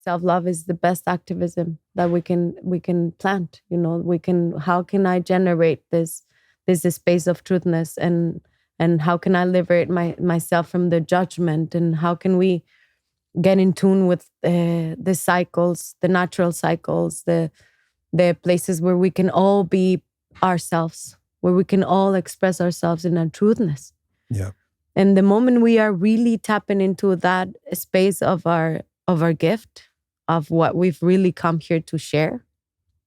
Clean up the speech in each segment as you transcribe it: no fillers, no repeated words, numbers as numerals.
self-love is the best activism that we can plant. How can I generate this space of truthness, and how can I liberate myself from the judgment, and how can we get in tune with the cycles, the natural cycles, the places where we can all be ourselves, where we can all express ourselves in our truthness. Yeah. And the moment we are really tapping into that space of our gift, of what we've really come here to share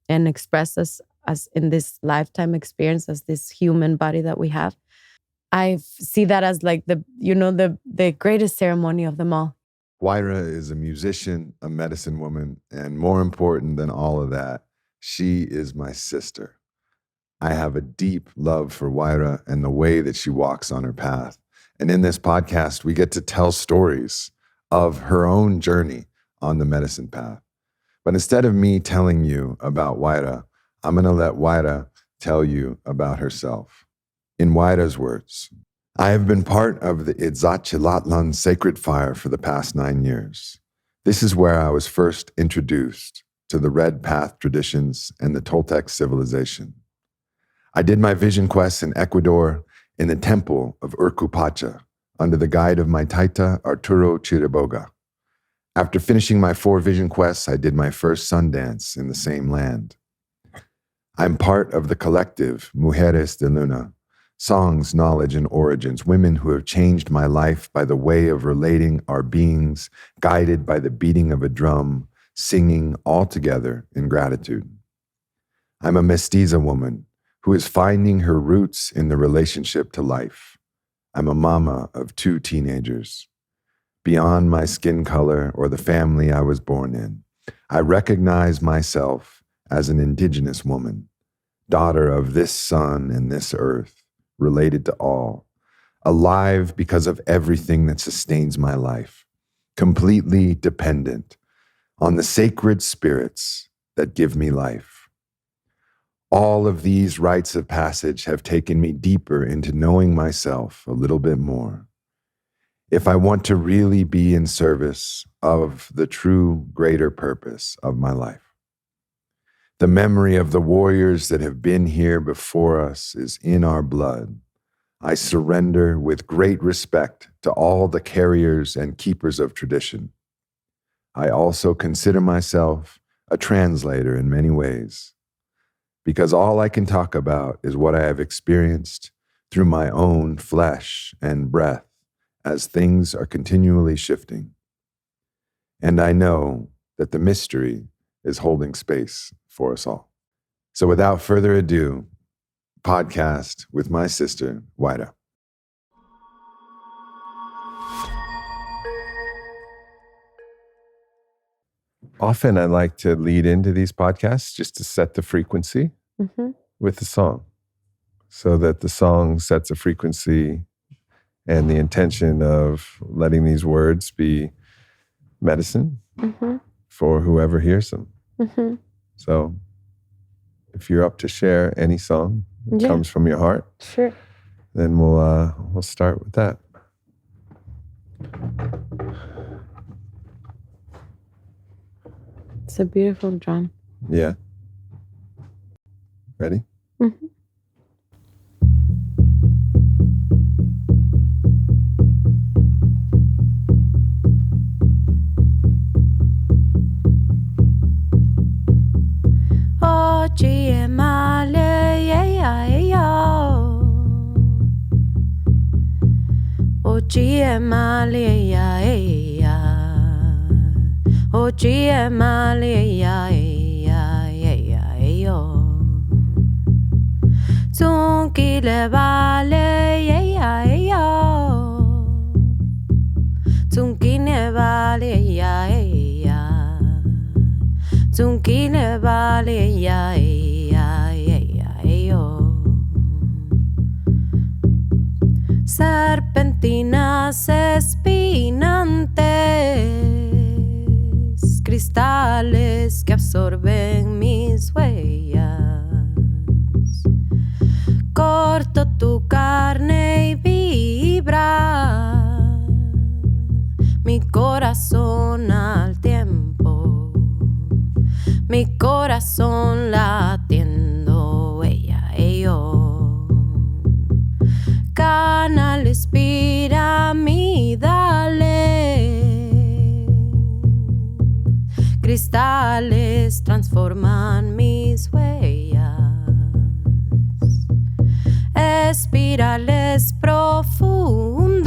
and express as in this lifetime experience, as this human body that we have, I see that as like the greatest ceremony of them all. Huaira is a musician, a medicine woman, and more important than all of that, she is my sister. I have a deep love for Huaira and the way that she walks on her path. And in this podcast, we get to tell stories of her own journey on the medicine path. But instead of me telling you about Huaira, I'm going to let Huaira tell you about herself. In Huaira's words, I have been part of the Itzachilatlan Sacred Fire for the past 9 years. This is where I was first introduced to the Red Path traditions and the Toltec civilization. I did my vision quests in Ecuador in the temple of Urcupacha under the guide of my Taita Arturo Chiriboga. After finishing my 4 vision quests, I did my first sundance in the same land. I'm part of the collective Mujeres De Luna, songs, knowledge, and origins, women who have changed my life by the way of relating our beings, guided by the beating of a drum, singing all together in gratitude. I'm a mestiza woman who is finding her roots in the relationship to life. I'm a mama of 2 teenagers. Beyond my skin color or the family I was born in, I recognize myself as an indigenous woman, daughter of this sun and this earth, related to all, alive because of everything that sustains my life, completely dependent on the sacred spirits that give me life. All of these rites of passage have taken me deeper into knowing myself a little bit more. If I want to really be in service of the true greater purpose of my life. The memory of the warriors that have been here before us is in our blood. I surrender with great respect to all the carriers and keepers of tradition. I also consider myself a translator in many ways, because all I can talk about is what I have experienced through my own flesh and breath as things are continually shifting. And I know that the mystery is holding space for us all. So without further ado, podcast with my sister, Huaira. Often I like to lead into these podcasts just to set the frequency with the song, so that the song sets a frequency and the intention of letting these words be medicine for whoever hears them. So if you're up to share any song that comes from your heart, sure, then we'll start with that. It's a beautiful drum. Yeah. Ready? Serpentinas espinantes, cristales que absorben mis huellas. Corto tu carne y vibra mi corazón al tiempo. mi corazón latiendo, ella y yo. Canales piramidales, cristales transforman mis huellas, espirales profundas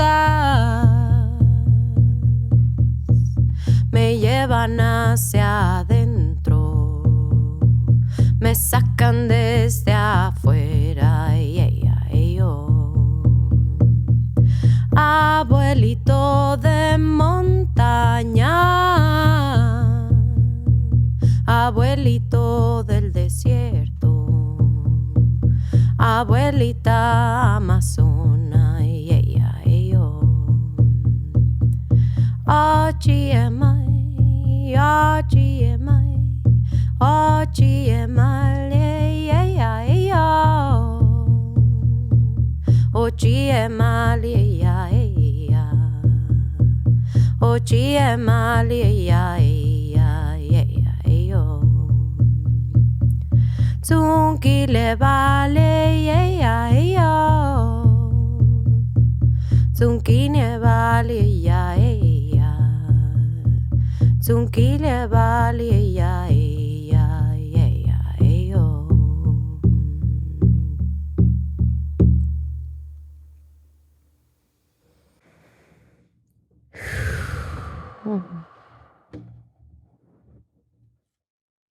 me llevan hacia adentro, me sacan desde afuera, y ella y yo. Abuelito de montaña, abuelito del desierto, abuelita amazona, y ella y yo. OGMI, OGMI, OGMI, yeah, yeah, yeah. OGMI, yeah, yeah. OGMI, yeah, yeah, yeah, yeah. Zunkile vale, yeah, yeah. Zunkine vale, yeah, yeah. Zunkile vale, yeah, yeah, yeah, yeah.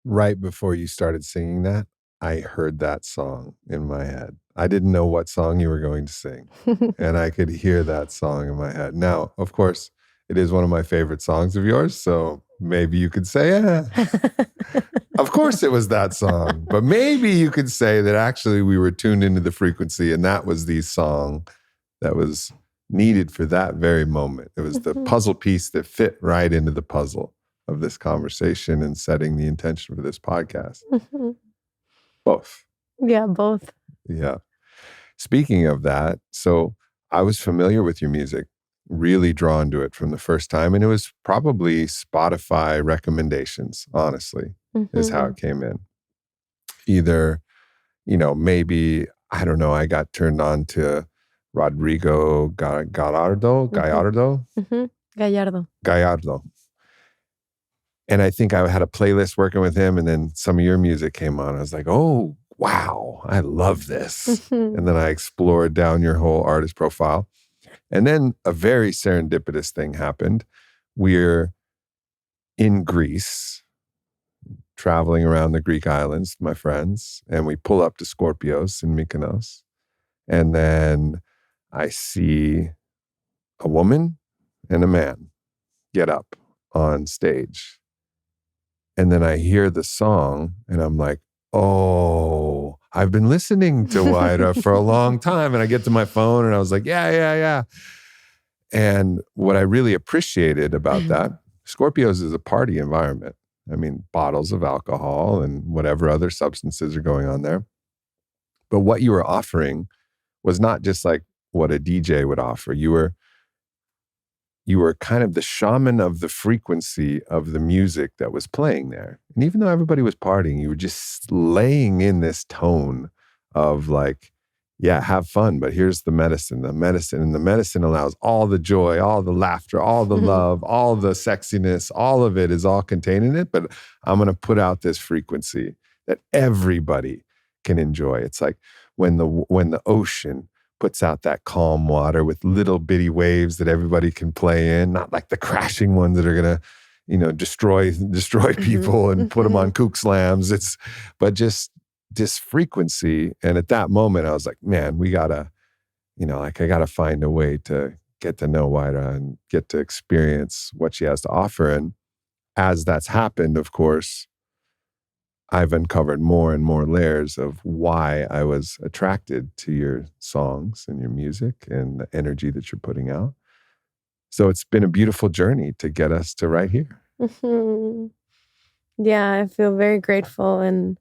Right before you started singing that, I heard that song in my head. I didn't know what song you were going to sing, and I could hear that song in my head. Now, of course, it is one of my favorite songs of yours, so maybe you could say, of course it was that song. But maybe you could say that actually we were tuned into the frequency, and that was the song that was needed for that very moment. It was the puzzle piece that fit right into the puzzle of this conversation and setting the intention for this podcast. Both. Yeah, both. Yeah. Speaking of that, so I was familiar with your music, really drawn to it from the first time. And it was probably Spotify recommendations, honestly, is how it came in. Either, maybe, I don't know, I got turned on to Rodrigo Gallardo. Gallardo. And I think I had a playlist working with him, and then some of your music came on. I was like, oh, wow, I love this. And then I explored down your whole artist profile. And then a very serendipitous thing happened. We're in Greece, traveling around the Greek islands, my friends, and we pull up to Scorpios in Mykonos. And then I see a woman and a man get up on stage. And then I hear the song and I'm like, oh, I've been listening to Huaira for a long time. And I get to my phone and I was like, yeah. And what I really appreciated about that, Scorpios is a party environment. I mean, bottles of alcohol and whatever other substances are going on there. But what you were offering was not just like what a DJ would offer. You were kind of the shaman of the frequency of the music that was playing there. And even though everybody was partying, you were just laying in this tone of like, yeah, have fun, but here's the medicine. And the medicine allows all the joy, all the laughter, all the love, all the sexiness, all of it is all contained in it. But I'm going to put out this frequency that everybody can enjoy. It's like when the ocean puts out that calm water with little bitty waves that everybody can play in, not like the crashing ones that are going to, destroy people and put them on kook slams. But just this frequency. And at that moment, I was like, man, we gotta, I gotta find a way to get to know Huaira and get to experience what she has to offer. And as that's happened, of course, I've uncovered more and more layers of why I was attracted to your songs and your music and the energy that you're putting out. So it's been a beautiful journey to get us to right here. Yeah, I feel very grateful. And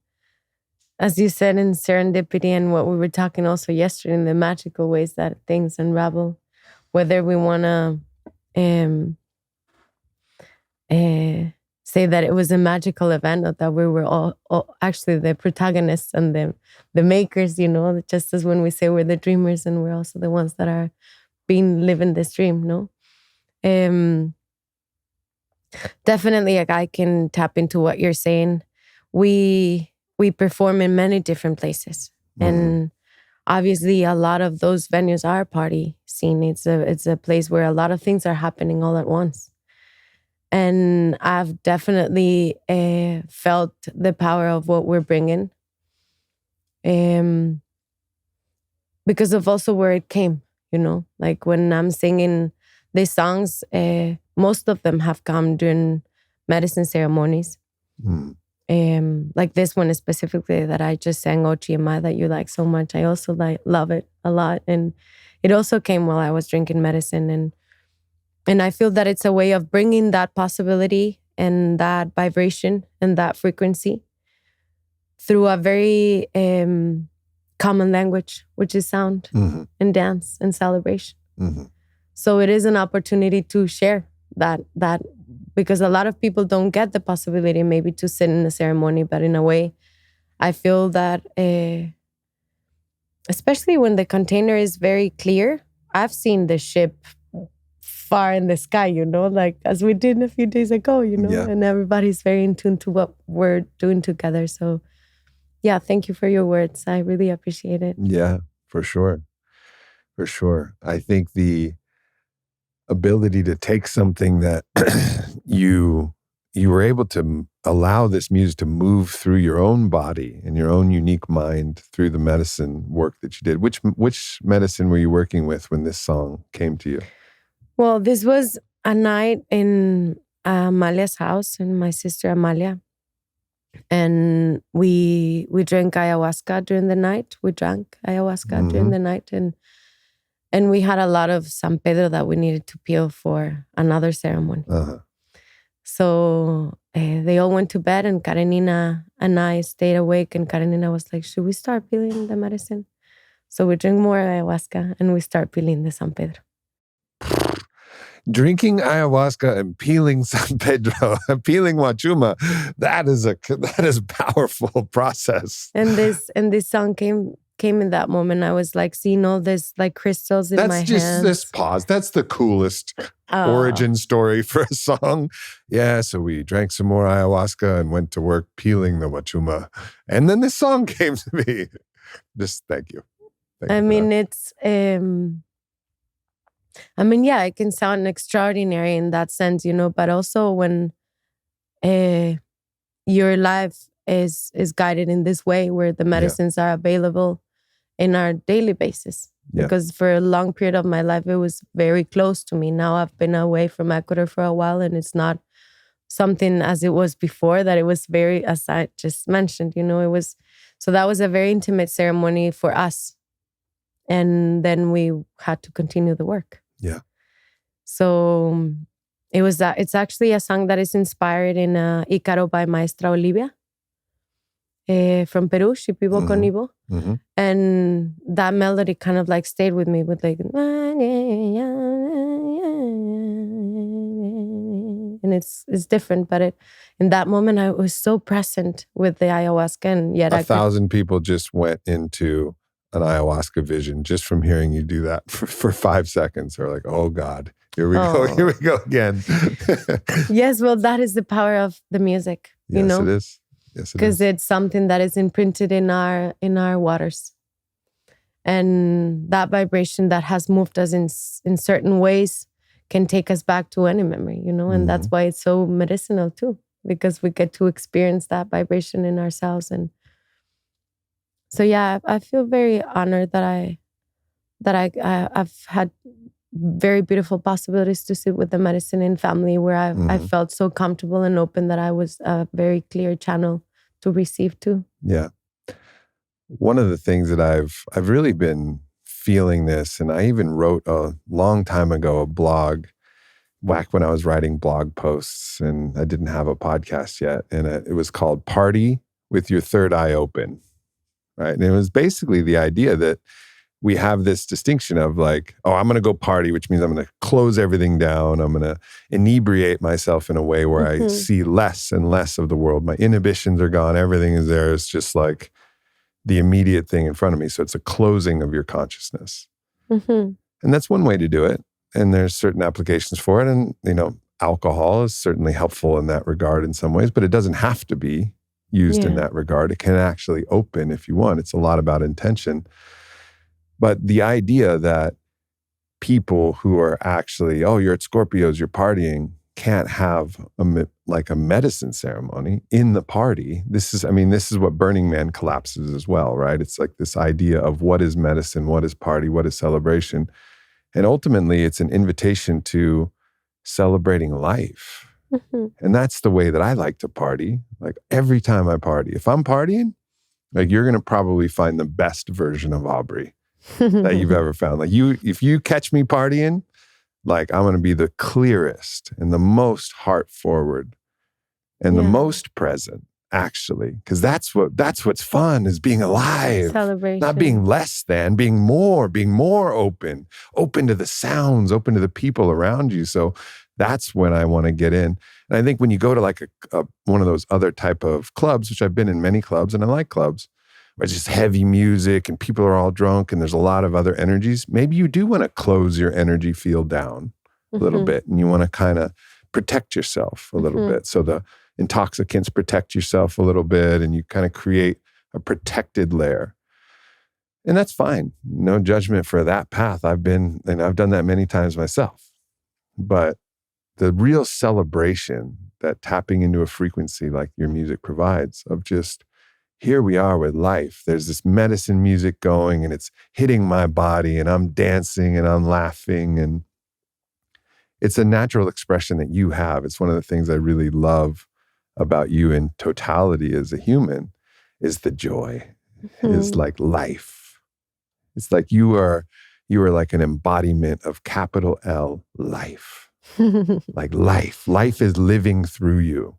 as you said, in serendipity and what we were talking also yesterday, in the magical ways that things unravel, whether we want to say that it was a magical event, or that we were all actually the protagonists and the makers, you know, just as when we say we're the dreamers and we're also the ones that are living this dream, no? Definitely, like, I can tap into what you're saying. We perform in many different places, and obviously a lot of those venues are party scene. It's a place where a lot of things are happening all at once. And I've definitely felt the power of what we're bringing, because of also where it came, you know? Like when I'm singing these songs, most of them have come during medicine ceremonies. Like this one specifically that I just sang, Ochiyama, that you like so much. I also love it a lot. And it also came while I was drinking medicine. And I feel that it's a way of bringing that possibility and that vibration and that frequency through a very common language, which is sound and dance and celebration. So it is an opportunity to share that because a lot of people don't get the possibility maybe to sit in a ceremony, but in a way, I feel that especially when the container is very clear, I've seen the ship far in the sky, you know, like as we did a few days ago, you know, and everybody's very in tune to what we're doing together. So yeah, thank you for your words. I really appreciate it. Yeah, for sure. For sure. I think the ability to take something that you were able to allow this music to move through your own body and your own unique mind through the medicine work that you did. Which medicine were you working with when this song came to you? Well, this was a night in Amalia's house, and my sister Amalia. And we drank ayahuasca during the night. We drank ayahuasca during the night. And we had a lot of San Pedro that we needed to peel for another ceremony. So they all went to bed, and Karenina and I stayed awake. And Karenina was like, should we start peeling the medicine? So we drink more ayahuasca and we start peeling the San Pedro. Drinking ayahuasca and peeling San Pedro, peeling Huachuma, that is a powerful process. And this song came in that moment. I was like seeing all this like crystals in my hands. That's just this pause. That's the coolest origin story for a song. Yeah, so we drank some more ayahuasca and went to work peeling the Huachuma. And then this song came to me. Just thank you. I mean, it's... yeah, it can sound extraordinary in that sense, you know, but also when your life is guided in this way where the medicines are available in our daily basis. Because for a long period of my life, it was very close to me. Now I've been away from Ecuador for a while, and it's not something as it was before, that it was very, as I just mentioned, you know, it was, so that was a very intimate ceremony for us. And then we had to continue the work. Yeah. So it was that. It's actually a song that is inspired in Ícaro by Maestra Olivia from Peru, Shipibo con Ibo. And that melody kind of like stayed with me with like, and it's different, but in that moment I was so present with the ayahuasca, and yet 1,000 people just went into an ayahuasca vision just from hearing you do that for 5 seconds. They're like, oh God, here we go again. Yes, well, that is the power of the music, you know? Yes, it is. Because it's something that is imprinted in our waters. And that vibration that has moved us in certain ways can take us back to any memory, you know? And that's why it's so medicinal too, because we get to experience that vibration in ourselves. And so yeah, I feel very honored that I've had very beautiful possibilities to sit with the medicine in family where I felt so comfortable and open that I was a very clear channel to receive too. Yeah. One of the things that I've really been feeling this, and I even wrote a long time ago a blog back when I was writing blog posts and I didn't have a podcast yet. And it was called Party with Your Third Eye Open. Right. And it was basically the idea that we have this distinction of like, oh, I'm going to go party, which means I'm going to close everything down. I'm going to inebriate myself in a way where I see less and less of the world. My inhibitions are gone. Everything is there. It's just like the immediate thing in front of me. So it's a closing of your consciousness. And that's one way to do it. And there's certain applications for it. And, you know, alcohol is certainly helpful in that regard in some ways, but it doesn't have to be used in that regard. It can actually open if you want. It's a lot about intention. But the idea that people who are actually, oh, you're at Scorpios, you're partying, can't have a medicine ceremony in the party. This is what Burning Man collapses as well, right? It's like this idea of what is medicine, what is party, what is celebration. And ultimately, it's an invitation to celebrating life. And that's the way that I like to party. Like every time I party, if I'm partying, like you're going to probably find the best version of Aubrey that you've ever found. Like if you catch me partying, like I'm going to be the clearest and the most heart forward and the most present, actually, because that's what's fun, is being alive, celebration, not being less than, being more open to the sounds, open to the people around you. So that's when I want to get in. And I think when you go to like one of those other type of clubs, which I've been in many clubs and I like clubs, where it's just heavy music and people are all drunk and there's a lot of other energies, maybe you do want to close your energy field down a little bit, and you want to kind of protect yourself a little bit. So the intoxicants protect yourself a little bit, and you kind of create a protected layer. And that's fine. No judgment for that path. I've done that many times myself. But the real celebration, that tapping into a frequency like your music provides, of just, here we are with life. There's this medicine music going and it's hitting my body and I'm dancing and I'm laughing, and it's a natural expression that you have. It's one of the things I really love about you in totality as a human, is the joy, is like life. It's like you are like an embodiment of capital L, life. Like life. Life is living through you.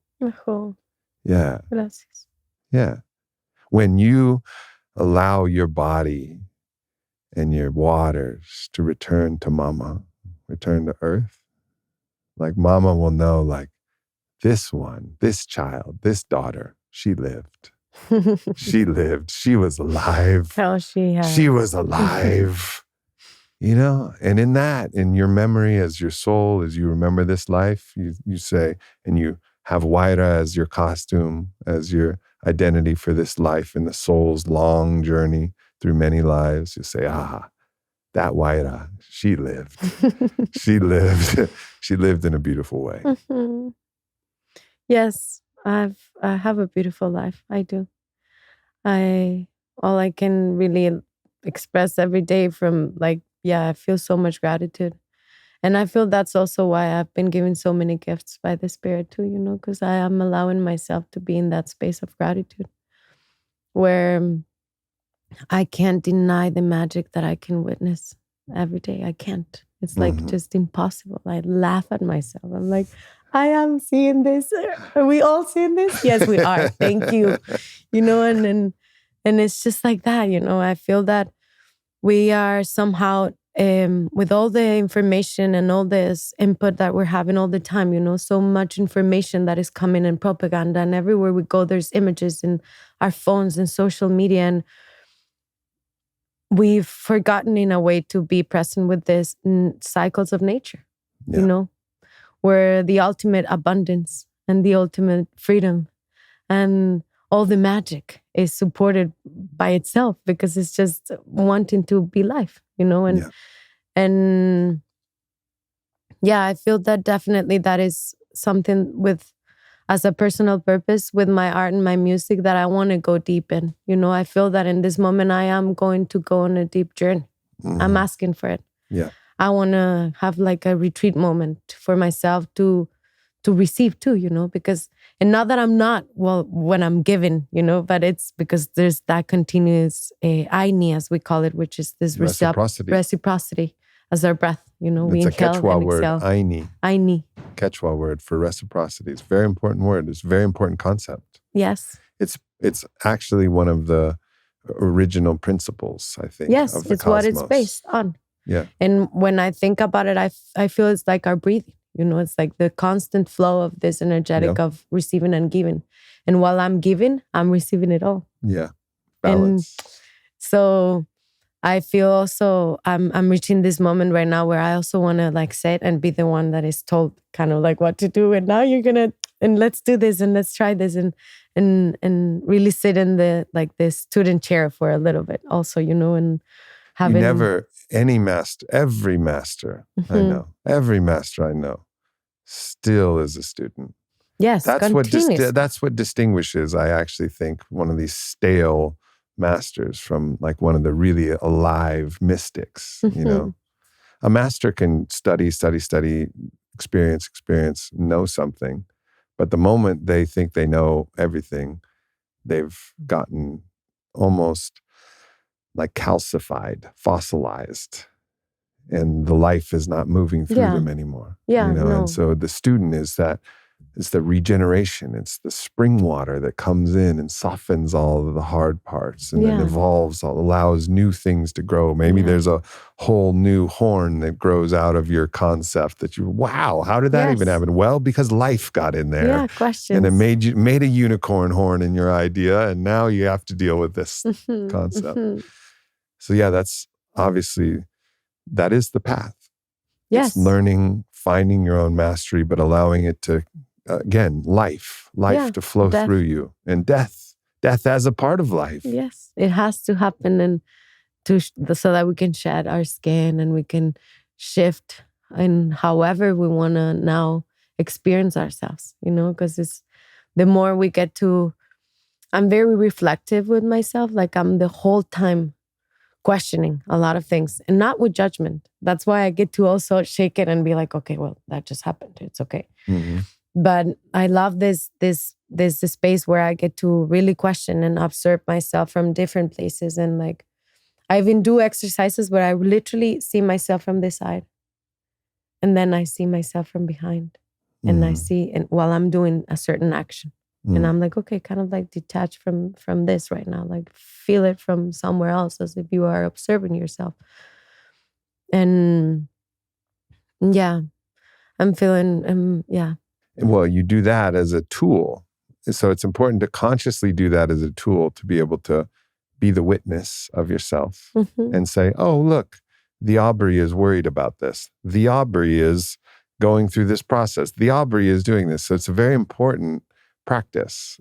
Yeah. Gracias. Yeah. When you allow your body and your waters to return to mama, return to earth, like mama will know, like, this child, this daughter, she lived. She lived. She was alive. How she has. She was alive. You know, and in your memory, as your soul, as you remember this life, you say, and you have Huaira as your costume, as your identity for this life and the soul's long journey through many lives. You say, that Huaira, she lived. She lived. She lived in a beautiful way. Yes, I have a beautiful life. I do. All I can really express every day from I feel so much gratitude. And I feel that's also why I've been given so many gifts by the Spirit too, because I am allowing myself to be in that space of gratitude where I can't deny the magic that I can witness every day. I can't. It's like just impossible. I laugh at myself. I'm like, I am seeing this. Are we all seeing this? Yes, we are. Thank you. And it's just like that, I feel that we are somehow, with all the information and all this input that we're having all the time, so much information that is coming in propaganda, and everywhere we go, there's images in our phones and social media, and we've forgotten in a way to be present with this cycles of nature, where the ultimate abundance and the ultimate freedom and all the magic is supported by itself, because it's just wanting to be life, and I feel that definitely that is something as a personal purpose with my art and my music that I want to go deep in. I feel that in this moment I am going to go on a deep journey. I'm asking for it. Yeah. I want to have like a retreat moment for myself to receive too, because, and not that I'm not, when I'm giving, but it's because there's that continuous aini, as we call it, which is this reciprocity as our breath, we it's inhale a Quechua and word, exhale. Aini. Quechua word for reciprocity. It's a very important word. It's a very important concept. Yes. It's actually one of the original principles, I think, Yes, of the it's cosmos. what it's based on. Yeah. And when I think about it, I feel it's like our breathing. It's like the constant flow of this energetic of receiving and giving. And while I'm giving, I'm receiving it all. Yeah. Balance. And so I feel also I'm reaching this moment right now where I also want to like sit and be the one that is told kind of like what to do. And now you're gonna, and let's do this and let's try this and really sit in the student chair for a little bit also, and having every master I know, still is a student. Yes, that's what distinguishes, I actually think, one of these stale masters from like one of the really alive mystics. A master can study, experience, know something, but the moment they think they know everything, they've gotten almost like calcified, fossilized, and the life is not moving through them anymore. And so the student is the regeneration. It's the spring water that comes in and softens all of the hard parts and then evolves, allows new things to grow. Maybe there's a whole new horn that grows out of your concept that wow, how did that even happen? Well, because life got in there. Yeah, questions. And it made a unicorn horn in your idea, and now you have to deal with this concept. So that's obviously, that is the path. Yes. It's learning, finding your own mastery, but allowing it to, again, life to flow through you, and death as a part of life. Yes, it has to happen, and so that we can shed our skin and we can shift in however we want to now experience ourselves, because it's the more we get to, I'm very reflective with myself. Like I'm the whole time questioning a lot of things, and not with judgment. That's why I get to also shake it and be like, okay, well, that just happened. It's okay. Mm-hmm. But I love this space where I get to really question and observe myself from different places. And like, I even do exercises where I literally see myself from this side, and then I see myself from behind, and I see, and while I'm doing a certain action. And I'm like, okay, kind of like detach from this right now. Like feel it from somewhere else, as if you are observing yourself. And I'm feeling, Well, you do that as a tool. So it's important to consciously do that as a tool to be able to be the witness of yourself and say, oh, look, the Aubrey is worried about this. The Aubrey is going through this process. The Aubrey is doing this. So it's a very important practice.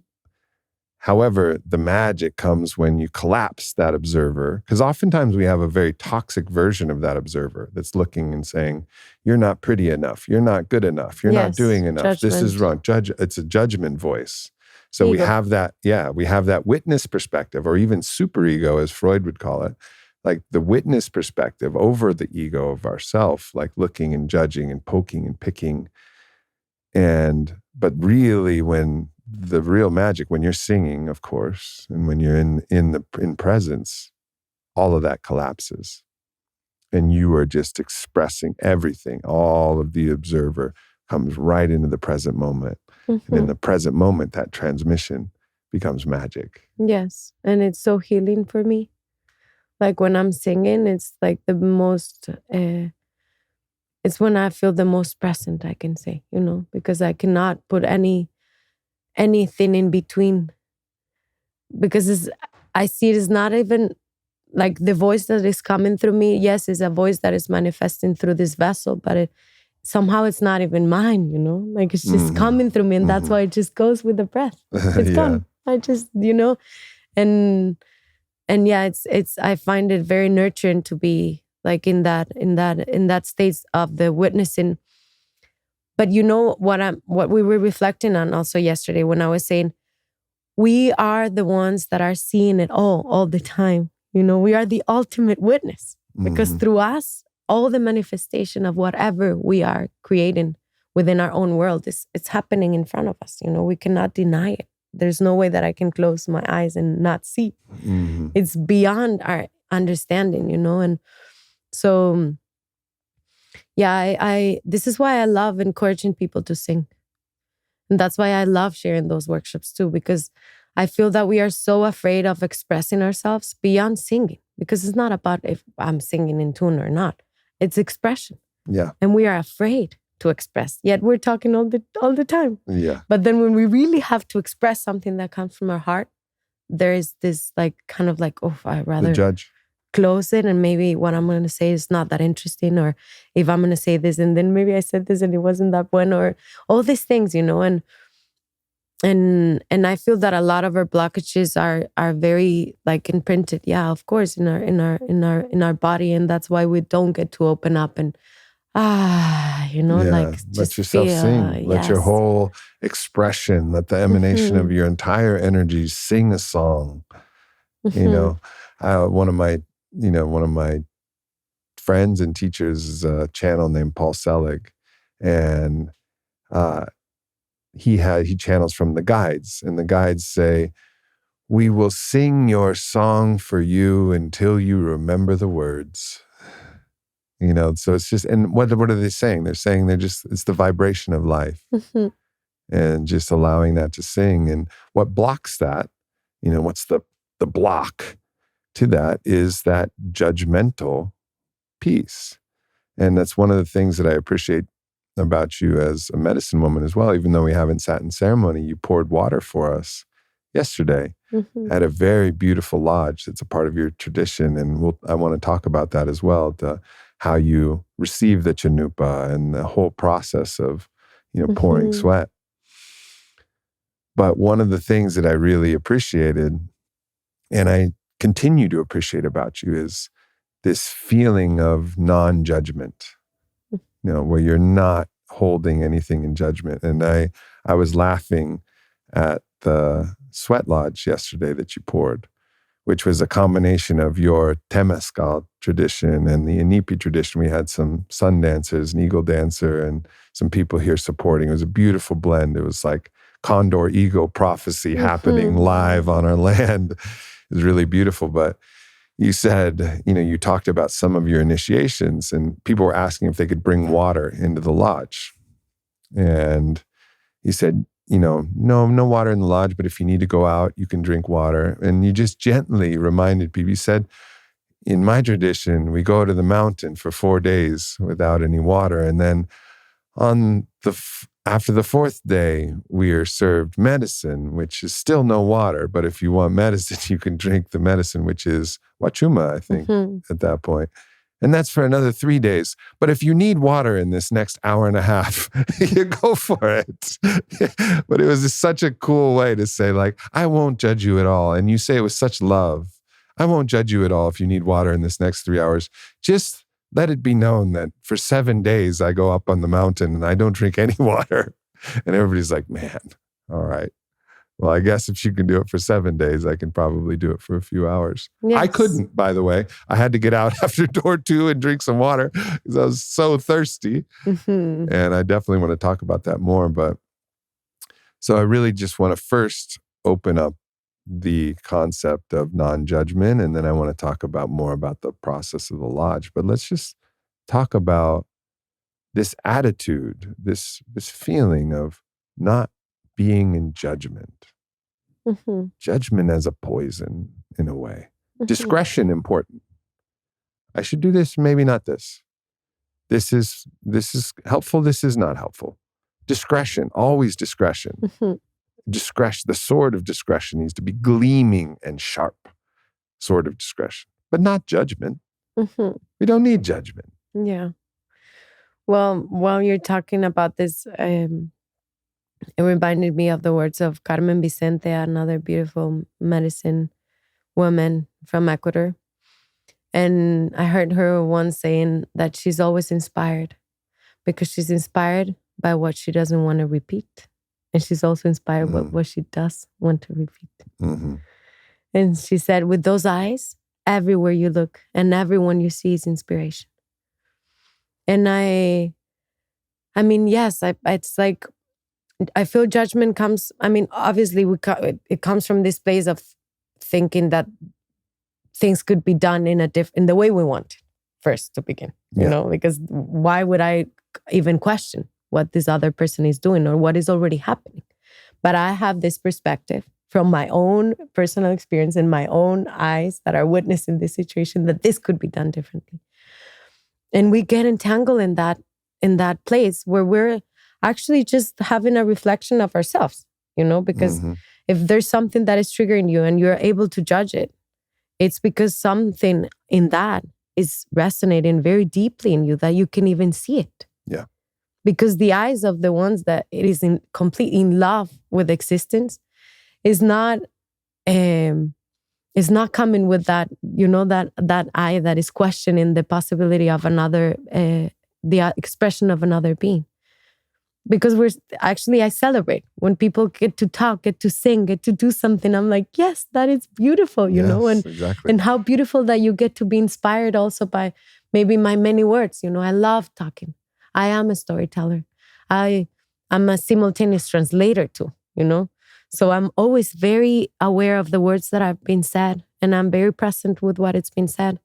However, the magic comes when you collapse that observer, because oftentimes we have a very toxic version of that observer that's looking and saying, you're not pretty enough, you're not good enough, you're not doing enough, judgment. This is wrong. It's a judgment voice. So we have that witness perspective, or even superego, as Freud would call it, like the witness perspective over the ego of ourself, like looking and judging and poking and picking. But really, when the real magic, when you're singing, of course, and when you're in presence, all of that collapses, and you are just expressing everything. All of the observer comes right into the present moment, and in the present moment, that transmission becomes magic. Yes, and it's so healing for me. Like when I'm singing, it's like the most. It's when I feel the most present, I can say, because I cannot put anything in between, because I see it is not even like the voice that is coming through me. Yes, it's a voice that is manifesting through this vessel, but somehow it's not even mine, like it's just coming through me, and that's why it just goes with the breath. It's gone. I just, and it's I find it very nurturing to be like in that state of the witnessing. But what we were reflecting on also yesterday, when I was saying we are the ones that are seeing it all the time. We are the ultimate witness, because through us, all the manifestation of whatever we are creating within our own world it's happening in front of us. We cannot deny it. There's no way that I can close my eyes and not see. It's beyond our understanding, and so I this is why I love encouraging people to sing. And that's why I love sharing those workshops too, because I feel that we are so afraid of expressing ourselves beyond singing, because it's not about if I'm singing in tune or not. It's expression. Yeah. And we are afraid to express. Yet we're talking all the time. Yeah. But then when we really have to express something that comes from our heart, there is this like kind of like, oh, I'd rather The judge. close it, and maybe what I'm going to say is not that interesting, or if I'm going to say this and then maybe I said this and it wasn't that bueno, or all these things, you know, and I feel that a lot of our blockages are very like imprinted, yeah, of course, in our body, and that's why we don't get to open up and you know, like let just yourself feel, sing. Let your yes. whole expression, let the emanation of your entire energy sing a song. You know, one of my friends and teachers is a channel named Paul Selig, and he channels from the guides, and the guides say, "We will sing your song for you until you remember the words." You know, so it's just, and what are they saying? They're saying it's the vibration of life, and just allowing that to sing. And what blocks that, you know, what's the block to that is that judgmental piece. And that's one of the things that I appreciate about you as a medicine woman as well. Even though we haven't sat in ceremony, you poured water for us yesterday at a very beautiful lodge that's a part of your tradition. And I want to talk about that as well, how you receive the Chanupa and the whole process of, you know, pouring sweat. But one of the things that I really appreciated, and I continue to appreciate about you, is this feeling of non-judgment, you know, where you're not holding anything in judgment. And I was laughing at the sweat lodge yesterday that you poured, which was a combination of your Temescal tradition and the Inipi tradition. We had some sun dancers, an eagle dancer, and some people here supporting. It was a beautiful blend. It was like condor eagle prophecy happening live on our land. It was really beautiful. But you said, you know, you talked about some of your initiations, and people were asking if they could bring water into the lodge. And you said, you know, no water in the lodge, but if you need to go out, you can drink water. And you just gently reminded people, you said, in my tradition, we go to the mountain for 4 days without any water. And then after the fourth day, we are served medicine, which is still no water. But if you want medicine, you can drink the medicine, which is wachuma, I think, at that point. And that's for another 3 days. But if you need water in this next hour and a half, you go for it. But it was just such a cool way to say, like, I won't judge you at all. And you say it with such love. I won't judge you at all if you need water in this next 3 hours. Just let it be known that for 7 days, I go up on the mountain and I don't drink any water. And everybody's like, man, all right. Well, I guess if she can do it for 7 days, I can probably do it for a few hours. Yes. I couldn't, by the way. I had to get out after door 2 and drink some water because I was so thirsty. And I definitely want to talk about that more. But so I really just want to first open up the concept of non-judgment, and then I want to talk about more about the process of the lodge. But let's just talk about this attitude, this feeling of not being in judgment. Judgment as a poison, in a way. Discretion important. I should do this, maybe not this. This is helpful, this is not helpful. Discretion, always discretion. Discretion, the sword of discretion needs to be gleaming and sharp. Sword of discretion, but not judgment. We don't need judgment. Yeah. Well, while you're talking about this, it reminded me of the words of Carmen Vicente, another beautiful medicine woman from Ecuador. And I heard her once saying that she's always inspired because she's inspired by what she doesn't want to repeat. And she's also inspired by what she does want to repeat. And she said, with those eyes, everywhere you look and everyone you see is inspiration. And I mean, yes, it's like, I feel judgment comes, I mean, obviously it comes from this place of thinking that things could be done in the way we want first to begin, you know, because why would I even question what this other person is doing or what is already happening? But I have this perspective from my own personal experience and my own eyes that are witnessing this situation, that this could be done differently. And we get entangled in that place where we're actually just having a reflection of ourselves, because if there's something that is triggering you and you're able to judge it, it's because something in that is resonating very deeply in you that you can even see it. Yeah. Because the eyes of the ones that it is completely in love with existence is not coming with that, that eye that is questioning the possibility of another, the expression of another being. Because I celebrate when people get to talk, get to sing, get to do something. I'm like, yes, that is beautiful, and exactly. And how beautiful that you get to be inspired also by maybe my many words. I love talking. I am a storyteller. I'm a simultaneous translator too, So I'm always very aware of the words that have been said, and I'm very present with what it's been said.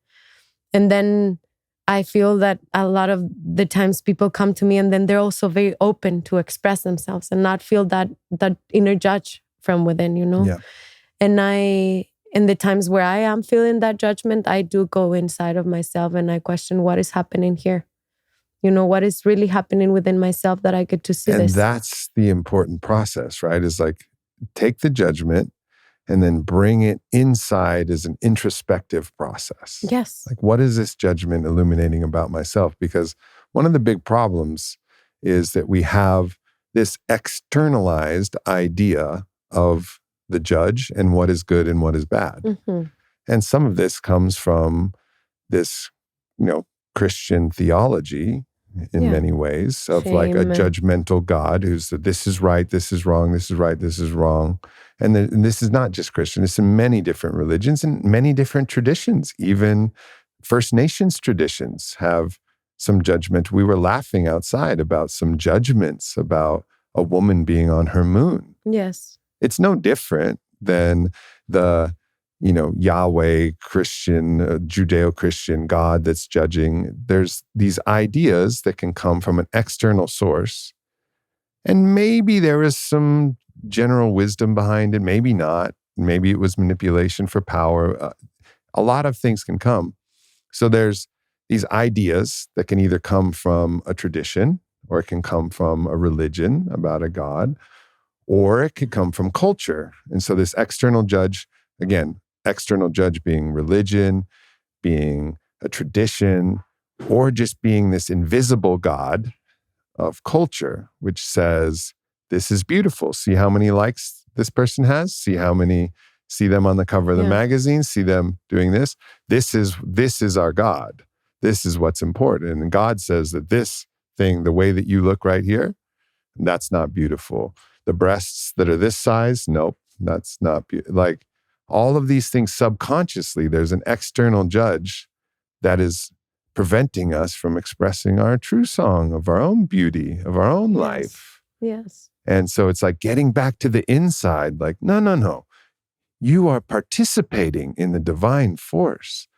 And then I feel that a lot of the times people come to me and then they're also very open to express themselves and not feel that inner judge from within, Yeah. And in the times where I am feeling that judgment, I do go inside of myself and I question what is happening here. What is really happening within myself that I get to see and this. And that's the important process, right? Is like take the judgment and then bring it inside as an introspective process. Yes. Like, what is this judgment illuminating about myself? Because one of the big problems is that we have this externalized idea of the judge and what is good and what is bad. Mm-hmm. And some of this comes from this, Christian theology in many ways of like a judgmental God who's this is right, this is wrong, this is right, this is wrong. And this is not just Christian, it's in many different religions and many different traditions. Even First Nations traditions have some judgment. We were laughing outside about some judgments about a woman being on her moon. Yes. It's no different than the Yahweh Christian, Judeo-Christian God that's judging. There's these ideas that can come from an external source. And maybe there is some general wisdom behind it, maybe not. Maybe it was manipulation for power. A lot of things can come. So there's these ideas that can either come from a tradition or it can come from a religion about a God, or it could come from culture. And so this external judge, again, external judge being religion, being a tradition, or just being this invisible God of culture, which says, this is beautiful. See how many likes this person has? See them on the cover of the magazine, see them doing this. This is our God. This is what's important. And God says that this thing, the way that you look right here, that's not beautiful. The breasts that are this size, nope, that's not beautiful. Like, all of these things subconsciously, there's an external judge that is preventing us from expressing our true song of our own beauty, of our own life. Yes. And so it's like getting back to the inside, like, no. You are participating in the divine force.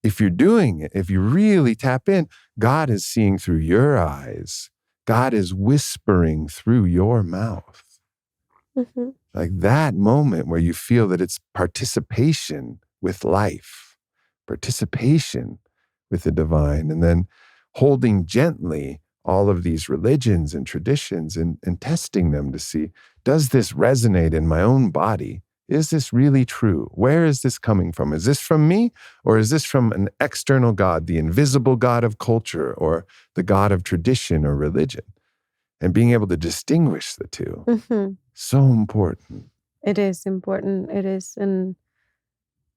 If you're doing it, if you really tap in, God is seeing through your eyes. God is whispering through your mouth. Mm-hmm. Like that moment where you feel that it's participation with life, participation with the divine, and then holding gently all of these religions and traditions and testing them to see, does this resonate in my own body? Is this really true? Where is this coming from? Is this from me, or is this from an external God, the invisible God of culture or the God of tradition or religion? And being able to distinguish the two. Mm-hmm. So important. It is important. It is. And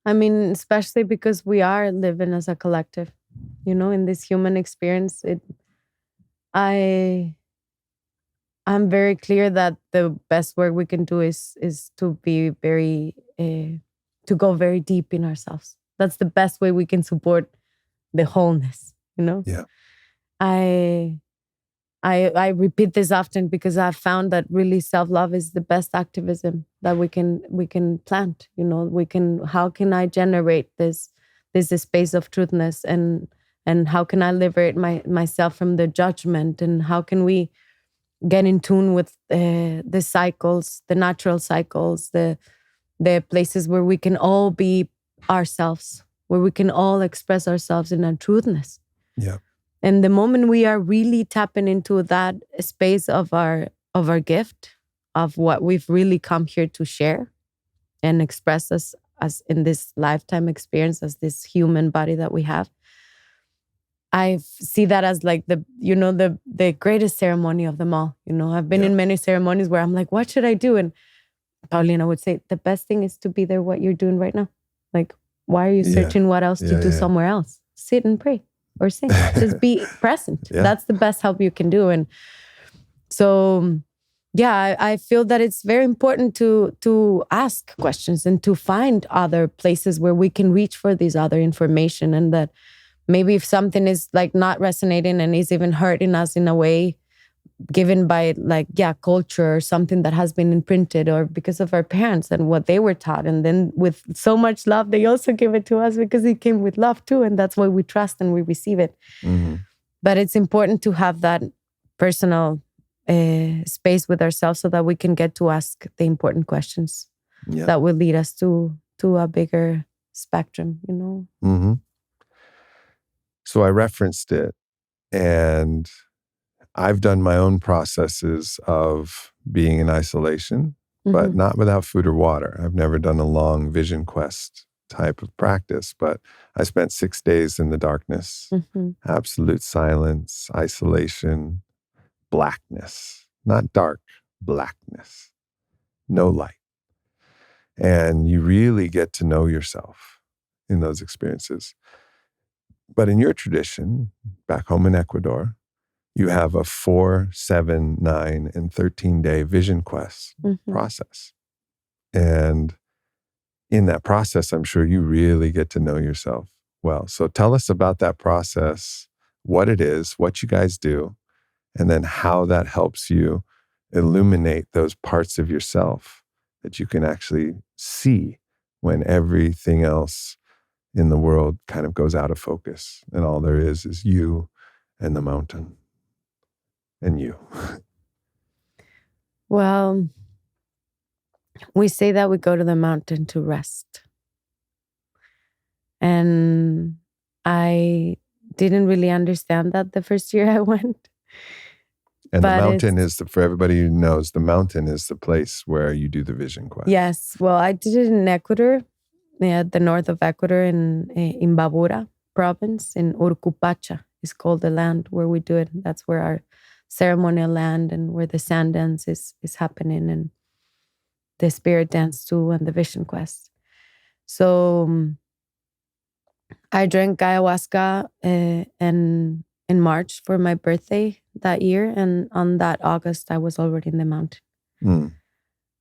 I mean, especially because we are living as a collective, in this human experience, I'm very clear that the best work we can do is to be very, to go very deep in ourselves. That's the best way we can support the wholeness, Yeah. I repeat this often because I've found that really self-love is the best activism that we can plant. How can I generate this space of truthness and how can I liberate myself from the judgment, and how can we get in tune with the cycles, the natural cycles, the places where we can all be ourselves, where we can all express ourselves in our truthness. Yeah. And the moment we are really tapping into that space of our gift, of what we've really come here to share and express us as in this lifetime experience, as this human body that we have, I see that as like the greatest ceremony of them all. I've been in many ceremonies where I'm like, what should I do? And Paulina would say, the best thing is to be there, what you're doing right now. Like, why are you searching what else to do somewhere else? Sit and pray or sing. Just be present. Yeah. That's the best help you can do. And so, I feel that it's very important to ask questions and to find other places where we can reach for this other information. And that maybe if something is like not resonating and is even hurting us in a way given by culture or something that has been imprinted or because of our parents and what they were taught. And then with so much love, they also give it to us because it came with love too. And that's why we trust and we receive it. Mm-hmm. But it's important to have that personal space with ourselves so that we can get to ask the important questions that will lead us to a bigger spectrum, Mm-hmm. So I referenced it, and I've done my own processes of being in isolation, but not without food or water. I've never done a long vision quest type of practice, but I spent 6 days in the darkness, absolute silence, isolation, blackness, not dark, blackness, no light. And you really get to know yourself in those experiences. But in your tradition, back home in Ecuador, you have a 4, 7, 9, and 13-day vision quest process. And in that process, I'm sure you really get to know yourself well. So tell us about that process, what it is, what you guys do, and then how that helps you illuminate those parts of yourself that you can actually see when everything else in the world kind of goes out of focus. And all there is you and the mountain and you. Well, we say that we go to the mountain to rest. And I didn't really understand that the first year I went. And the mountain is, for everybody who knows, the mountain is the place where you do the vision quest. Yes. Well, I did it in Ecuador, the north of Ecuador, in Babura province, in Urcupacha is called the land where we do it. That's where our ceremonial land and where the sundance is happening and the spirit dance too and the vision quest. So I drank ayahuasca in March for my birthday that year. And on that August, I was already in the mountain.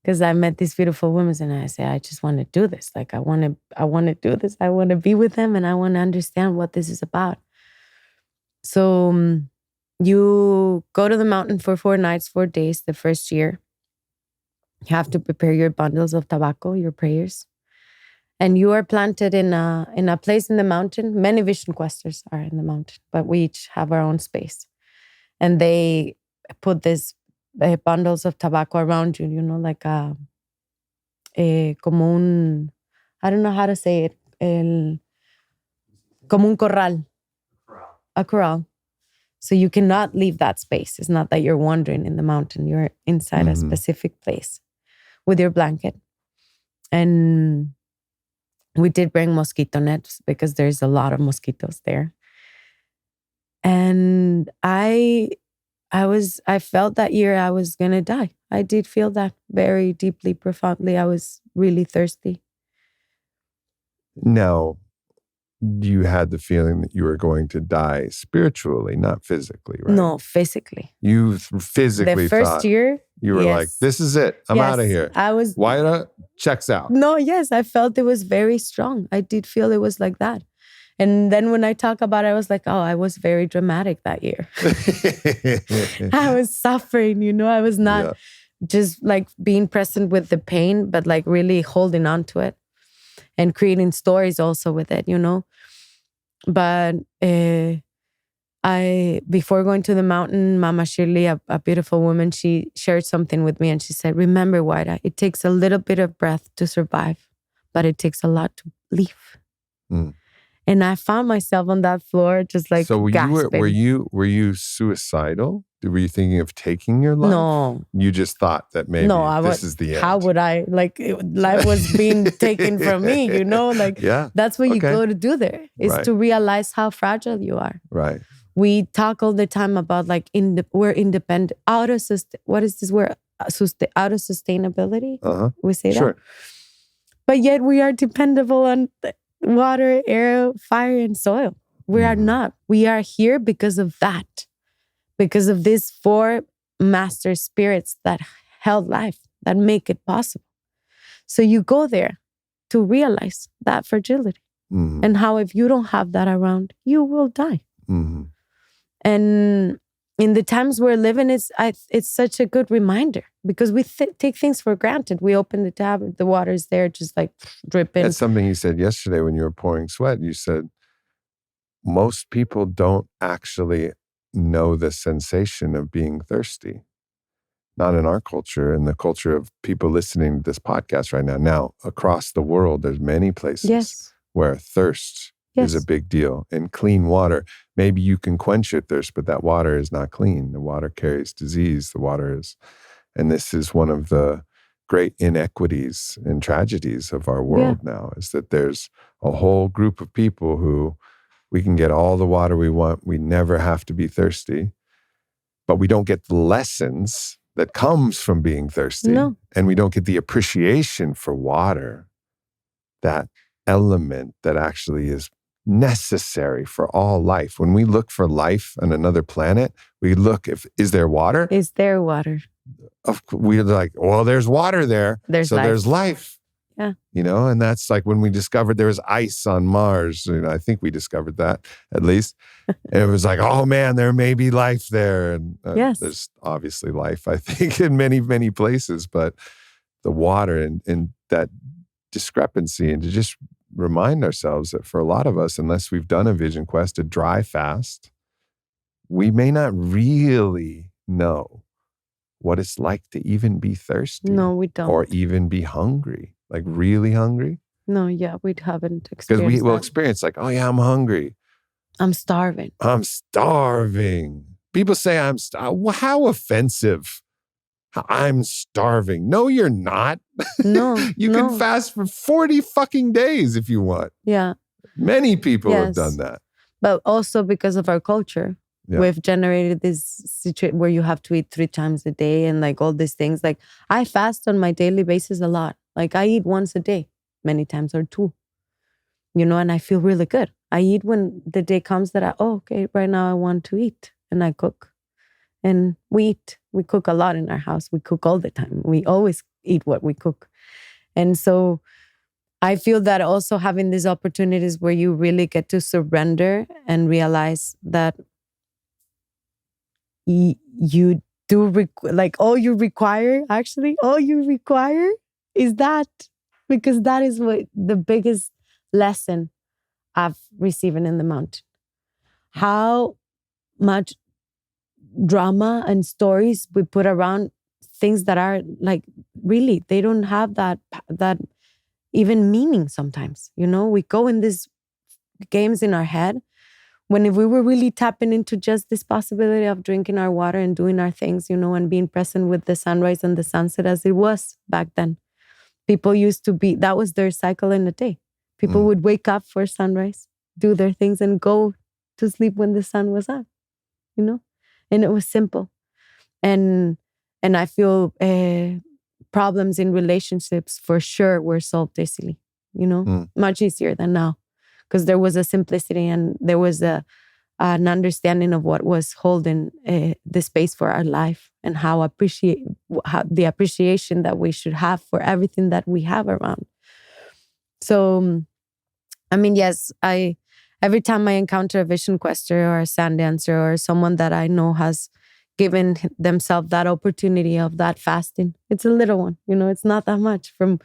Because I met these beautiful women and I said, I just want to do this. Like, I want to do this. I want to be with them and I want to understand what this is about. So you go to the mountain for 4 nights, 4 days the first year. You have to prepare your bundles of tobacco, your prayers. And you are planted in a place in the mountain. Many vision questers are in the mountain, but we each have our own space. And they put these bundles of tobacco around you, like como un, I don't know how to say it, como un corral. A corral. So you cannot leave that space. It's not that you're wandering in the mountain. You're inside a specific place with your blanket. And we did bring mosquito nets because there's a lot of mosquitoes there. And I felt that year I was going to die. I did feel that very deeply, profoundly. I was really thirsty. Now, you had the feeling that you were going to die spiritually, not physically, right? No, physically. You physically the first thought year, you were like, this is it. I'm out of here. I was. Huaira checks out. No, yes, I felt it was very strong. I did feel it was like that. And then when I talk about it, I was like, oh, I was very dramatic that year. I was suffering, I was not just like being present with the pain, but like really holding on to it and creating stories also with it, But before going to the mountain, Mama Shirley, a beautiful woman, she shared something with me and she said, remember, Huaira, it takes a little bit of breath to survive, but it takes a lot to leave. And I found myself on that floor just like so gasping. were you suicidal? Were you thinking of taking your life? No. You just thought that maybe this is the end. How would I? Like, life was being taken from me, you know? Like, that's what you go to do there, is to realize how fragile you are. Right. We talk all the time about like, we're independent, what is this word? Out of sustainability? We say that? But yet we are dependable on water, air, fire, and soil. We are not. We are here because of that. Because of these 4 master spirits that held life, that make it possible. So you go there to realize that fragility and how if you don't have that around, you will die. And in the times we're living, it's such a good reminder because we take things for granted. We open the tap, the water's there, just like dripping. That's something you said yesterday when you were pouring sweat. You said most people don't actually know the sensation of being thirsty. Not in our culture, in the culture of people listening to this podcast right now. Now, across the world, there's many places where thirst is a big deal. And clean water, maybe you can quench your thirst, but that water is not clean. The water carries disease. And this is one of the great inequities and tragedies of our world now, is that there's a whole group of people who we can get all the water we want. We never have to be thirsty, but we don't get the lessons that comes from being thirsty. No. And we don't get the appreciation for water, that element that actually is necessary for all life. When we look for life on another planet, we look is there water? Is there water? We're like, well, there's water there. There's life. Yeah. You know, and that's like when we discovered there was ice on Mars. You know, I think we discovered that at least. And it was like, oh man, there may be life there. And there's obviously life, I think, in many, many places. But the water and that discrepancy, and to just remind ourselves that for a lot of us, unless we've done a vision quest, a dry fast, we may not really know what it's like to even be thirsty. No, we don't. Or even be hungry, like really hungry. No, we haven't experienced because we will experience like, oh yeah, I'm hungry. I'm starving. I'm starving. People say how offensive. I'm starving. No, you're not. No. You can fast for 40 fucking days if you want. Yeah. Many people have done that. But also because of our culture, we've generated this situation where you have to eat 3 times a day and like all these things. Like I fast on my daily basis a lot. Like I eat once a day, many times, or 2. You know, and I feel really good. I eat when the day comes that okay, right now I want to eat, and I cook. And we eat. We cook a lot in our house. We cook all the time. We always eat what we cook. And so I feel that also having these opportunities where you really get to surrender and realize that you do, all you require is that. Because that is what the biggest lesson I've received in the mountain. How much drama and stories we put around things that are like, really, they don't have that even meaning sometimes. You know, we go in these games in our head when if we were really tapping into just this possibility of drinking our water and doing our things, you know, and being present with the sunrise and the sunset as it was back then. People used to that was their cycle in the day. People would wake up for sunrise, do their things, and go to sleep when the sun was up, you know? And it was simple. And I feel problems in relationships for sure were solved easily, you know? Much easier than now. Because there was a simplicity and there was an understanding of what was holding the space for our life and how the appreciation that we should have for everything that we have around. So, I mean, yes, every time I encounter a vision quester or a sundancer or someone that I know has given themselves that opportunity of that fasting, it's a little one, you know, it's not that much. From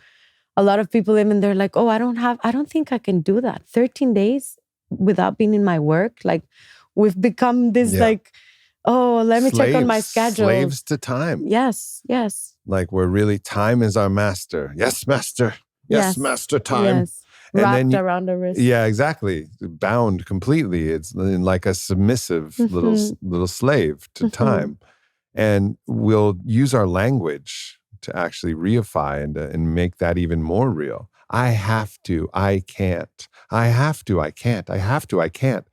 a lot of people even, they're like, oh, I don't think I can do that. 13 days without being in my work, like We've become this like, oh, let me check on my schedule. Slaves to time. Yes. Like we're really, time is our master. Yes, master. Yes, master, time. Yes. Wrapped around the wrist. Yeah, exactly. Bound completely. It's like a submissive little slave to time. And we'll use our language to actually reify and make that even more real. I have to, I can't. I have to, I can't. I have to, I can't.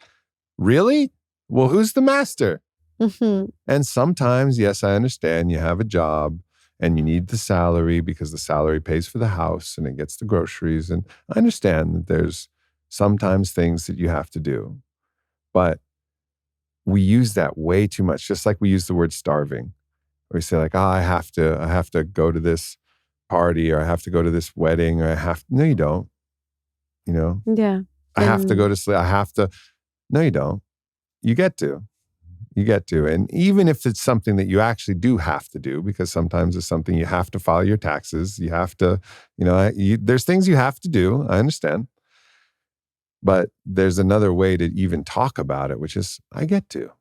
Really? Well, who's the master? And sometimes, yes, I understand you have a job and you need the salary because the salary pays for the house and it gets the groceries. And I understand that there's sometimes things that you have to do. But we use that way too much, just like we use the word starving. We say like, I have to go to this party, or I have to go to this wedding, or no, you don't. You know? Yeah. I have to go to sleep. No, you don't. You get to. And even if it's something that you actually do have to do, because sometimes it's something you have to file your taxes, you have to, there's things you have to do. I understand. But there's another way to even talk about it, which is, I get to.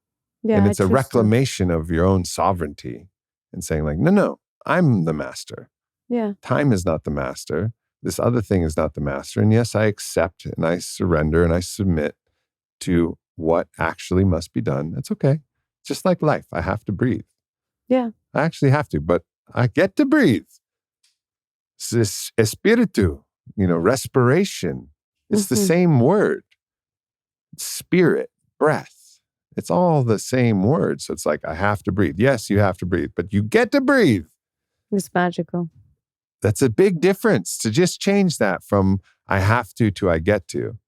Yeah, and it's a reclamation of your own sovereignty and saying like, no, I'm the master. Yeah. Time is not the master. This other thing is not the master. And yes, I accept and I surrender and I submit to what actually must be done. That's okay. Just like life, I have to breathe. Yeah. I actually have to, but I get to breathe. It's espiritu, respiration. It's the same word. Spirit, breath. It's all the same word. So it's like, I have to breathe. Yes, you have to breathe, but you get to breathe. It's magical. That's a big difference to just change that from I have to I get to.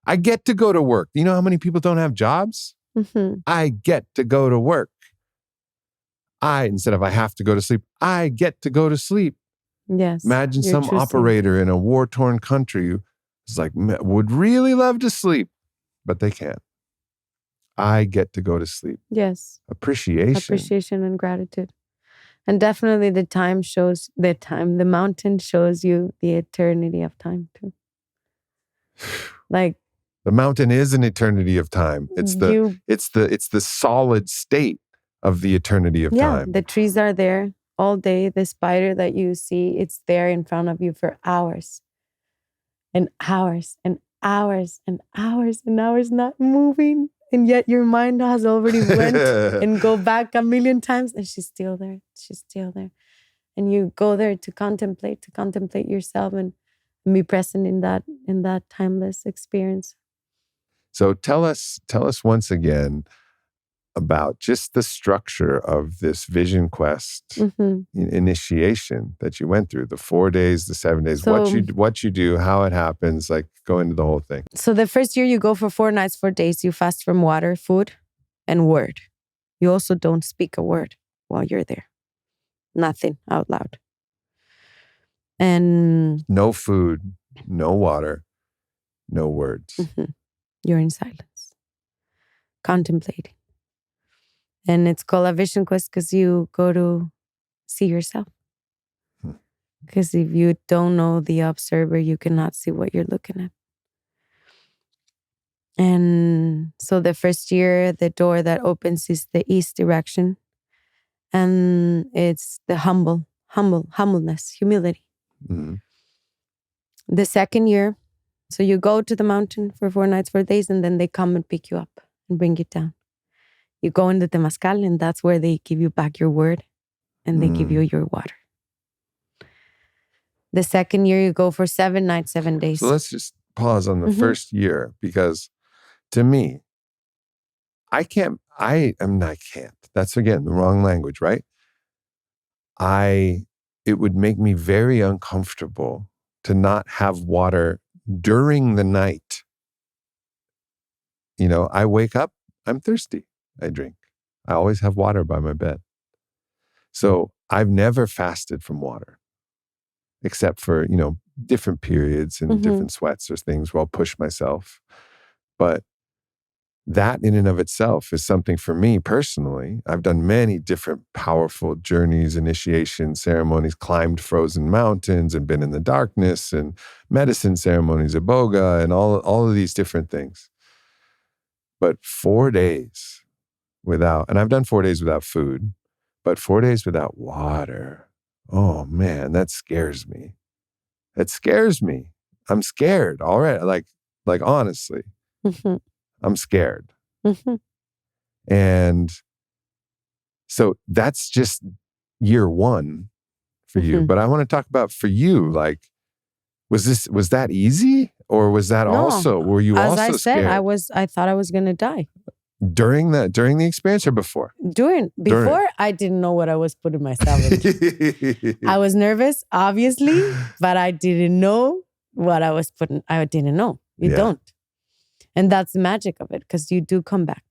I get to go to work. You know how many people don't have jobs? I get to go to work. Instead of I have to go to sleep, I get to go to sleep. Yes. Imagine some operator in a war-torn country who's like, would really love to sleep, but they can't. I get to go to sleep. Yes. Appreciation and gratitude. And definitely the mountain shows you the eternity of time too. Like the mountain is an eternity of time. It's the solid state of the eternity of time. The trees are there all day. The spider that you see, it's there in front of you for hours and hours and hours and hours and hours, not moving. And yet your mind has already went and go back a million times, and she's still there. She's still there. And you go there to contemplate yourself and be present in that timeless experience. So tell us once again about just the structure of this vision quest initiation that you went through, the 4 days, the 7 days, so, what you do, how it happens, like go into the whole thing. So the first year you go for 4 nights, 4 days, you fast from water, food, and word. You also don't speak a word while you're there. Nothing out loud. And no food, no water, no words. You're in silence, contemplating. And it's called a vision quest because you go to see yourself. Because if you don't know the observer, you cannot see what you're looking at. And so the first year, the door that opens is the east direction. And it's the humbleness, humility. The second year, so you go to the mountain for 4 nights, 4 days, and then they come and pick you up and bring you down. You go into the Temazcal, and that's where they give you back your word, and they give you your water. The second year, you go for 7 nights, 7 days. So let's just pause on the first year, because to me, I can't. That's again the wrong language, right? It would make me very uncomfortable to not have water during the night. I wake up, I'm thirsty. I drink. I always have water by my bed. So I've never fasted from water, except for, different periods and different sweats or things where I'll push myself. But that in and of itself is something for me personally. I've done many different powerful journeys, initiation ceremonies, climbed frozen mountains and been in the darkness, and medicine ceremonies, iboga, and all of these different things. But 4 days without, and I've done 4 days without food, but 4 days without water. Oh man, that scares me. It scares me. I'm scared already. Like honestly, I'm scared. And so that's just year one for you. But I want to talk about for you, like, was that easy? Or was that were you as also I said, scared? I thought I was going to die. During the experience or before? Before, I didn't know what I was putting myself into. I was nervous, obviously, but I didn't know what I was putting. I didn't know. You don't. And that's the magic of it, because you do come back.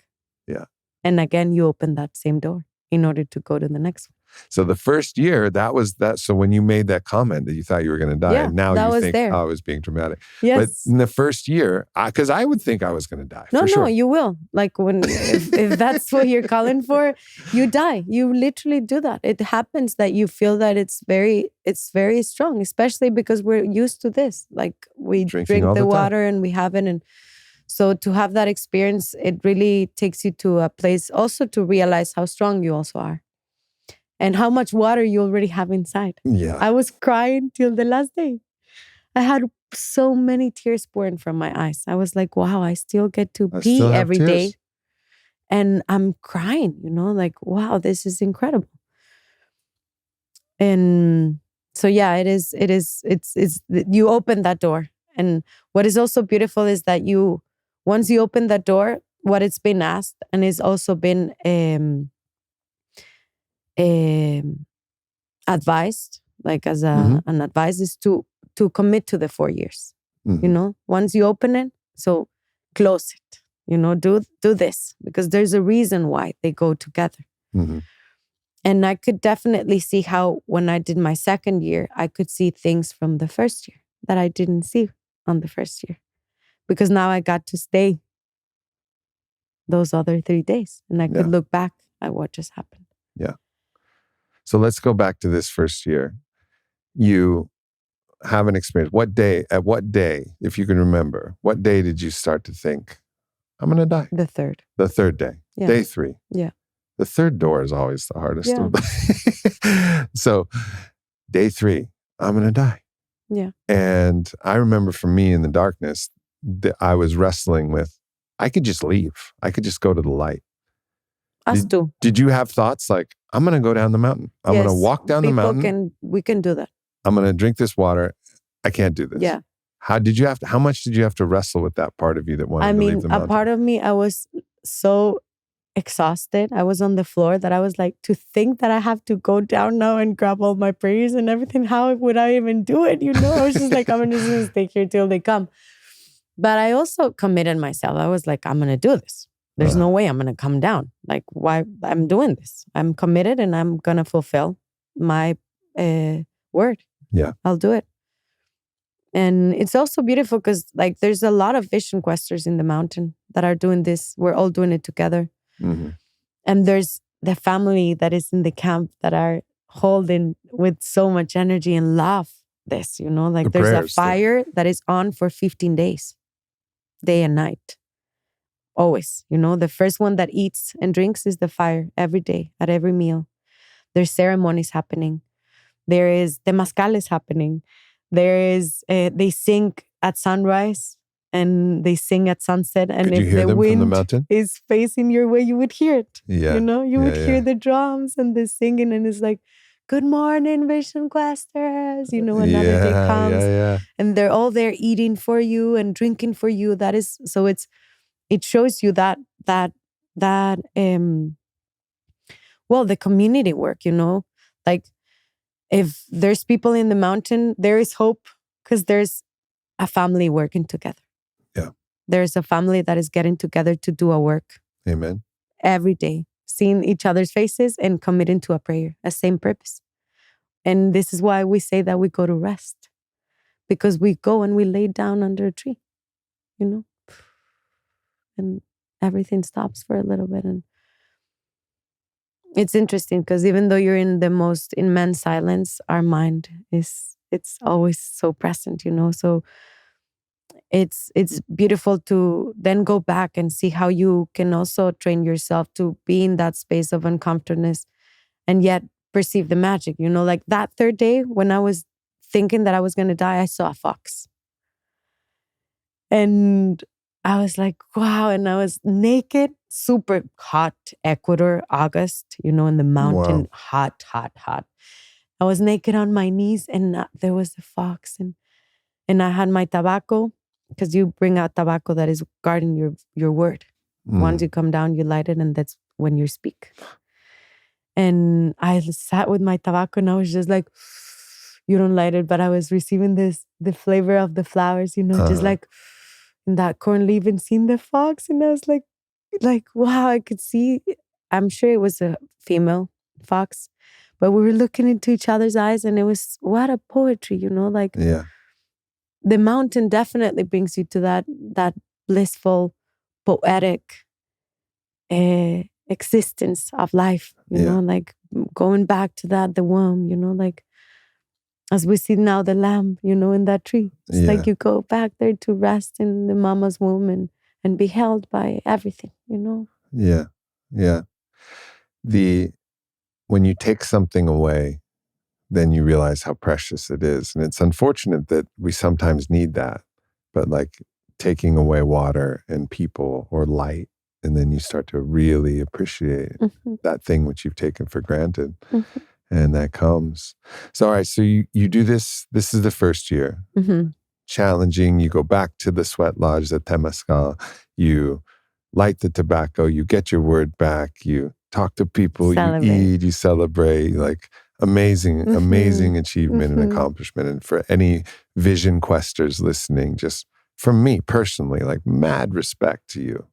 Yeah. And again, you open that same door in order to go to the next one. So the first year, that was that. So when you made that comment that you thought you were going to die, and now you think, I was being dramatic. Yes. But in the first year, because I would think I was going to die. No, sure. you will. Like if that's what you're calling for, you die. You literally do that. It happens that you feel that it's very strong, especially because we're used to this. Like we drink the water and we have it. And so to have that experience, it really takes you to a place also to realize how strong you also are. And how much water you already have inside. Yeah. I was crying till the last day. I had so many tears pouring from my eyes. I was like, wow, I still get to pee every day. And I'm crying, like, wow, this is incredible. And so, yeah, it's you open that door. And what is also beautiful is that once you open that door, what it's been asked and it's also been advised, like as an advice, is to commit to the 4 years. Once you open it, so close it. Do this, because there's a reason why they go together. And I could definitely see how when I did my second year, I could see things from the first year that I didn't see on the first year, because now I got to stay those other 3 days and I could look back at what just happened. Yeah. So let's go back to this first year. You have an experience. At what day, if you can remember, what day did you start to think, I'm going to die? The third. The third day. Yeah. Day 3. Yeah. The third door is always the hardest. Yeah. So day 3, I'm going to die. Yeah. And I remember for me in the darkness, that I was wrestling with, I could just leave. I could just go to the light. Us too. Did you have thoughts like, I'm going to go down the mountain. I'm going to walk down the mountain. We can do that. I'm going to drink this water. I can't do this. Yeah. How much did you have to wrestle with that part of you that wanted to leave the mountain? A part of me, I was so exhausted. I was on the floor that I was like, to think that I have to go down now and grab all my prayers and everything. How would I even do it? I was just like, I'm just going to stay here till they come. But I also committed myself. I was like, I'm going to do this. There's no way I'm going to come down. Like, why? I'm doing this. I'm committed and I'm going to fulfill my word. Yeah. I'll do it. And it's also beautiful because like there's a lot of vision questers in the mountain that are doing this. We're all doing it together. And there's the family that is in the camp that are holding with so much energy and love this, like there's a fire that is on for 15 days, day and night. Always, the first one that eats and drinks is the fire every day at every meal. There's ceremonies happening. There is temazcales happening. There is, they sing at sunrise and they sing at sunset. And Could you if hear the them wind from the mountain? is facing your way, you would hear it. Yeah. You would hear the drums and the singing, and it's like, good morning, vision questers. Another day comes. And they're all there eating for you and drinking for you. That is, so it shows you that the community work, like if there's people in the mountain, there is hope because there's a family working together. Yeah. There's a family that is getting together to do a work. Amen. Every day, seeing each other's faces and committing to a prayer, a same purpose. And this is why we say that we go to rest, because we go and we lay down under a tree, and everything stops for a little bit. And it's interesting because even though you're in the most immense silence, our mind it's always so present, So it's beautiful to then go back and see how you can also train yourself to be in that space of uncomfortableness and yet perceive the magic. You know, like that third day when I was thinking that I was going to die, I saw a fox. And I was like, wow. And I was naked, super hot, Ecuador, August, you know, in the mountain, Wow. hot, hot, hot. I was naked on my knees and there was a fox and I had my tobacco, because you bring out tobacco that is guarding your word. Once you come down, you light it, and that's when you speak. And I sat with my tobacco and I was just like, you don't light it, but I was receiving the flavor of the flowers, you know, just like in that corn leaf and seeing the fox. And I was like, wow, I could see, I'm sure it was a female fox, but we were looking into each other's eyes and it was, what a poetry, you know, like the mountain definitely brings you to that blissful, poetic existence of life, you know, like going back to that, the womb, you know, like as we see now the lamb, you know, in that tree. It's like you go back there to rest in the mama's womb and be held by everything, you know? Yeah. Yeah. When you take something away, then you realize how precious it is. And it's unfortunate that we sometimes need that. But like taking away water and people or light, and then you start to really appreciate that thing which you've taken for granted. And that comes. So, all right, so you do this. This is the first year. Challenging. You go back to the sweat lodge, the Temazcal. You light the tobacco. You get your word back. You talk to people. You eat. You celebrate. Like amazing achievement and accomplishment. And for any vision questers listening, just from me personally, like mad respect to you.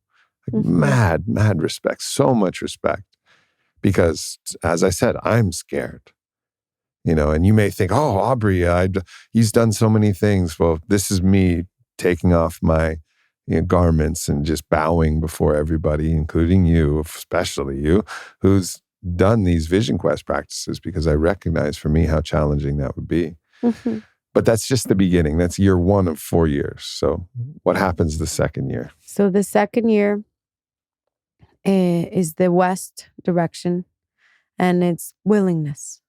Like mad respect. So much respect. Because as I said, I'm scared. You know, and you may think, oh, Aubrey, he's done so many things. Well, this is me taking off my garments and just bowing before everybody, including you, especially you, who's done these vision quest practices, because I recognize for me how challenging that would be. But that's just the beginning. That's year 1 of 4 years. So what happens the second year? So the second year is the west direction, and it's willingness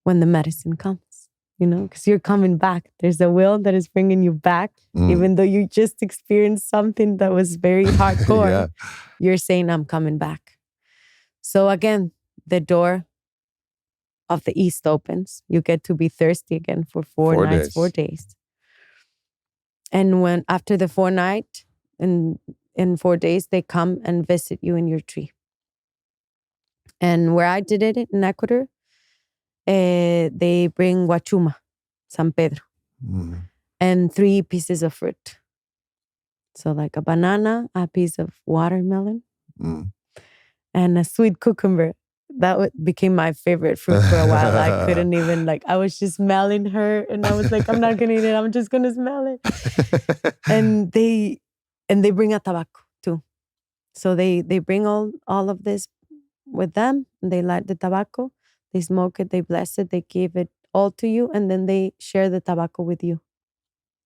when the medicine comes, you know, because you're coming back. There's a will that is bringing you back, even though you just experienced something that was very hardcore. You're saying, I'm coming back. So again, the door of the east opens. You get to be thirsty again for 4 nights, 4 days. And when after the 4 night and in 4 days, they come and visit you in your tree. And where I did it in Ecuador, they bring Huachuma, San Pedro, and 3 pieces of fruit. So like a banana, a piece of watermelon, and a sweet cucumber. That became my favorite fruit for a while. I couldn't even I was just smelling her and I was like, I'm not going to eat it. I'm just going to smell it. and they bring a tobacco too. So they bring all of this with them. And they light the tobacco. They smoke it. They bless it. They give it all to you. And then they share the tobacco with you.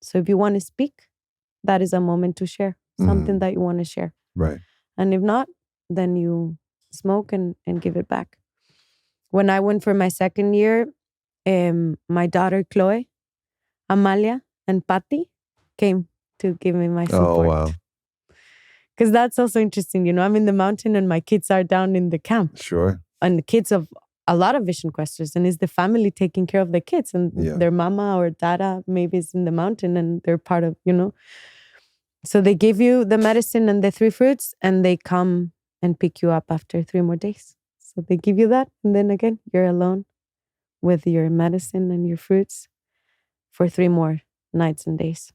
So if you want to speak, that is a moment to share something that you want to share. Right. And if not, then you smoke and give it back. When I went for my second year, my daughter Chloe, Amalia, and Patty came to give me my support. Oh, wow. Because that's also interesting. You know, I'm in the mountain and my kids are down in the camp. Sure. And the kids of a lot of vision questers, and it's the family taking care of the kids, and their mama or dada maybe is in the mountain and they're part of, you know. So they give you the medicine and the 3 fruits, and they come and pick you up after 3 more days. So they give you that, and then again, you're alone with your medicine and your fruits for 3 more nights and days.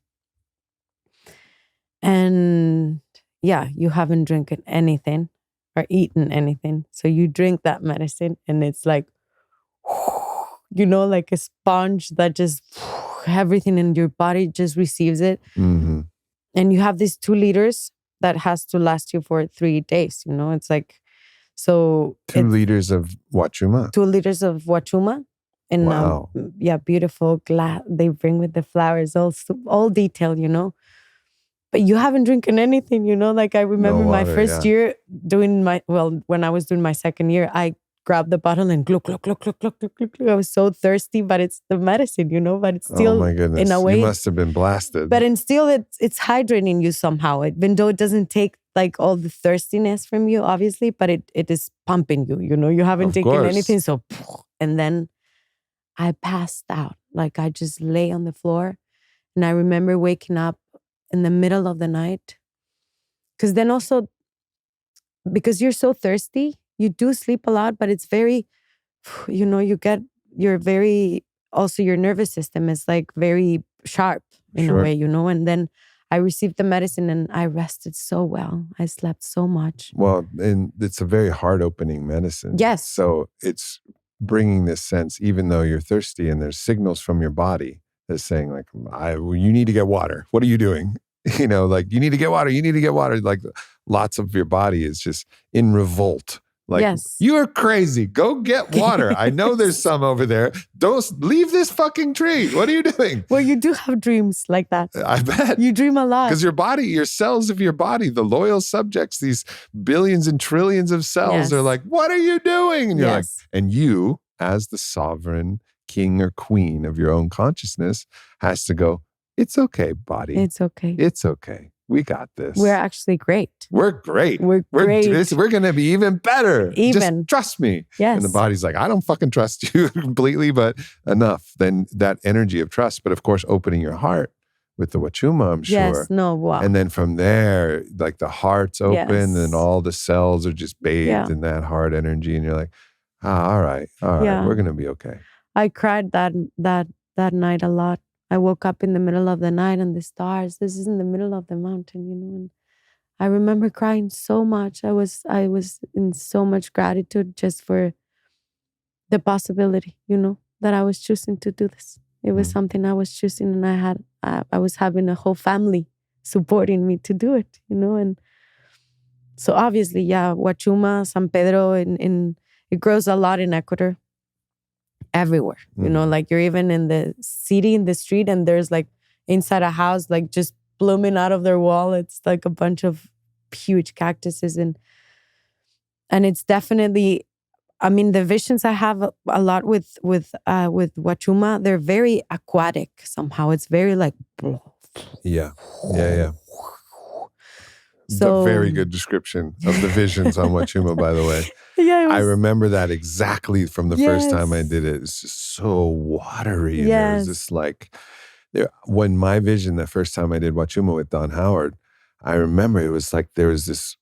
And yeah, you haven't drinking anything or eaten anything. So you drink that medicine and it's like, you know, like a sponge that just everything in your body just receives it. And you have these 2 liters that has to last you for 3 days. You know, it's like, so 2 liters of Huachuma. 2 liters of Huachuma in Wow. beautiful glass. They bring with the flowers, all detailed, But you haven't drinking anything, Like I remember my first year when I was doing my second year, I grabbed the bottle and glug, glug, glug, glug, glug, glug, glug, glug. I was so thirsty, but it's the medicine, But it's still, oh my goodness, in a way, you must have been blasted. But still, it's hydrating you somehow. Even though it doesn't take like all the thirstiness from you, obviously, but it is pumping you. You haven't taken anything, so and then I passed out. Like I just lay on the floor, and I remember waking up in the middle of the night. Because then also, because you're so thirsty, you do sleep a lot, but it's very, you're very, also your nervous system is like very sharp in a way, and then I received the medicine and I rested so well. I slept so much. Well, and it's a very heart-opening medicine. Yes. So it's bringing this sense, even though you're thirsty and there's signals from your body that's saying like, you need to get water. What are you doing? Like you need to get water. You need to get water. Like lots of your body is just in revolt. Like, yes. You're crazy. Go get water. I know there's some over there. Don't leave this fucking tree. What are you doing? Well, you do have dreams like that. I bet. You dream a lot. Because your body, your cells of your body, the loyal subjects, these billions and trillions of cells are like, what are you doing? And you're like, and you, as the sovereign king or queen of your own consciousness, has to go, it's okay, body. It's okay. It's okay. We got this. We're actually great. We're great. We're great. We're going to be even better. Just trust me. Yes. And the body's like, I don't fucking trust you completely, but enough. Then that energy of trust, but of course, opening your heart with the Wachuma, I'm sure. Yes, no, wow. And then from there, like the heart's open and all the cells are just bathed in that heart energy. And you're like, all right, we're going to be okay. I cried that night a lot. I woke up in the middle of the night and the stars. This is in the middle of the mountain, and I remember crying so much. I was in so much gratitude just for the possibility, that I was choosing to do this. It was something I was choosing, and I was having a whole family supporting me to do it, and so obviously, Wachuma, San Pedro, and it grows a lot in Ecuador. Everywhere, like you're even in the city, in the street, and there's like inside a house, like just blooming out of their wall. It's like a bunch of huge cactuses, and it's definitely, I mean, the visions I have a lot with Wachuma, they're very aquatic somehow. It's very like, yeah. So, a very good description of the visions on Wachuma, by the way. Yeah, I remember that exactly from the first time I did it. It's just so watery. And there was this like, when my vision, the first time I did Wachuma with Don Howard, I remember it was like there was this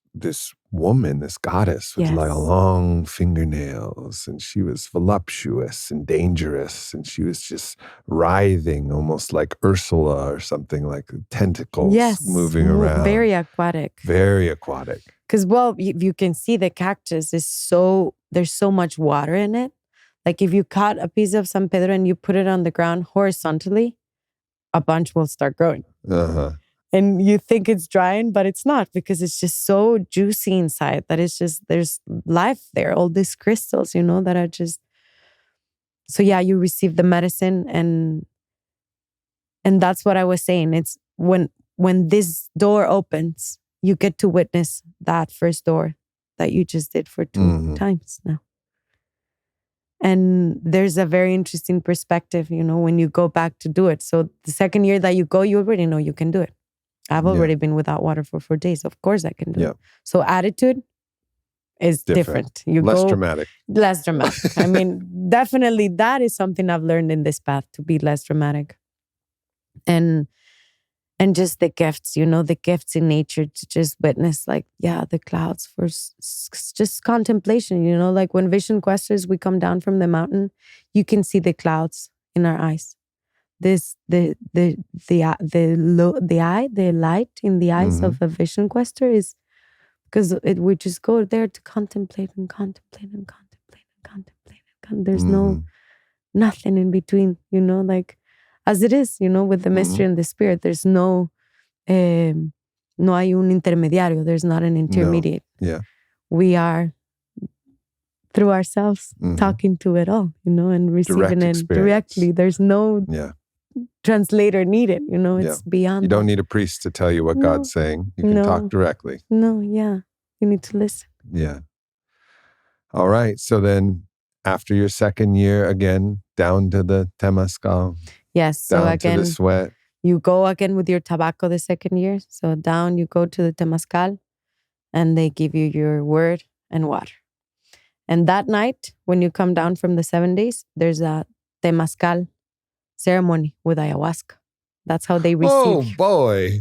woman, this goddess with like long fingernails, and she was voluptuous and dangerous, and she was just writhing almost like Ursula or something, like tentacles moving around. Very aquatic. Very aquatic. Because, you can see the cactus there's so much water in it. Like if you cut a piece of San Pedro and you put it on the ground horizontally, a bunch will start growing. And you think it's drying, but it's not, because it's just so juicy inside that it's just, there's life there. All these crystals, that are just... So you receive the medicine, and that's what I was saying. It's when this door opens, you get to witness that first door that you just did for 2 times now. And there's a very interesting perspective, when you go back to do it. So the second year that you go, you already know you can do it. I've already been without water for 4 days. Of course I can do it. So attitude is different. Less dramatic. Less dramatic. I mean, definitely that is something I've learned in this path, to be less dramatic. And just the gifts, the gifts in nature, to just witness like, the clouds for just contemplation, like when vision questers, we come down from the mountain, you can see the clouds in our eyes. The light in the eyes of a vision quester is because we just go there to contemplate and contemplate and contemplate and contemplate. There's nothing in between, like as it is, with the mystery and the spirit. There's no hay un intermediario. There's not an intermediate. No. Yeah. We are through ourselves, talking to it all, and receiving it directly. There's no translator needed, it's beyond. You don't need a priest to tell you what God's saying. You can talk directly. No, yeah. You need to listen. Yeah. All right. So then after your second year, again, down to the Temazcal. Yes. So again, to the sweat. You go again with your tobacco the second year. So down, you go to the Temazcal, and they give you your word and water. And that night, when you come down from the 7 days, there's a Temazcal ceremony with ayahuasca. That's how they receive you. Oh, boy.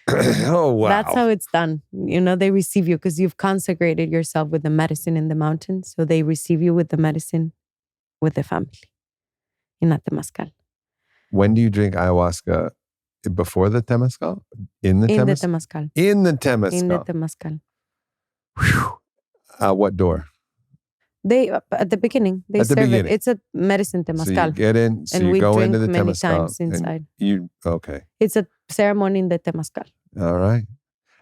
Oh, wow. That's how it's done. They receive you because you've consecrated yourself with the medicine in the mountains. So they receive you with the medicine with the family in a Temazcal. When do you drink ayahuasca? Before the Temazcal? In the Temazcal? In the Temazcal. In the Temazcal. What door? They at the beginning they serve it. It's a medicine Temazcal. So you get in, so you go into the many Temazcal times inside. Okay. It's a ceremony in the Temazcal. All right.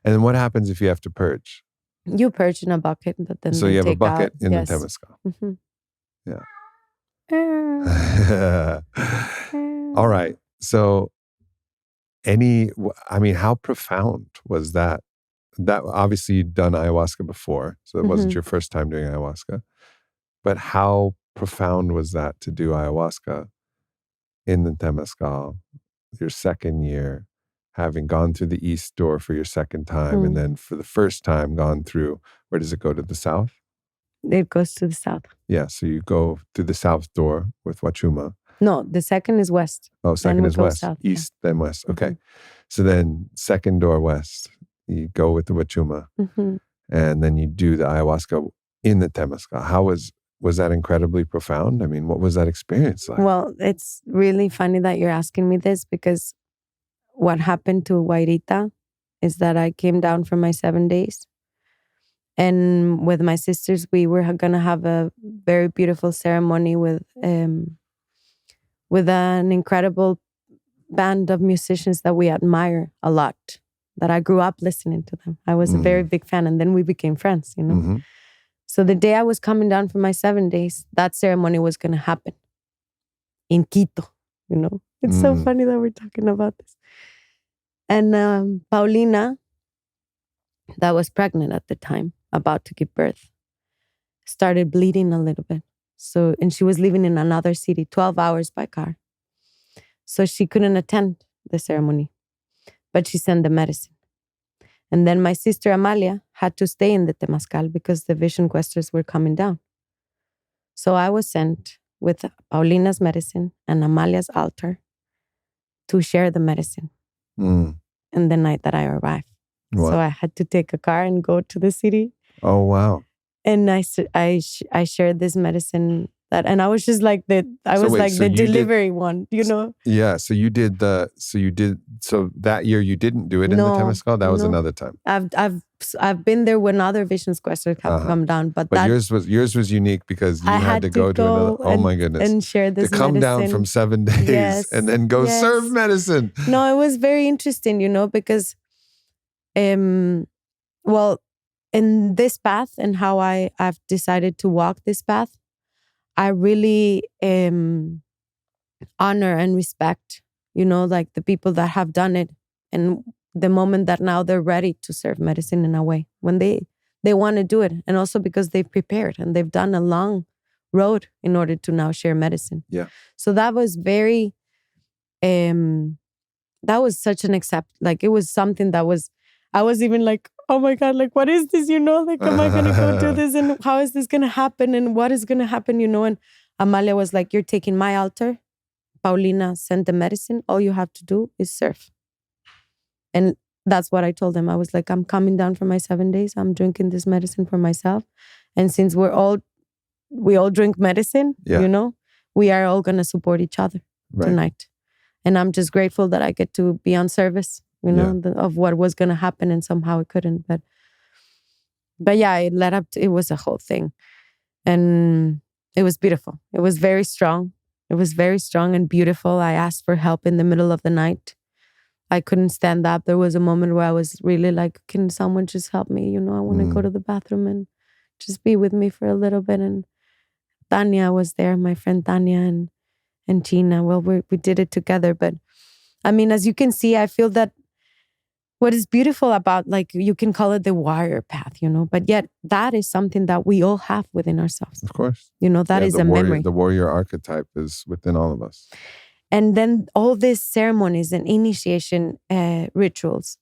And then what happens if you have to purge? You purge in a bucket, but then so you have a bucket out. in the Temazcal. Yeah. All right. So how profound was that? That obviously you'd done ayahuasca before, so it wasn't your first time doing ayahuasca. But how profound was that to do ayahuasca in the Temazcal, your second year, having gone through the east door for your second time, and then for the first time gone through, where does it go, to the south? It goes to the south. Yeah, so you go through the south door with Huachuma. No, the second is west. Oh, second is west. South, east, then west. Okay. So then second door west, you go with the Huachuma, and then you do the ayahuasca in the Temazcal. Was that incredibly profound? I mean, what was that experience like? Well, it's really funny that you're asking me this, because what happened to Huairita is that I came down from my 7 days, and with my sisters, we were going to have a very beautiful ceremony with an incredible band of musicians that we admire a lot, that I grew up listening to them. I was a very big fan, and then we became friends, So the day I was coming down from my 7 days, that ceremony was going to happen in Quito, It's so funny that we're talking about this. And Paulina, that was pregnant at the time, about to give birth, started bleeding a little bit. So, and she was living in another city, 12 hours by car. So she couldn't attend the ceremony, but she sent the medicine. And then my sister Amalia had to stay in the Temazcal because the vision questers were coming down. So I was sent with Paulina's medicine and Amalia's altar to share the medicine in the night that I arrived. Wow. So I had to take a car and go to the city. Oh, wow. And I shared this medicine and I was just like the delivery one, Yeah. So that year you didn't do it in the Temazcal? That was another time. I've been there when other visions questions have come down, but yours was unique because you had to go to another. Oh my goodness! And share this to come medicine. Down from 7 days and then go serve medicine. No, it was very interesting, because, well, in this path and how I've decided to walk this path, I really honor and respect, like the people that have done it, and the moment that now they're ready to serve medicine in a way, when they want to do it, and also because they've prepared and they've done a long road in order to now share medicine. Yeah. So that was very, that was such an it was something that was, I was even like, oh my God, what is this, am I going to go do this? And how is this going to happen? And what is going to happen, And Amalia was like, you're taking my altar. Paulina sent the medicine. All you have to do is serve. And that's what I told them. I was like, I'm coming down from my 7 days. I'm drinking this medicine for myself. And since we all drink medicine, we are all going to support each other tonight. And I'm just grateful that I get to be on service, of what was going to happen, and somehow it couldn't. But yeah, it led up to, it was a whole thing. And it was beautiful. It was very strong. It was very strong and beautiful. I asked for help in the middle of the night. I couldn't stand up. There was a moment where I was really like, can someone just help me? I want to go to the bathroom and just be with me for a little bit. And Tanya was there, my friend Tanya and Gina. Well, we did it together. But I mean, as you can see, I feel that what is beautiful about, like, you can call it the warrior path, but yet that is something that we all have within ourselves. Of course. That is a memory. The warrior archetype is within all of us. And then all these ceremonies and initiation rituals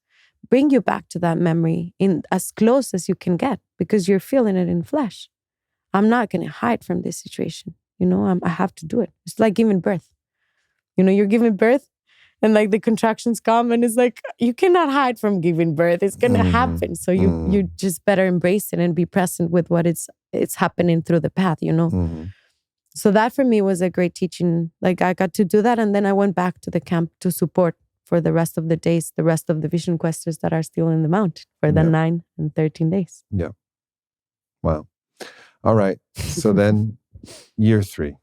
bring you back to that memory in as close as you can get, because you're feeling it in flesh. I'm not going to hide from this situation. I have to do it. It's like giving birth. You're giving birth and like the contractions come and it's like, you cannot hide from giving birth. It's going to happen. So you just better embrace it and be present with what it's happening through the path, So that for me was a great teaching. Like, I got to do that. And then I went back to the camp to support for the rest of the days, the rest of the vision questers that are still in the mountain for the 9 and 13 days. Yeah. Wow. All right. So then year 3.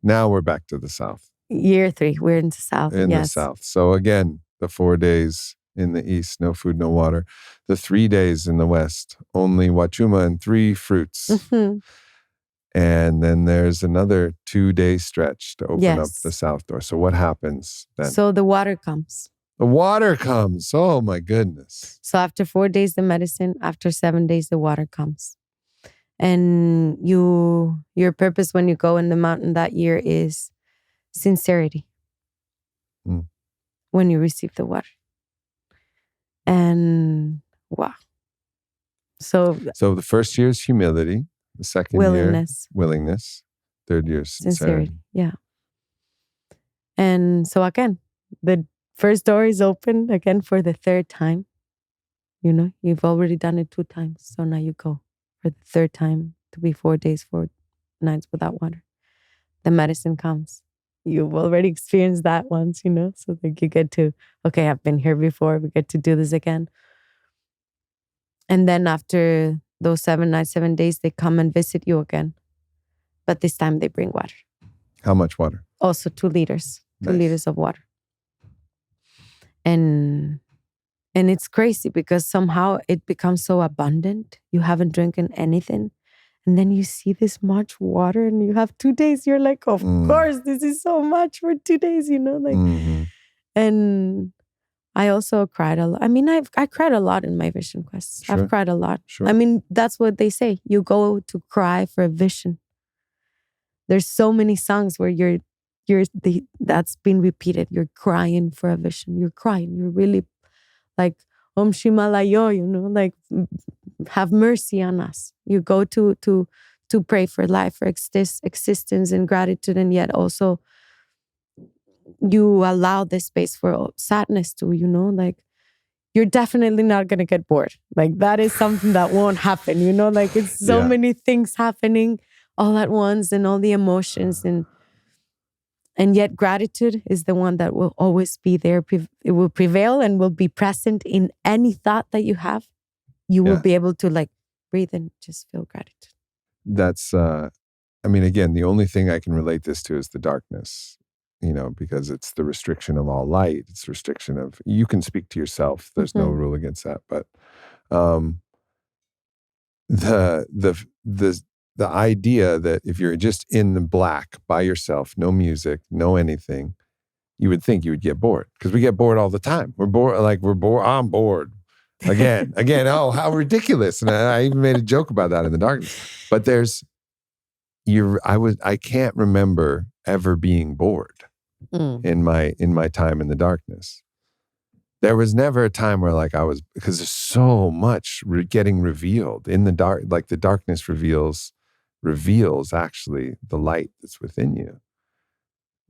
Now we're back to the south. Year 3, we're in the south. The south. So again, the 4 days in the east, no food, no water. The 3 days in the west, only wachuma and 3 fruits. Mm-hmm. And then there's another 2-day stretch to open up the south door. So what happens then? So the water comes. The water comes. Oh my goodness. So after 4 days, the medicine. After 7 days, the water comes. And your purpose when you go in the mountain that year is sincerity. When you receive the water. And wow. So the first year is humility. The second year, willingness. Third year, sincerity. Yeah. And so again, the first door is open again for the 3rd time. You've already done it 2 times. So now you go for the 3rd time to be 4 days, 4 nights without water. The medicine comes. You've already experienced that once, So like you get to, okay, I've been here before. We get to do this again. And then after those 7 nights, 7 days, they come and visit you again. But this time they bring water. How much water? Also 2 liters. 2 liters of water. And it's crazy because somehow it becomes so abundant. You haven't drinking anything. And then you see this much water and you have 2 days. You're like, of course, this is so much for 2 days, And I also cried a lot. I mean, I cried a lot in my vision quests. Sure. I've cried a lot. Sure. I mean, that's what they say. You go to cry for a vision. There's so many songs where that's been repeated. You're crying for a vision. You're crying. You're really like, Om Shimalayo, like, have mercy on us. You go to pray for life, for existence and gratitude, and yet also you allow this space for sadness too, like, you're definitely not going to get bored. Like, that is something that won't happen, like, it's so many things happening all at once and all the emotions and yet gratitude is the one that will always be there. It will prevail and will be present in any thought that you have. You will be able to like breathe and just feel gratitude. That's, again, the only thing I can relate this to is the darkness, because it's the restriction of all light. It's restriction of, you can speak to yourself. There's no rule against that. But the idea that if you're just in the black by yourself, no music, no anything, you would think you would get bored, because we get bored all the time. We're bored. I'm bored again. Oh, how ridiculous. And I even made a joke about that in the darkness. But I can't remember ever being bored in my time in the darkness. There was never a time where because there's so much getting revealed in the dark. Like, the darkness reveals actually the light that's within you.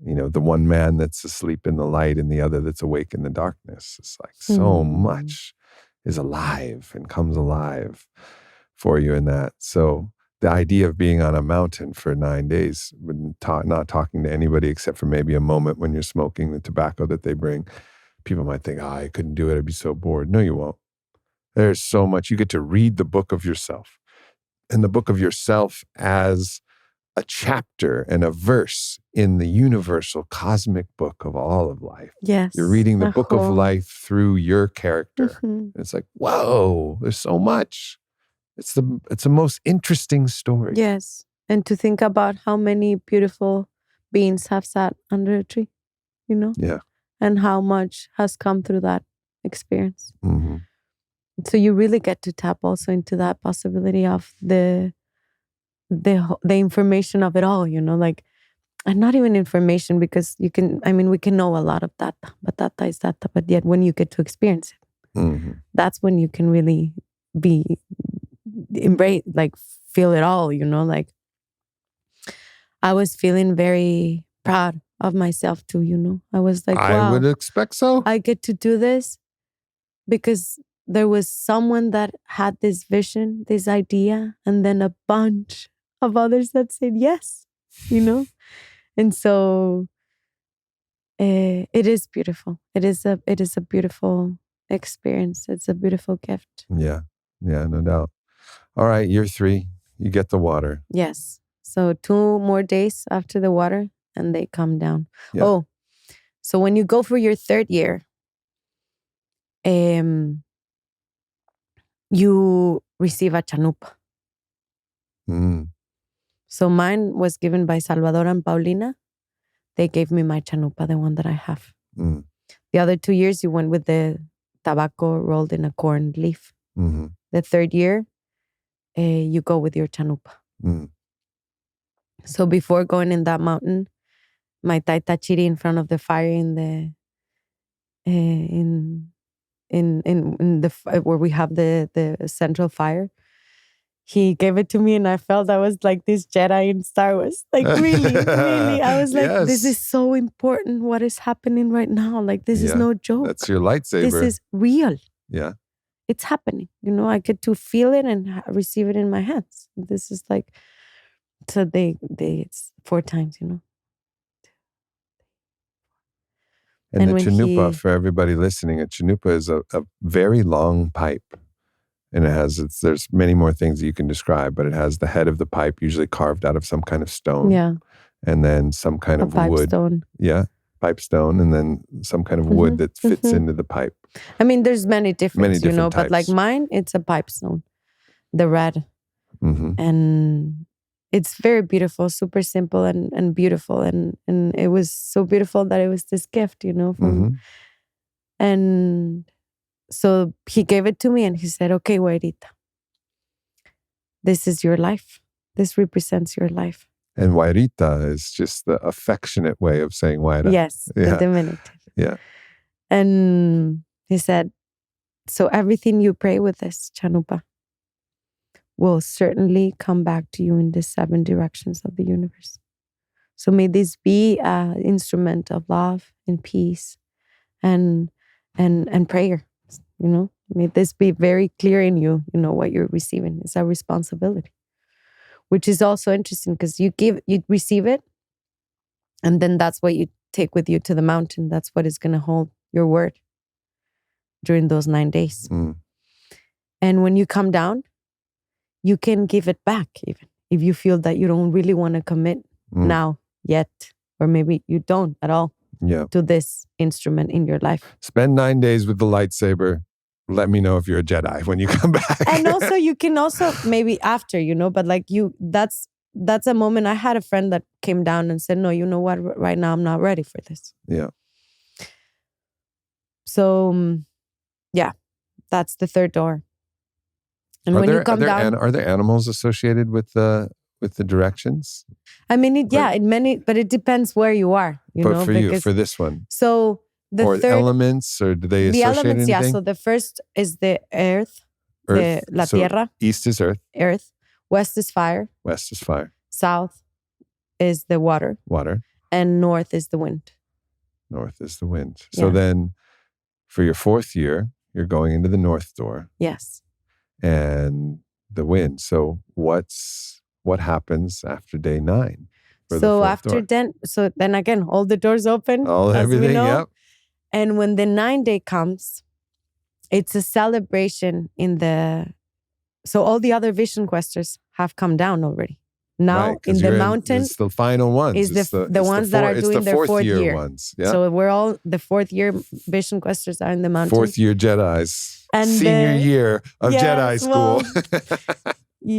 The one man that's asleep in the light and the other that's awake in the darkness. It's like so much is alive and comes alive for you in that. So the idea of being on a mountain for 9 days, not talking to anybody except for maybe a moment when you're smoking the tobacco that they bring, people might think, I couldn't do it. I'd be so bored. No, you won't. There's so much. You get to read the book of yourself. And the book of yourself as a chapter and a verse in the universal cosmic book of all of life. Yes. You're reading the book of life through your character. And it's like, whoa, there's so much. It's the most interesting story. Yes. And to think about how many beautiful beings have sat under a tree, Yeah. and how much has come through that experience. Mm-hmm. So you really get to tap also into that possibility of the information of it all, like, and not even information, because we can know a lot of data, but data is data. But yet when you get to experience it, Mm-hmm. that's when you can really embrace, like, feel it all, like I was feeling very proud of myself too, I was like, wow, I would expect so. I get to do this because there was someone that had this vision, this idea, and then a bunch of others that said yes, and so it is beautiful. It is a beautiful experience. It's a beautiful gift. Yeah, no doubt. All right, year 3, you get the water. Yes. So 2 more days after the water, and they come down. Yeah. Oh, so when you go for your 3rd year, you receive a chanupa. Mm. So mine was given by Salvador and Paulina. They gave me my chanupa, the one that I have. Mm. The other 2 years, you went with the tobacco rolled in a corn leaf. Mm-hmm. The 3rd year, you go with your chanupa. Mm. So before going in that mountain, my Taita Chiri in front of the fire in the where we have the central fire, he gave it to me, and I felt I was like this Jedi in Star Wars. Like really, really. I was like, Yes. This is so important what is happening right now. Like this is no joke. That's your lightsaber. This is real. Yeah. It's happening. I get to feel it and receive it in my hands. This is like, so it's 4 times, And the when chanupa, for everybody listening, a chanupa is a very long pipe. And there's many more things that you can describe, but it has the head of the pipe usually carved out of some kind of stone. Yeah. And then some kind of pipe wood. Stone. Yeah. Pipe stone. And then some kind of wood that fits into the pipe. I mean, there's many different types. but like mine, it's a pipe stone, the red. Mm-hmm. And it's very beautiful, super simple and beautiful. And it was so beautiful that it was this gift, And so he gave it to me and he said, okay, Huairita, this is your life. This represents your life. And Huairita is just the affectionate way of saying Huaira. Yes, the diminutive. Yeah. And he said, so everything you pray with this, Chanupa, will certainly come back to you in the 7 directions of the universe. So may this be an instrument of love and peace and prayer. May this be very clear in you. What you're receiving is a responsibility, which is also interesting because you receive it, and then that's what you take with you to the mountain. That's what is going to hold your word during those 9 days. Mm. And when you come down, you can give it back, even if you feel that you don't really want to commit now yet, or maybe you don't at all. Yeah. To this instrument in your life. Spend 9 days with the lightsaber. Let me know if you're a Jedi when you come back. And also, you can also maybe after, but like that's a moment. I had a friend that came down and said, no, you know what? Right now, I'm not ready for this. Yeah. So, that's the 3rd door. And when you come down, are there animals associated with the directions? I mean, but it depends where you are. But for you, for this one, so the or 3rd, elements, or do they associate elements? anything? Yeah. So the first is the earth, la tierra. East is earth. Earth. West is fire. West is fire. South is the water. Water. And north is the wind. North is the wind. So then, for your 4th year, you're going into the north door. Yes. And the wind. So what happens after day 9? So after then again, all the doors open. Everything, yep. And when the 9th day comes, it's a celebration so all the other vision questers have come down already. Now in the mountain, it's the final ones. Is the ones that are doing their 4th year ones. Yeah. So we're all the 4th year vision questers are in the mountain. 4th year Jedis. And senior year of Jedi school.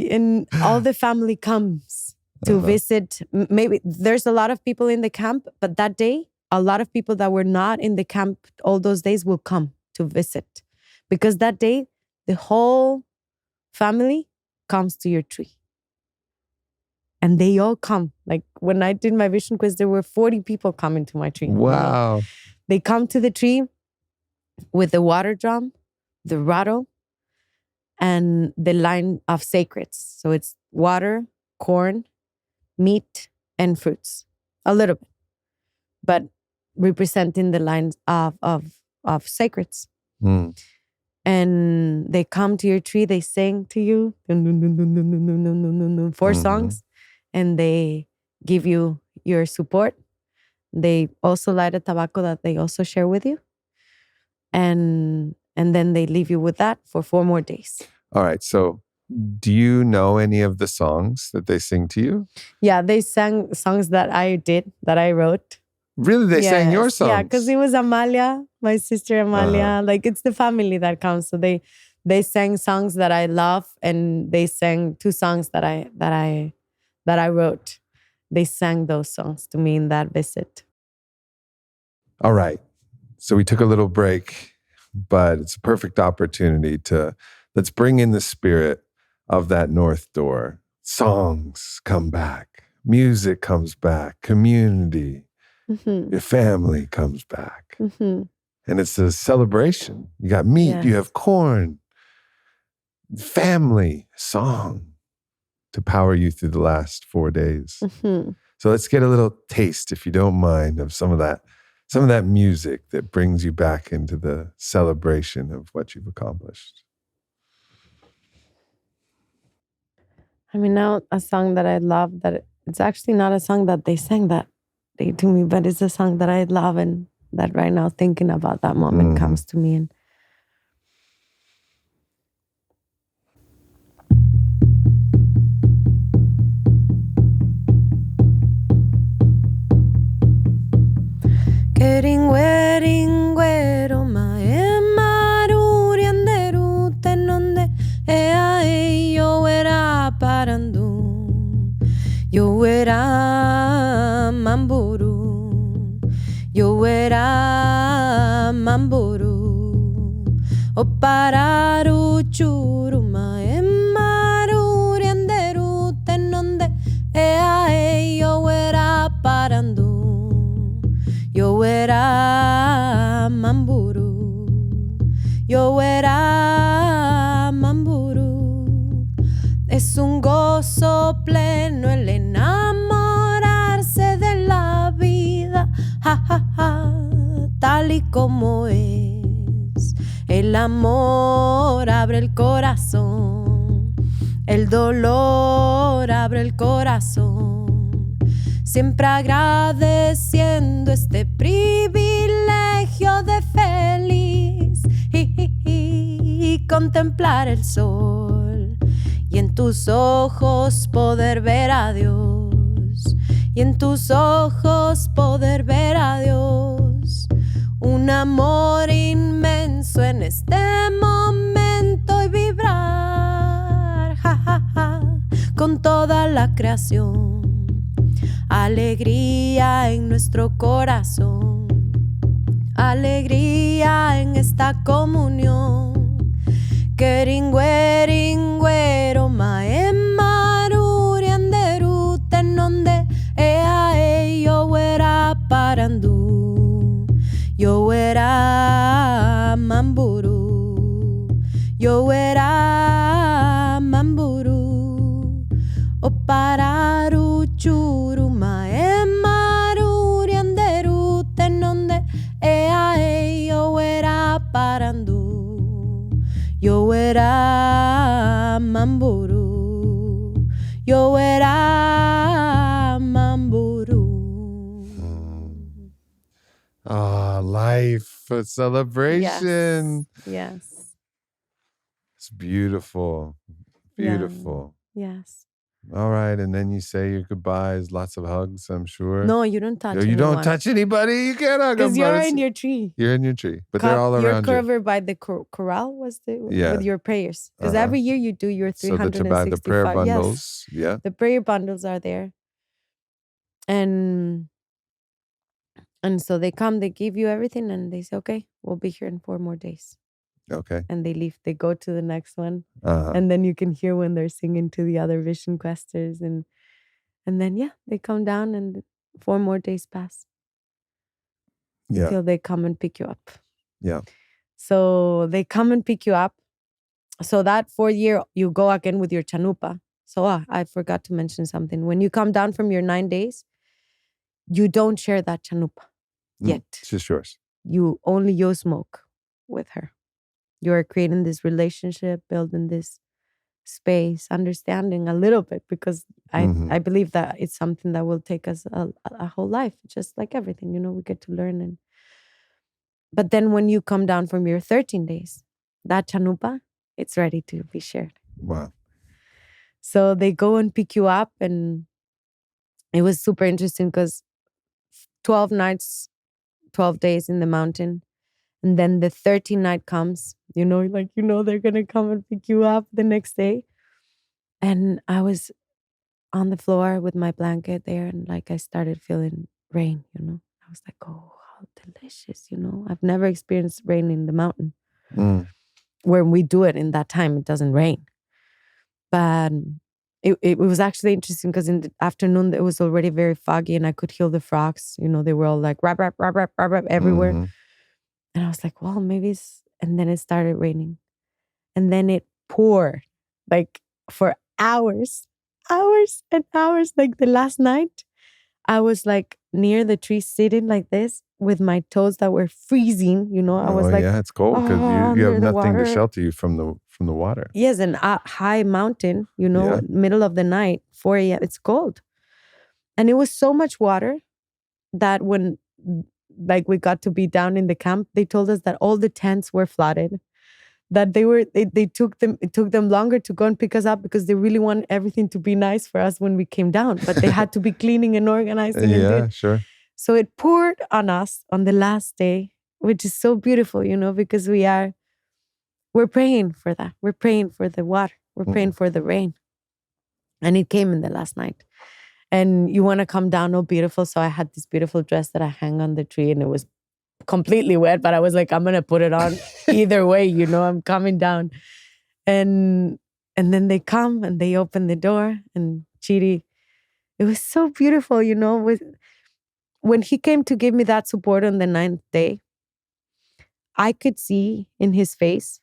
And all the family comes to visit. Maybe there's a lot of people in the camp, but that day, a lot of people that were not in the camp all those days will come to visit. Because that day, the whole family comes to your tree. And they all come. Like when I did my vision quest, there were 40 people coming to my tree. Wow. They come to the tree with the water drum, the rattle, and the line of sacreds. So it's water, corn, meat, and fruits. A little bit. But representing the lines of sacreds. And they come to your tree, they sing to you 4 songs, and they give you your support. They also light a tobacco that they also share with you. And then they leave you with that for 4 more days. All right. So do you know any of the songs that they sing to you? Yeah, they sang songs that I wrote. Really? They sang your songs? Yeah, because it was Amalia, my sister Amalia. Like it's the family that comes. So they sang songs that I love, and they sang 2 songs that I wrote. They sang those songs to me in that visit. All right. So we took a little break, but it's a perfect opportunity let's bring in the spirit of that North Door. Songs come back. Music comes back. Community. Your family comes back. And it's a celebration. You got meat, you have corn, family, song to power you through the last 4 days. So let's get a little taste, if you don't mind, of some of that music that brings you back into the celebration of what you've accomplished. I mean, now a song that I love, that it's actually not a song that they sang that day to me, but it's a song that I love, and that right now thinking about that moment comes to me. And yo era mamburu, yo era mamburu, o pararu churuma emaru rienderu tenonde e yo era parandu, yo era mamburu, yo era mamburu. Es un gozo pleno el enamorarse de la vida, ja, ja, ja, tal y como es. El amor abre el corazón, el dolor abre el corazón. Siempre agradeciendo este privilegio de feliz y contemplar el sol. Y en tus ojos poder ver a Dios, y en tus ojos poder ver a Dios. Un amor inmenso en este momento y vibrar, ja, ja, ja, con toda la creación. Alegría en nuestro corazón, alegría en esta comunión. Keringuero maemaru rienderu tenonde ea yo era parandu, yo era mamburu, yo era mamburu, o pararu churu maemaru rienderu tenonde ea yo era parandu. Yo era mamburu, yo era mamburu. Life, a celebration. Yes. It's beautiful. Beautiful. Yes. All right. And then you say your goodbyes, lots of hugs, I'm sure. No, you don't touch You don't touch anybody. You can't hug them. Because you're in your tree. You're in your tree. But they're all around you. You're covered by the corral with your prayers. Because every year you do your 365. The prayer bundles. Yes. Yeah. The prayer bundles are there. And so they come, they give you everything, and they say, okay, we'll be here in 4 more days. Okay. And they leave. They go to the next one. And then you can hear when they're singing to the other vision questers. And then, they come down and 4 more days pass. Yeah. Till they come and pick you up. Yeah. So they come and pick you up. So that 4th year, you go again with your chanupa. So I forgot to mention something. When you come down from your 9 days, you don't share that chanupa yet. It's just yours. You smoke with her. You are creating this relationship, building this space, understanding a little bit, because I believe that it's something that will take us a whole life, just like everything, we get to learn. But then when you come down from your 13 days, that chanupa, it's ready to be shared. Wow. So they go and pick you up, and it was super interesting because 12 nights, 12 days in the mountain. And then the 13th night comes, they're going to come and pick you up the next day. And I was on the floor with my blanket there, and I started feeling rain, I was like, oh, how delicious, I've never experienced rain in the mountain. Where we do it in that time, it doesn't rain. But it was actually interesting because in the afternoon, it was already very foggy, and I could hear the frogs, they were all like, rap, rap, rap, rap, rap, rap, everywhere. And I was like, well, maybe and then it started raining. And then it poured for hours and hours. Like the last night, I was near the tree sitting like this with my toes that were freezing, I was it's cold because you have nothing to shelter you from the water. Yes, and a high mountain, middle of the night, 4 a.m., it's cold. And it was so much water that when we got to be down in the camp, they told us that all the tents were flooded, that it took them longer to go and pick us up because they really wanted everything to be nice for us when we came down, but they had to be cleaning and organizing. Sure. So it poured on us on the last day, which is so beautiful, because we're praying for that. We're praying for the water. We're praying for the rain. And it came in the last night. And you want to come down all beautiful. So I had this beautiful dress that I hang on the tree, and it was completely wet, but I was like, I'm going to put it on either way, I'm coming down. And then they come and they open the door, and Chiri, it was so beautiful, when he came to give me that support on the 9th day, I could see in his face,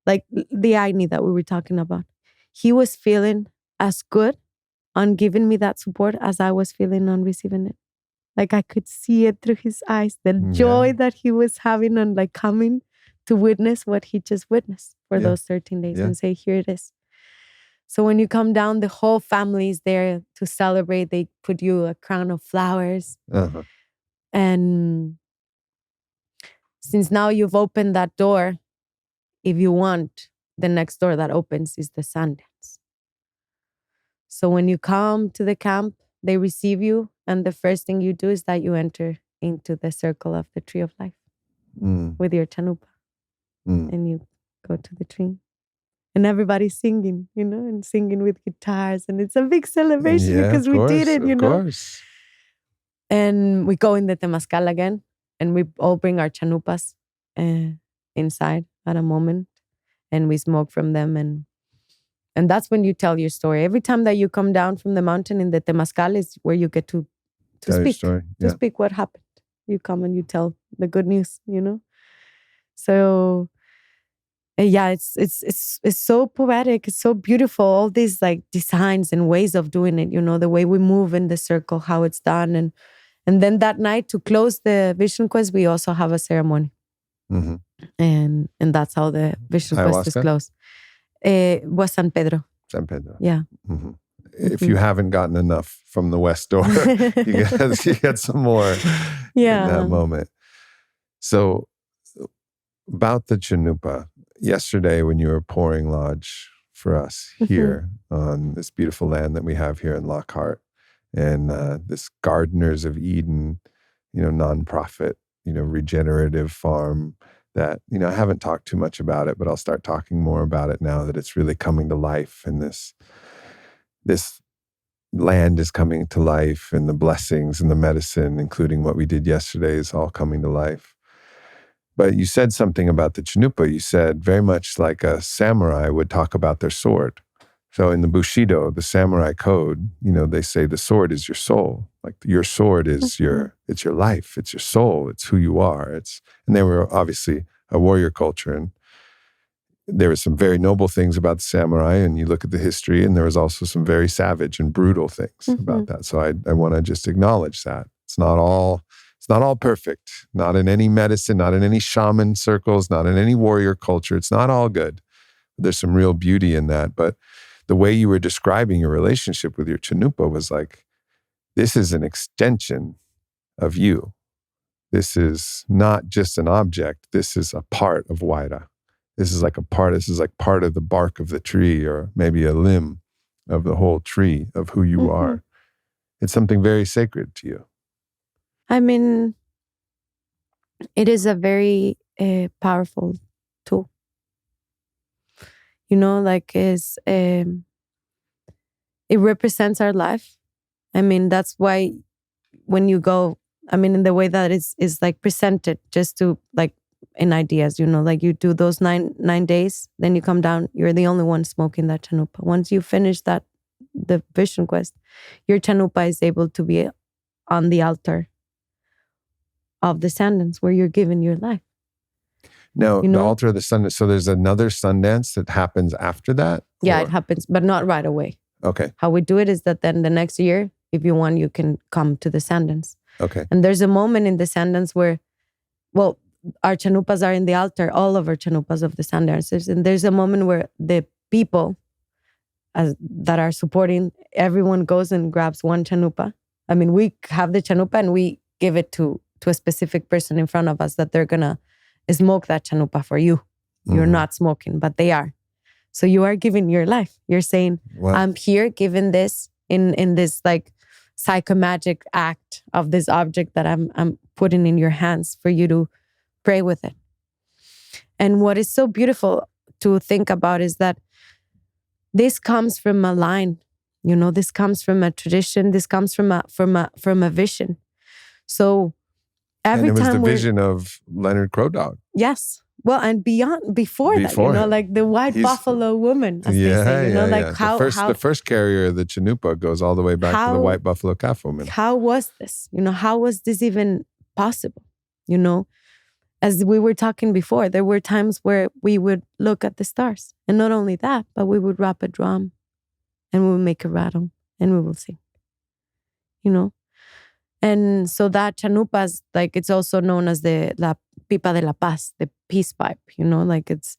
the agni that we were talking about. He was feeling as good on giving me that support as I was feeling on receiving it. I could see it through his eyes, the joy that he was having on coming to witness what he just witnessed for those 13 days and say, here it is. So when you come down, the whole family is there to celebrate. They put you a crown of flowers. And since now you've opened that door, if you want, the next door that opens is the sundance. So when you come to the camp, they receive you, and the first thing you do is that you enter into the circle of the tree of life with your chanupa. And you go to the tree. And everybody's singing, and singing with guitars. And it's a big celebration because we did it, Of course. And we go in the temazcal again, and we all bring our chanupas inside at a moment, and we smoke from them. And that's when you tell your story. Every time that you come down from the mountain in the temazcal is where you get to speak. To speak what happened. You come and you tell the good news, So it's so poetic. It's so beautiful. All these designs and ways of doing it, the way we move in the circle, how it's done. And then that night, to close the vision quest, we also have a ceremony. And that's how the vision quest is closed. Was San Pedro. San Pedro. Yeah. If you haven't gotten enough from the West Door, you get some more in that moment. So about the Chanupa, yesterday when you were pouring lodge for us here on this beautiful land that we have here in Lockhart, and this Gardeners of Eden, nonprofit, regenerative farm that, I haven't talked too much about it, but I'll start talking more about it now that it's really coming to life, and this land is coming to life, and the blessings and the medicine, including what we did yesterday, is all coming to life. But you said something about the Chanupa. You said very much like a samurai would talk about their sword. So in the Bushido, the samurai code, they say the sword is your soul. Like your sword is it's your life, it's your soul, it's who you are. And they were obviously a warrior culture, and there were some very noble things about the samurai, and you look at the history, and there was also some very savage and brutal things about that. So I want to just acknowledge that. It's not all perfect, not in any medicine, not in any shaman circles, not in any warrior culture. It's not all good. There's some real beauty in that. But the way you were describing your relationship with your Chanupa was like, this is an extension of you. This is not just an object. This is a part of Huaira. This is like part of the bark of the tree, or maybe a limb of the whole tree of who you are. It's something very sacred to you. I mean, it is a very powerful tool. It represents our life. I mean, that's why when you go, in the way that is like presented, just to like in ideas, like you do those nine days, then you come down, you're the only one smoking that Chanupa. Once you finish the vision quest, your Chanupa is able to be on the altar of the sundance where you're given your life. No, the altar of the sundance. So there's another sundance that happens after that? Yeah, it happens, but not right away. Okay. How we do it is that then the next year, if you want, you can come to the sundance. Okay. And there's a moment in the sundance where, our Chanupas are in the altar, all of our Chanupas of the sundancers. And there's a moment where the people that are supporting, everyone goes and grabs one Chanupa. We have the Chanupa and we give it to a specific person in front of us that they're going to smoke that Chanupa for you. You're not smoking, but they are. So you are giving your life. You're saying, I'm here giving this in this like psychomagic act of this object that I'm putting in your hands for you to pray with it. And what is so beautiful to think about is that this comes from a line, this comes from a tradition, this comes from a vision. So every time, and it was the vision of Leonard Crowdog. Yes. Well, and before that, like the white buffalo woman, as they say, the first carrier of the Chanupa goes all the way back to the white buffalo calf woman. How was this? How was this even possible? As we were talking before, there were times where we would look at the stars, and not only that, but we would wrap a drum, and we would make a rattle, and we will sing. And so that Chanupas, like it's also known as la pipa de la paz, the peace pipe, like it's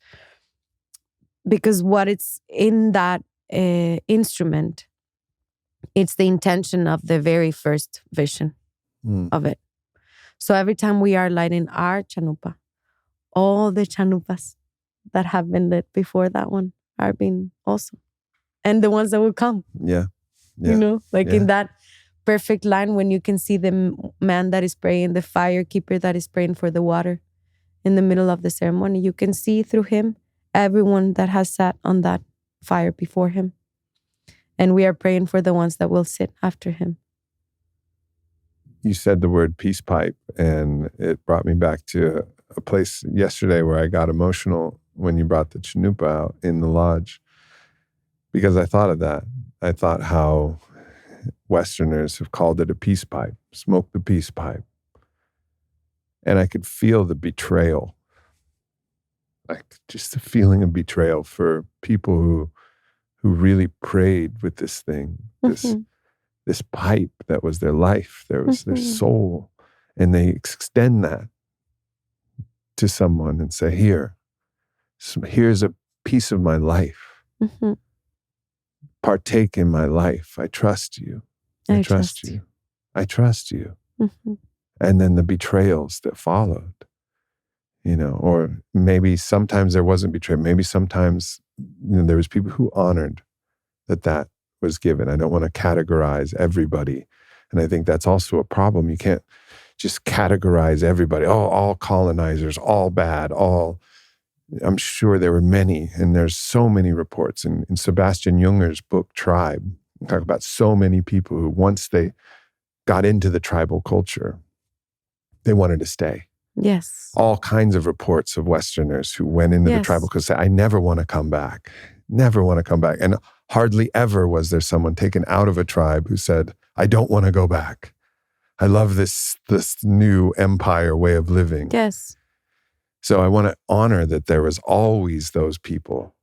because what it's in that instrument, it's the intention of the very first vision of it. So every time we are lighting our Chanupa, all the Chanupas that have been lit before that one are being also, and the ones that will come. Yeah. In that perfect line when you can see the man that is praying, the fire keeper that is praying for the water in the middle of the ceremony. You can see through him everyone that has sat on that fire before him. And we are praying for the ones that will sit after him. You said the word peace pipe, and it brought me back to a place yesterday where I got emotional when you brought the Chanupa out in the lodge, because I thought of that. I thought how Westerners have called it a peace pipe, smoke the peace pipe. And I could feel the betrayal, like just the feeling of betrayal for people who really prayed with this thing, this pipe that was their life, there was their soul. And they extend that to someone and say, here's a piece of my life. Partake in my life. I trust you. I trust you. I trust you. And then the betrayals that followed, or maybe sometimes there wasn't betrayal. Maybe sometimes there was people who honored that was given. I don't want to categorize everybody. And I think that's also a problem. You can't just categorize everybody. Oh, all colonizers, all bad, all... I'm sure there were many, and there's so many reports. In Sebastian Junger's book, Tribe, we talk about so many people who, once they got into the tribal culture, they wanted to stay. Yes. All kinds of reports of Westerners who went into the tribal culture say, I never want to come back. Never want to come back. And hardly ever was there someone taken out of a tribe who said, I don't want to go back. I love this new empire way of living. Yes. So I want to honor that there was always those people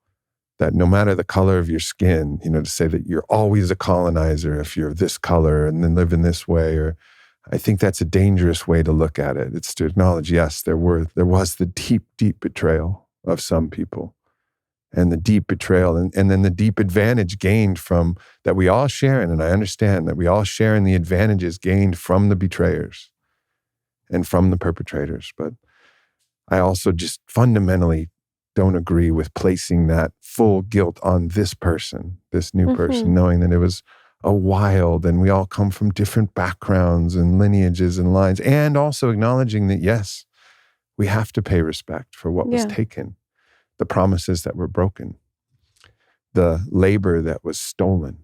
that no matter the color of your skin, to say that you're always a colonizer if you're this color and then live in this way, or I think that's a dangerous way to look at it. It's to acknowledge, yes, there was the deep, deep betrayal of some people, and the deep betrayal and then the deep advantage gained from that we all share in, and I understand that we all share in the advantages gained from the betrayers and from the perpetrators, but I also just fundamentally don't agree with placing that full guilt on this person, this new person, knowing that it was a wild and we all come from different backgrounds and lineages and lines, and also acknowledging that, yes, we have to pay respect for what was taken, the promises that were broken, the labor that was stolen.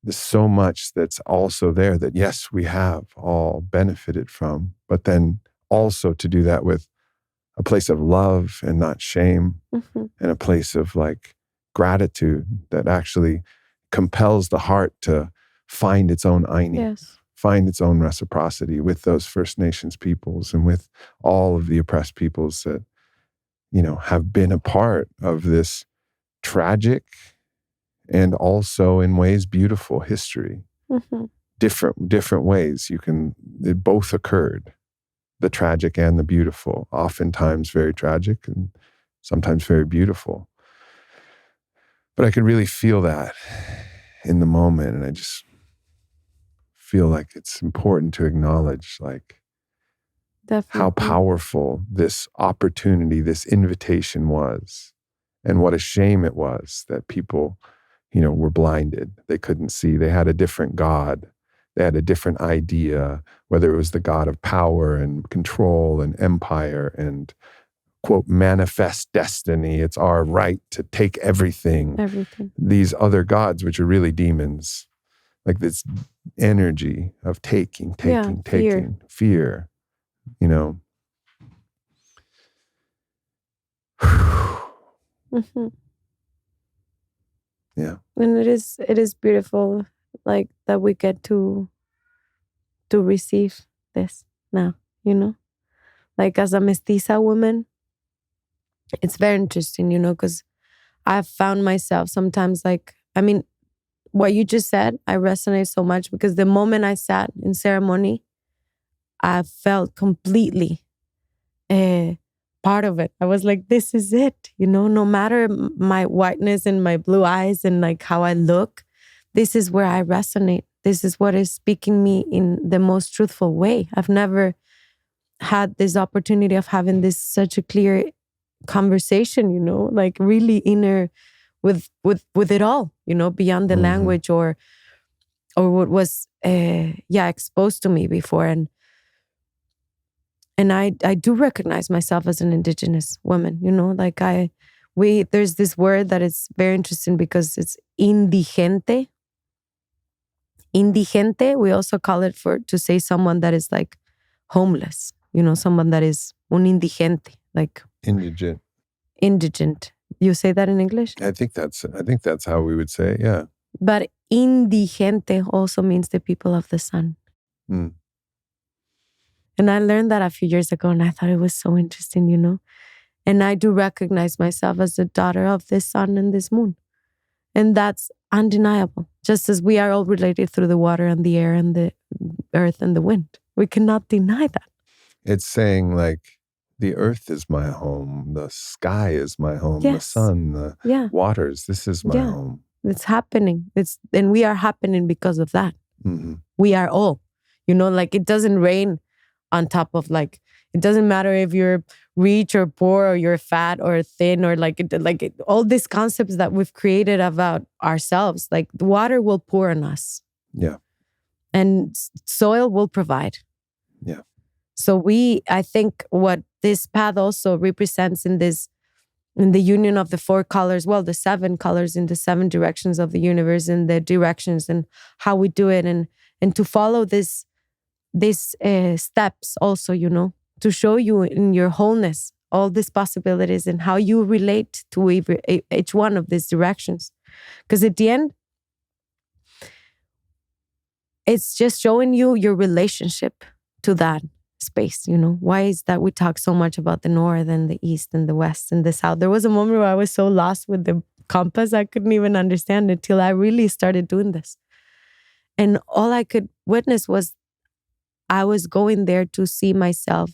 There's so much that's also there that, yes, we have all benefited from, but then also to do that with a place of love and not shame, and a place of gratitude that actually compels the heart to find its own aini, find its own reciprocity with those First Nations peoples and with all of the oppressed peoples that, have been a part of this tragic and also in ways beautiful history. Different ways it both occurred. The tragic and the beautiful, oftentimes very tragic and sometimes very beautiful. But I could really feel that in the moment, and I just feel like it's important to acknowledge how powerful this opportunity, this invitation was, and what a shame it was that people, were blinded. They couldn't see. They had a different God. They had a different idea, whether it was the God of power and control and empire and, quote, manifest destiny. It's our right to take everything. These other gods, which are really demons, this energy of taking, fear. Yeah. And it is beautiful, that we get to receive this now, as a mestiza woman, it's very interesting, because I've found myself sometimes what you just said, I resonate so much, because the moment I sat in ceremony, I felt completely part of it. I was like, this is it, no matter my whiteness and my blue eyes and how I look, this is where I resonate. This is what is speaking me in the most truthful way. I've never had this opportunity of having such a clear conversation, really inner with it all, beyond the language or what was exposed to me before. And I do recognize myself as an indigenous woman, there's this word that is very interesting because it's indigente. Indigente, we also call it to say someone that is homeless, someone that is un indigente, indigent. Indigent. You say that in English? I think that's how we would say it, yeah. But indigente also means the people of the sun. And I learned that a few years ago, and I thought it was so interesting, And I do recognize myself as the daughter of this sun and this moon. And that's undeniable. Just as we are all related through the water and the air and the earth and the wind. We cannot deny that. It's saying the earth is my home, the sky is my home, the sun, the waters, this is my home. It's happening. And we are happening because of that. We are all, it doesn't rain on top of It doesn't matter if you're rich or poor or you're fat or thin or all these concepts that we've created about ourselves. Like the water will pour on us. Yeah. And soil will provide. Yeah. So I think what this path also represents in the union of the 4 colors, well, the 7 colors in the 7 directions of the universe and the directions and how we do it and to follow these steps also, to show you in your wholeness all these possibilities and how you relate to each one of these directions. Because at the end, it's just showing you your relationship to that space, Why is that we talk so much about the north and the east and the west and the south? There was a moment where I was so lost with the compass, I couldn't even understand it till I really started doing this. And all I could witness was I was going there to see myself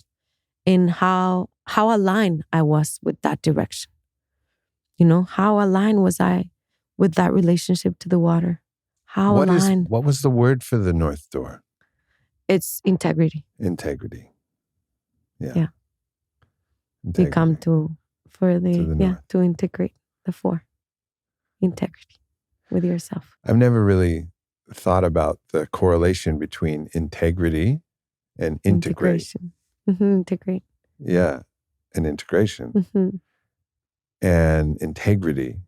in how aligned I was with that direction. How aligned was I with that relationship to the water? How aligned? What was the word for the North Door? It's integrity. Integrity. Yeah. Yeah. Integrity. You come to integrate the 4. Integrity with yourself. I've never really thought about the correlation between integrity and integrate. Integrate. Yeah. And integration. And integrity.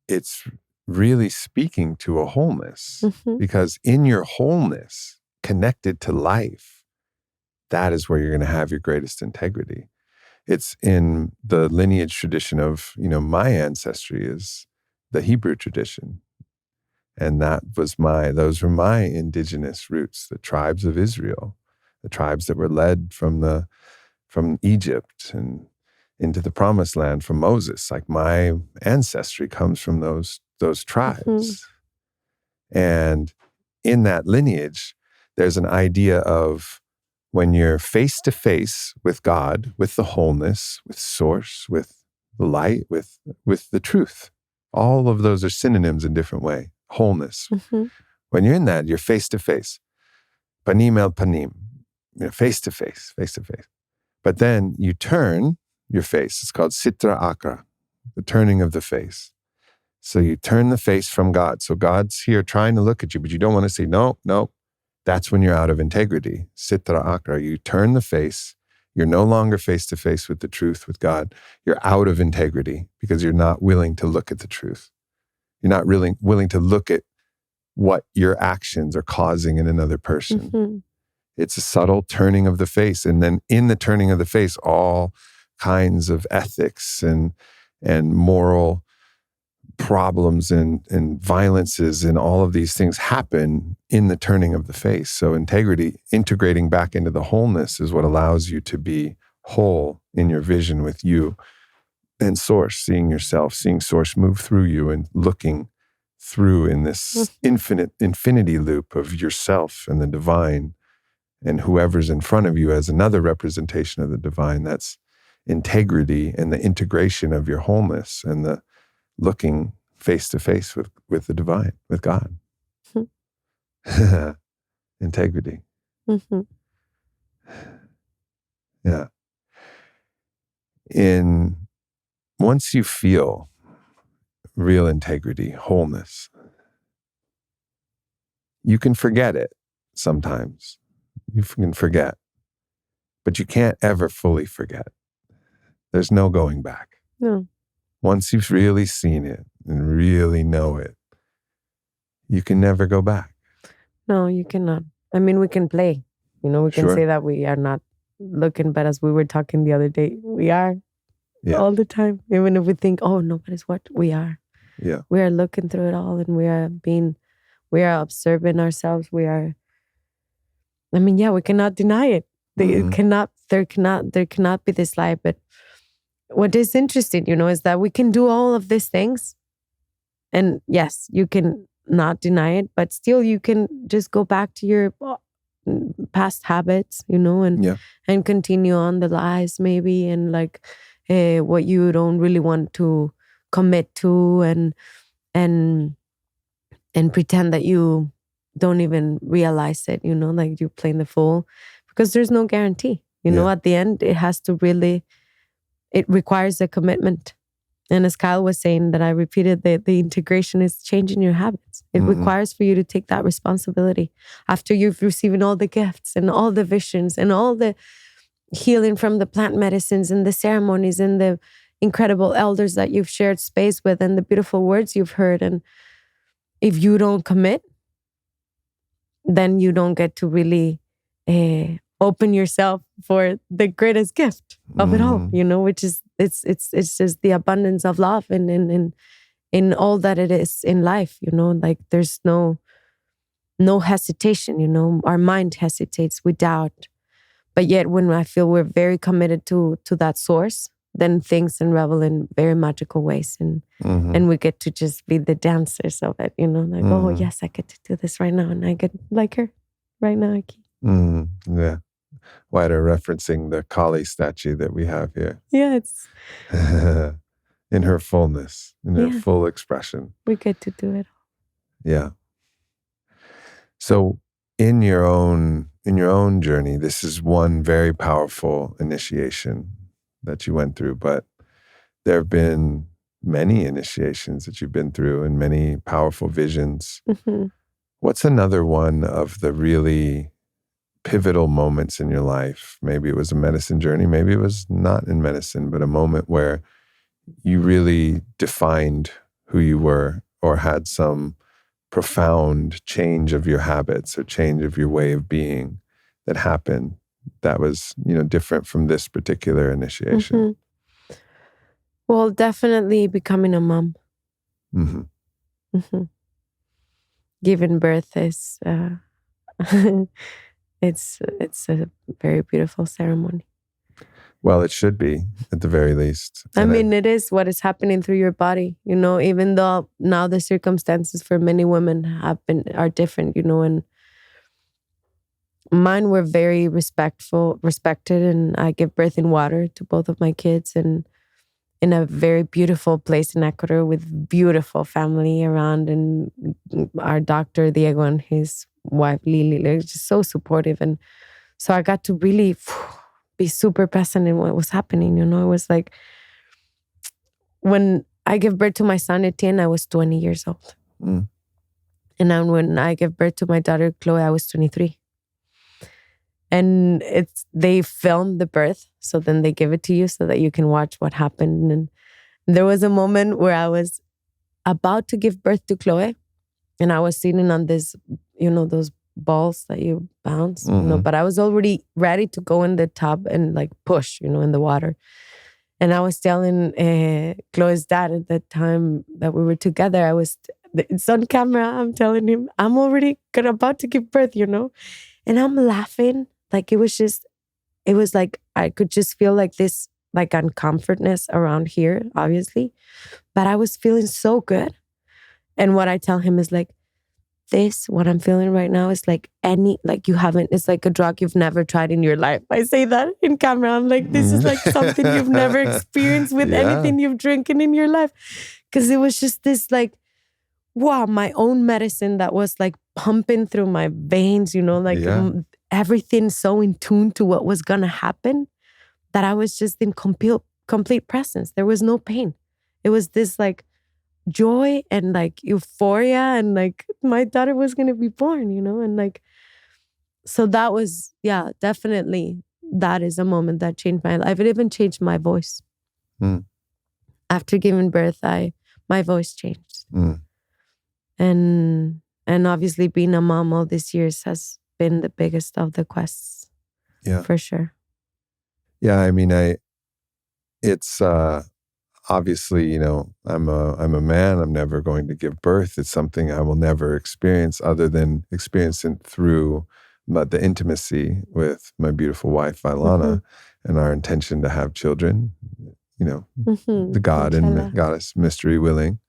It's really speaking to a wholeness because in your wholeness, connected to life, that is where you're going to have your greatest integrity. It's in the lineage tradition of, my ancestry is the Hebrew tradition. And those were my indigenous roots, the tribes of Israel, the tribes that were led from Egypt and into the promised land from Moses. Like my ancestry comes from those tribes. And in that lineage, there's an idea of when you're face to face with God, with the wholeness, with source, with the light, with the truth. All of those are synonyms in different way. Wholeness. When you're in that, you're face to face. Panim el panim. Face to face, face to face. But then you turn your face. It's called sitra akra, the turning of the face. So you turn the face from God. So God's here trying to look at you, but you don't want to say, no. That's when you're out of integrity. Sitra akra. You turn the face. You're no longer face to face with the truth, with God. You're out of integrity because you're not willing to look at the truth. You're not really willing to look at what your actions are causing in another person. It's a subtle turning of the face. And then in the turning of the face, all kinds of ethics and moral problems and violences and all of these things happen in the turning of the face. So integrity, integrating back into the wholeness is what allows you to be whole in your vision with you and source, seeing yourself, seeing source move through you and looking through in this infinity loop of yourself and the divine and whoever's in front of you as another representation of the divine. That's integrity and the integration of your wholeness and the looking face to face with the divine, with God. Integrity. Yeah. Once you feel real integrity, wholeness, you can forget it sometimes. You can forget, but you can't ever fully forget. There's no going back. No. Once you've really seen it and really know it, you can never go back. No, you cannot. I mean, we can play. We can Sure. say that we are not looking, but as we were talking the other day, we are all the time. Even if we think, oh, nobody's what we are. Yeah. We are looking through it all and we are observing ourselves. We cannot deny it. There cannot be this lie. But what is interesting, is that we can do all of these things. And yes, you can not deny it, but still you can just go back to your past habits, and continue on the lies maybe, and what you don't really want to commit to and pretend that you don't even realize it, like you're playing the fool, because there's no guarantee. You know, at the end, it has to really, it requires a commitment. And as Kyle was saying, that I repeated, the integration is changing your habits. It requires for you to take that responsibility after you've received all the gifts and all the visions and all the healing from the plant medicines and the ceremonies and the incredible elders that you've shared space with and the beautiful words you've heard. And if you don't commit, then you don't get to really open yourself for the greatest gift of it all, you know, which is it's just the abundance of love and in all that it is in life, you know, like there's no hesitation, you know, our mind hesitates, we doubt. But yet when I feel we're very committed to that source, then things unravel in very magical ways and we get to just be the dancers of it, you know, like, oh yes, I get to do this right now and I get like her right now, Aki. Yeah. Huaira referencing the Kali statue that we have here. Yeah, it's in her fullness, in her full expression. We get to do it. Yeah. So in your own journey, this is one very powerful initiation that you went through, but there have been many initiations that you've been through and many powerful visions. What's another one of the really pivotal moments in your life? Maybe it was a medicine journey, maybe it was not in medicine, but a moment where you really defined who you were or had some profound change of your habits or change of your way of being that happened that was, you know, different from this particular initiation. Well, definitely becoming a mom. Giving birth is it's a very beautiful ceremony. Well, it should be, at the very least. I mean, it is what is happening through your body, you know, even though now the circumstances for many women are different, you know, and mine were very respected, and I give birth in water to both of my kids and in a very beautiful place in Ecuador with beautiful family around, and our doctor, Diego, and his wife, Lili, they're just so supportive. And so I got to really be super present in what was happening. You know, it was like when I gave birth to my son, Etienne, I was 20 years old. And then when I gave birth to my daughter, Chloe, I was 23. And they filmed the birth, so then they give it to you so that you can watch what happened. And there was a moment where I was about to give birth to Chloe, and I was sitting on this, you know, those balls that you bounce, you know, but I was already ready to go in the tub and like push, you know, in the water. And I was telling Chloe's dad at the time that we were together, it's on camera, I'm telling him, I'm already about to give birth, you know, and I'm laughing. Like it was like, I could just feel like this, like uncomfortness around here, obviously, but I was feeling so good. And what I tell him is like, what I'm feeling right now is like it's like a drug you've never tried in your life. I say that in camera. I'm like, this is like something you've never experienced with anything you've drinking in your life. Because it was just this like, wow, my own medicine that was like pumping through my veins, you know, like everything so in tune to what was going to happen that I was just in complete presence. There was no pain. It was this like joy and like euphoria, and like my daughter was going to be born, you know, and like, so that was, definitely that is a moment that changed my life. It even changed my voice. After giving birth, my voice changed. And obviously being a mom all these years has been the biggest of the quests. Yeah. For sure. Yeah, I mean, it's obviously, you know, I'm a man. I'm never going to give birth. It's something I will never experience other than experiencing through the intimacy with my beautiful wife, Ilana, and our intention to have children, you know, the God and the goddess, mystery willing.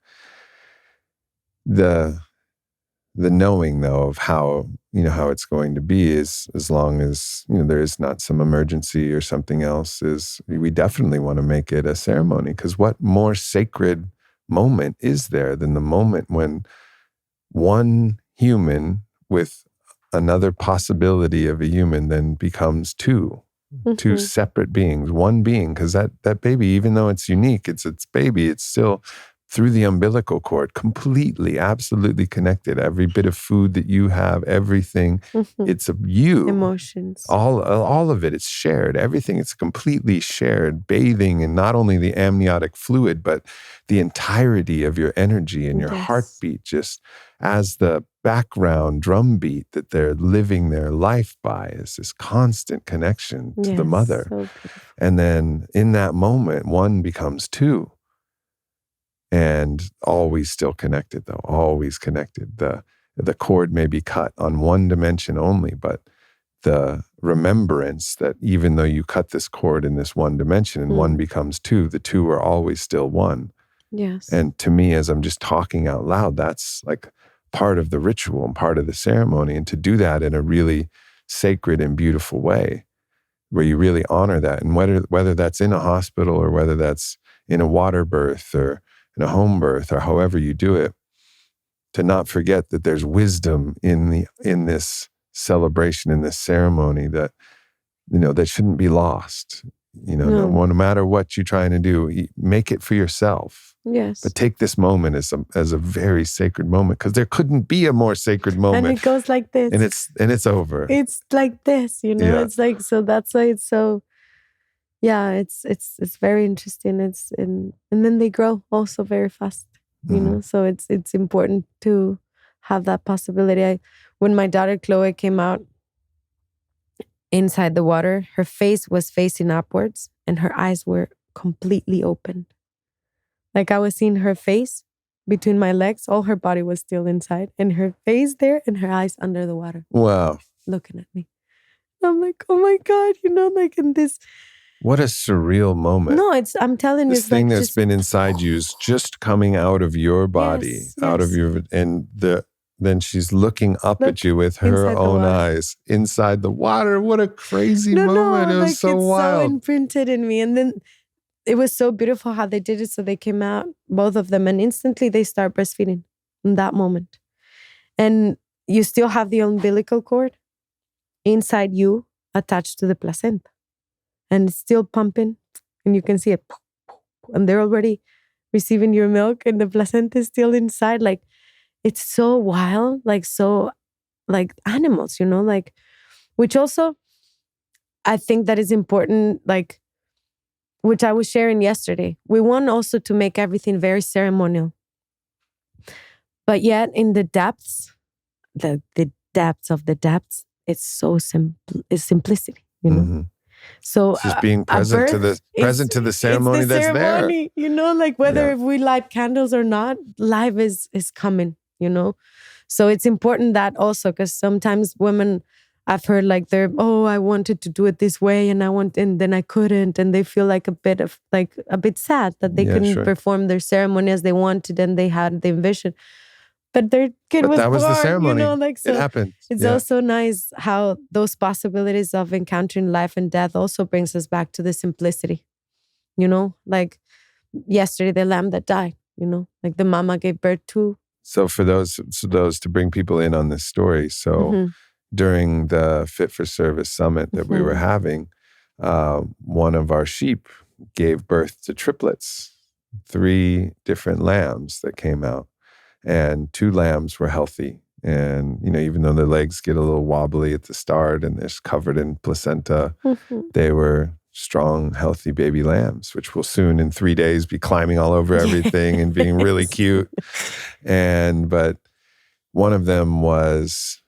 The knowing though of how, you know, how it's going to be is, as long as, you know, there is not some emergency or something else, is we definitely want to make it a ceremony, because what more sacred moment is there than the moment when one human with another possibility of a human then becomes two, two separate beings, one being, because that baby, even though it's unique, it's baby, it's still through the umbilical cord, completely, absolutely connected. Every bit of food that you have, everything, it's you. Emotions. All of it, it's shared. Everything, it's completely shared, bathing in not only the amniotic fluid, but the entirety of your energy and your heartbeat, just as the background drum beat that they're living their life by, is this constant connection to the mother. So and then in that moment, one becomes two. And always still connected, though, always connected. The cord may be cut on one dimension only, but the remembrance that even though you cut this cord in this one dimension and one becomes two, the two are always still one. Yes. And to me, as I'm just talking out loud, that's like part of the ritual and part of the ceremony. And to do that in a really sacred and beautiful way, where you really honor that. And whether that's in a hospital or whether that's in a water birth or in a home birth or however you do it, to not forget that there's wisdom in this celebration, in this ceremony, that, that shouldn't be lost. No matter what you're trying to do, make it for yourself. Yes. But take this moment as a very sacred moment, because there couldn't be a more sacred moment. And it goes like this. And it's over. It's like this, Yeah. It's like, so that's why it's so, it's very interesting. And then they grow also very fast, so it's important to have that possibility. When my daughter Chloe came out inside the water, her face was facing upwards and her eyes were completely open. Like I was seeing her face between my legs, all her body was still inside, and her face there and her eyes under the water. Wow. Looking at me. I'm like, oh my God, like in this. What a surreal moment. No, I'm telling you. This thing that's been inside you is just coming out of your body, out of your, and then she's looking up at you with her own eyes inside the water. What a crazy moment. It was so wild. So imprinted in me. And then it was so beautiful how they did it. So they came out, both of them, and instantly they start breastfeeding in that moment. And you still have the umbilical cord inside you attached to the placenta. And it's still pumping, and you can see it. And they're already receiving your milk, and the placenta is still inside. Like, it's so wild, so like animals, which also I think that is important, which I was sharing yesterday. We want also to make everything very ceremonial. But yet in the depths, the depths of the depths, it's so simple, it's simplicity, Mm-hmm. So just being present to the ceremony that's ceremony, there. Whether if we light candles or not, life is coming, So it's important that also, because sometimes women, I've heard I wanted to do it this way and then I couldn't, and they feel like a bit sad that they couldn't perform their ceremony as they wanted and they had the vision. But their kid was born. That was the ceremony. So it happened. It's also nice how those possibilities of encountering life and death also brings us back to the simplicity. Like yesterday, the lamb that died, the mama gave birth to. So for those to bring people in on this story, during the Fit for Service Summit that we were having, one of our sheep gave birth to triplets, 3 different lambs that came out. And 2 lambs were healthy. And, even though their legs get a little wobbly at the start and they're covered in placenta, they were strong, healthy baby lambs, which will soon in 3 days be climbing all over everything and being really cute. But one of them was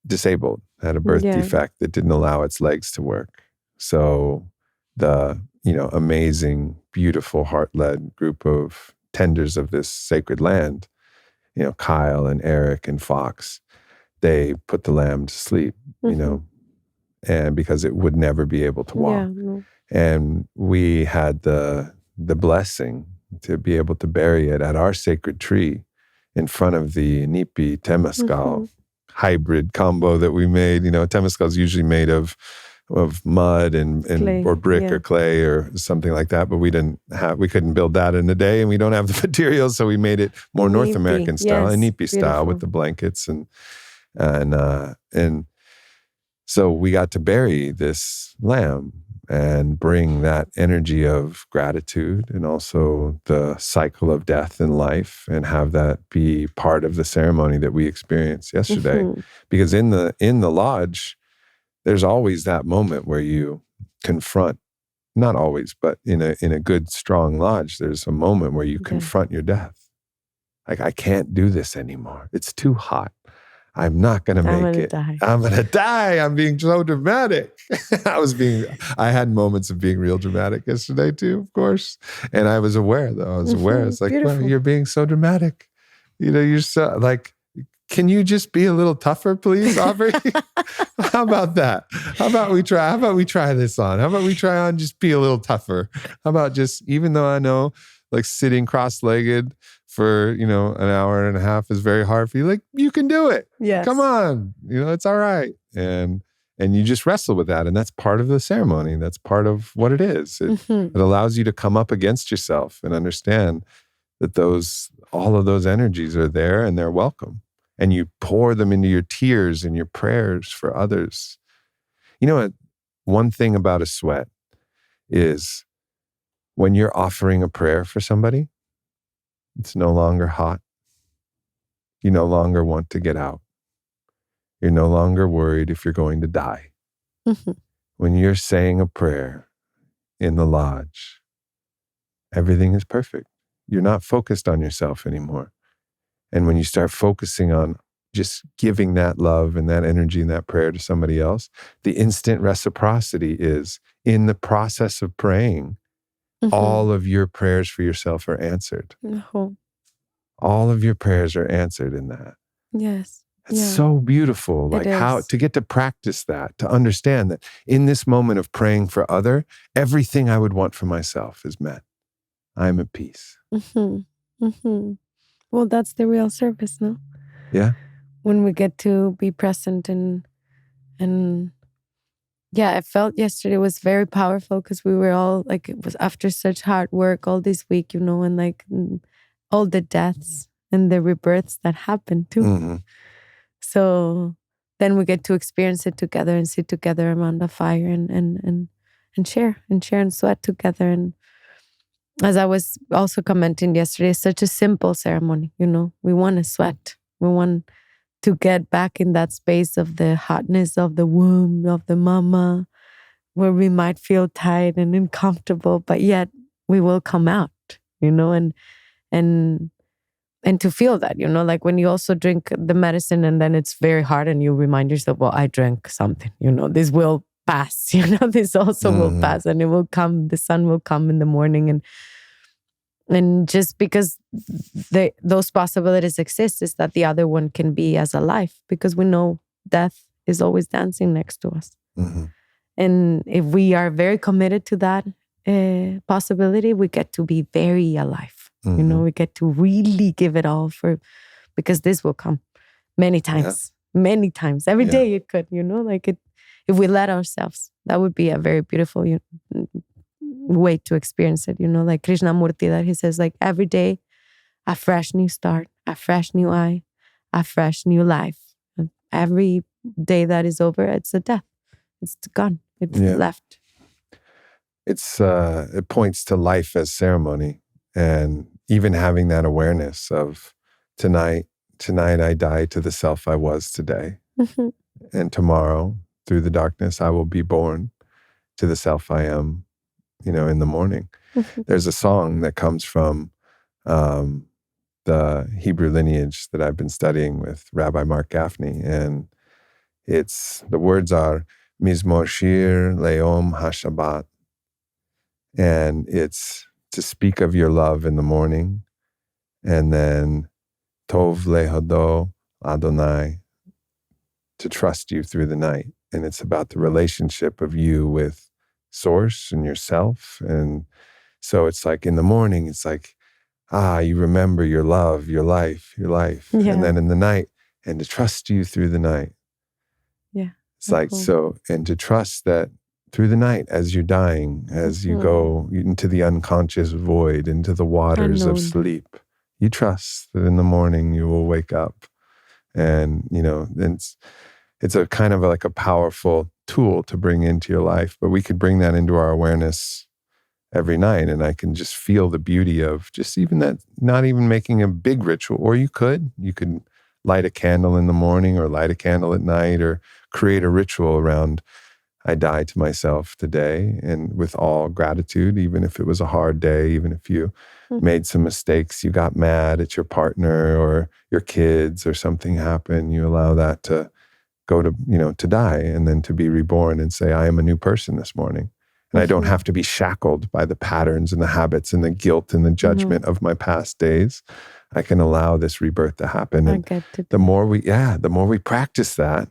disabled, had a birth defect that didn't allow its legs to work. So the, amazing, beautiful, heart-led group of tenders of this sacred land, Kyle and Eric and Fox, they put the lamb to sleep, and because it would never be able to walk. And we had the blessing to be able to bury it at our sacred tree in front of the Nipi Temescal hybrid combo that we made. Temescal is usually made of mud and clay, or brick or clay or something like that, but we couldn't build that in a day, and we don't have the materials, so we made it more North American style, and Nipi style with the blankets and So we got to bury this lamb and bring that energy of gratitude and also the cycle of death and life, and have that be part of the ceremony that we experienced yesterday. Because in the lodge, there's always that moment where you confront, not always, but in a good, strong lodge, there's a moment where you confront your death. Like, I can't do this anymore. It's too hot. I'm not going to make it. I'm going to die. I'm being so dramatic. I had moments of being real dramatic yesterday too, of course. And I was aware though. I was aware. It's like, well, you're being so dramatic. You know, you're so like, can you just be a little tougher, please, Aubrey? How about that? How about we try this on? How about we try on just be a little tougher? How about just, even though I know like sitting cross-legged for, an hour and a half is very hard for you. Like, you can do it. Yes. Come on. It's all right. And you just wrestle with that. And that's part of the ceremony. That's part of what it is. It allows you to come up against yourself and understand that all of those energies are there and they're welcome. And you pour them into your tears and your prayers for others. You know what? One thing about a sweat is when you're offering a prayer for somebody, it's no longer hot. You no longer want to get out. You're no longer worried if you're going to die. When you're saying a prayer in the lodge, everything is perfect. You're not focused on yourself anymore. And when you start focusing on just giving that love and that energy and that prayer to somebody else, the instant reciprocity is in the process of praying. All of your prayers for yourself are answered. All of your prayers are answered in that. Yes. It's so beautiful. Like how to get to practice that, to understand that in this moment of praying for other, everything I would want for myself is met. I'm at peace. Well, that's the real service, no? Yeah. When we get to be present and yeah, I felt yesterday was very powerful because we were all like, it was after such hard work all this week, and like all the deaths and the rebirths that happened too. So then we get to experience it together and sit together around the fire and share and sweat together. And as I was also commenting yesterday, it's such a simple ceremony, we want to sweat. We want to get back in that space of the hotness of the womb, of the mama, where we might feel tight and uncomfortable, but yet we will come out, and to feel that, like when you also drink the medicine and then it's very hard and you remind yourself, well, I drank something, this will pass, this also will pass and it will come, the sun will come in the morning. And just because those possibilities exist is that the other one can be as alive, because we know death is always dancing next to us. And if we are very committed to that possibility, we get to be very alive. We get to really give it all because this will come many times, every day it could, like it, if we let ourselves, that would be a very beautiful way to experience it, like Krishnamurti, that he says, like every day, a fresh new start, a fresh new eye, a fresh new life. Every day that is over, it's a death. It's gone. It's left. It points to life as ceremony, and even having that awareness of tonight I die to the self I was today. And tomorrow, through the darkness, I will be born to the self I am, in the morning. There's a song that comes from the Hebrew lineage that I've been studying with Rabbi Mark Gaffney. And the words are Mizmor Shir Leom HaShabbat. And it's to speak of your love in the morning. And then Tov Lehodo Adonai, to trust you through the night. And it's about the relationship of you with Source and yourself. And so it's like in the morning, it's like, you remember your love, your life. And then in the night, and to trust you through the night. It's like, so, and to trust that through the night, as you're dying, as you go into the unconscious void, into the waters of sleep, you trust that in the morning you will wake up. And, it's a kind of like a powerful tool to bring into your life. But we could bring that into our awareness every night. And I can just feel the beauty of just even that, not even making a big ritual. Or you could light a candle in the morning or light a candle at night or create a ritual around, I die to myself today, and with all gratitude, even if it was a hard day, even if you made some mistakes, you got mad at your partner or your kids or something happened, you allow that to go to, to die and then to be reborn and say, I am a new person this morning. And I don't have to be shackled by the patterns and the habits and the guilt and the judgment of my past days. I can allow this rebirth to happen. And the more we practice that,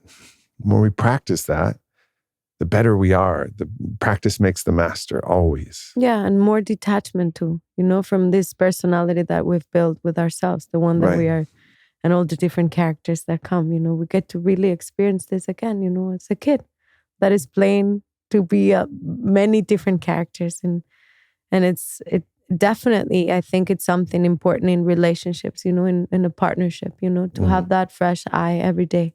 the better we are. The practice makes the master always. Yeah, and more detachment too, from this personality that we've built with ourselves, the one that we are, and all the different characters that come, we get to really experience this again, as a kid that is playing to be many different characters. And it definitely, I think it's something important in relationships, in a partnership, to have that fresh eye every day.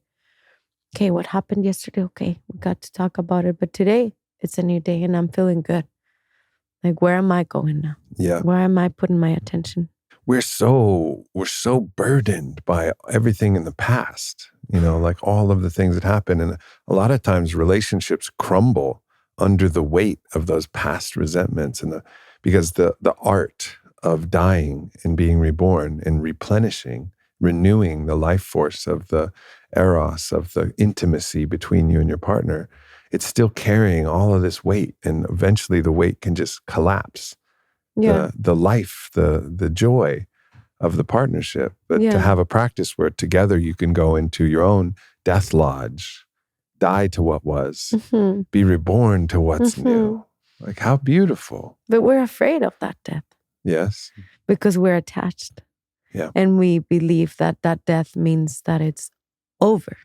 Okay, what happened yesterday? Okay, we got to talk about it. But today, it's a new day and I'm feeling good. Like, where am I going now? Yeah. Where am I putting my attention? We're so burdened by everything in the past, like all of the things that happen. And a lot of times relationships crumble under the weight of those past resentments because the art of dying and being reborn and replenishing, renewing the life force of the eros, of the intimacy between you and your partner, it's still carrying all of this weight, and eventually the weight can just collapse. Yeah. The life, the joy of the partnership. But to have a practice where together you can go into your own death lodge, die to what was, be reborn to what's new. Like, how beautiful. But we're afraid of that death. Yes. Because we're attached. Yeah. And we believe that death means that it's over.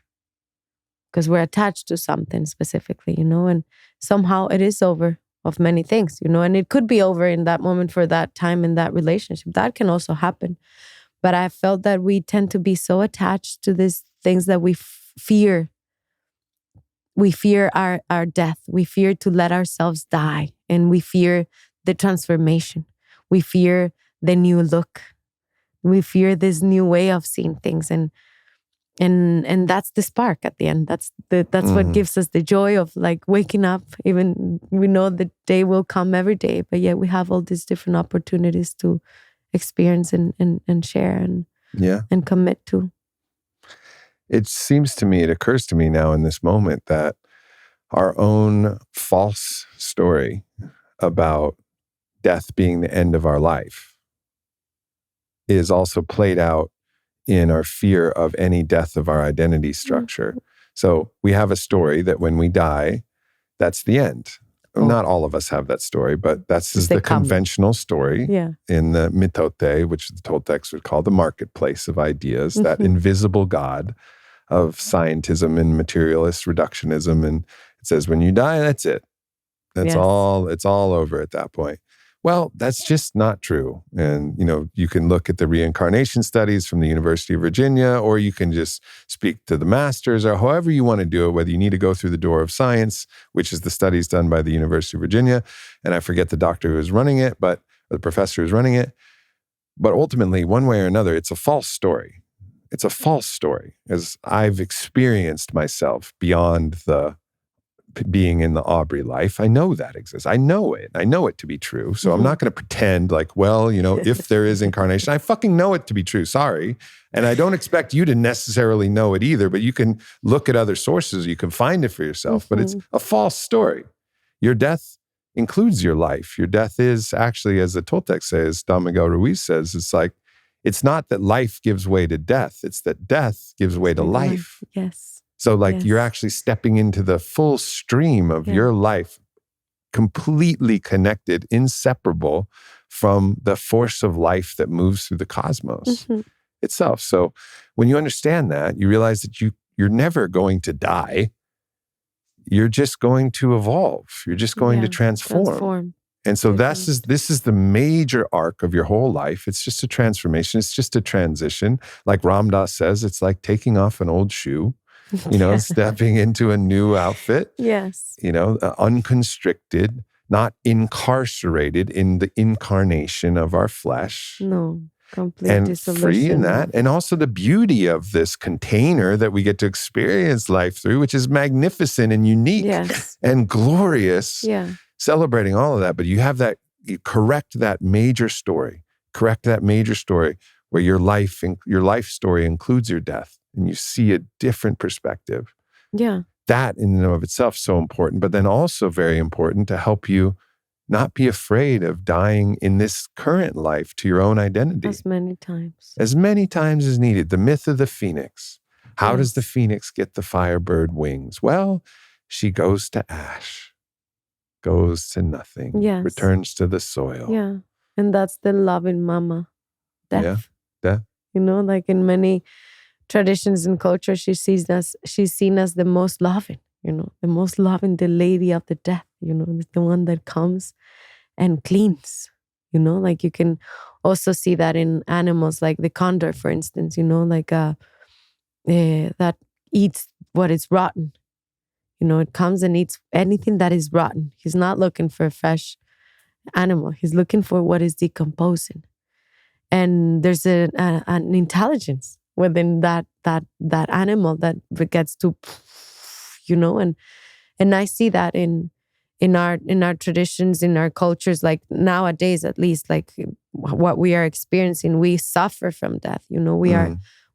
Because we're attached to something specifically, and somehow it is over of many things, and it could be over in that moment for that time in that relationship. That can also happen. But I felt that we tend to be so attached to these things that we fear. We fear our death. We fear to let ourselves die. And we fear the transformation. We fear the new look. We fear this new way of seeing things. And that's the spark at the end. That's what gives us the joy of like waking up. Even we know the day will come every day, but yet we have all these different opportunities to experience and share and commit to. It seems to me, it occurs to me now in this moment that our own false story about death being the end of our life is also played out in our fear of any death of our identity structure. So we have a story that when we die, that's the end. Not all of us have that story, but that's the conventional story in the mitote, which the Toltecs would call the marketplace of ideas, that invisible God of scientism and materialist reductionism. And it says, when you die, that's it. That's all, it's all over at that point. Well, that's just not true. And, you can look at the reincarnation studies from the University of Virginia, or you can just speak to the masters, or however you want to do it, whether you need to go through the door of science, which is the studies done by the University of Virginia. And I forget the doctor who is running it, or the professor who's running it. But ultimately, one way or another, it's a false story. It's a false story, as I've experienced myself beyond the being in the Aubrey life. I know that exists. I know it. I know it to be true. So I'm not going to pretend like, if there is incarnation, I fucking know it to be true. Sorry. And I don't expect you to necessarily know it either, but you can look at other sources. You can find it for yourself, but it's a false story. Your death includes your life. Your death is actually, as the Toltec says, Don Miguel Ruiz says, it's not that life gives way to death. It's that death gives way to life. Yes. So you're actually stepping into the full stream of your life, completely connected, inseparable from the force of life that moves through the cosmos itself. So when you understand that, you realize that you're never going to die. You're just going to evolve. You're just going to transform. And so this is the major arc of your whole life. It's just a transformation. It's just a transition. Like Ram Dass says, it's like taking off an old shoe stepping into a new outfit. Yes. Unconstricted, not incarcerated in the incarnation of our flesh. No, complete and dissolution. Free in that. And also the beauty of this container that we get to experience life through, which is magnificent and unique and glorious. Yeah. Celebrating all of that. But you correct that major story where your life story includes your death, and you see a different perspective. Yeah. That in and of itself so important, but then also very important to help you not be afraid of dying in this current life to your own identity. As many times as needed. The myth of the phoenix. How does the phoenix get the firebird wings? Well, she goes to ash, goes to nothing, returns to the soil. Yeah. And that's the loving mama, death. Yeah, death. Like in many traditions and culture, she's seen as the most loving, the most loving, the lady of the death, the one that comes and cleans, like you can also see that in animals like the condor, for instance, that eats what is rotten. It comes and eats anything that is rotten. He's not looking for a fresh animal. He's looking for what is decomposing. And there's an intelligence within that animal that gets to, and I see that in our traditions, in our cultures, like nowadays at least, like what we are experiencing, we suffer from death.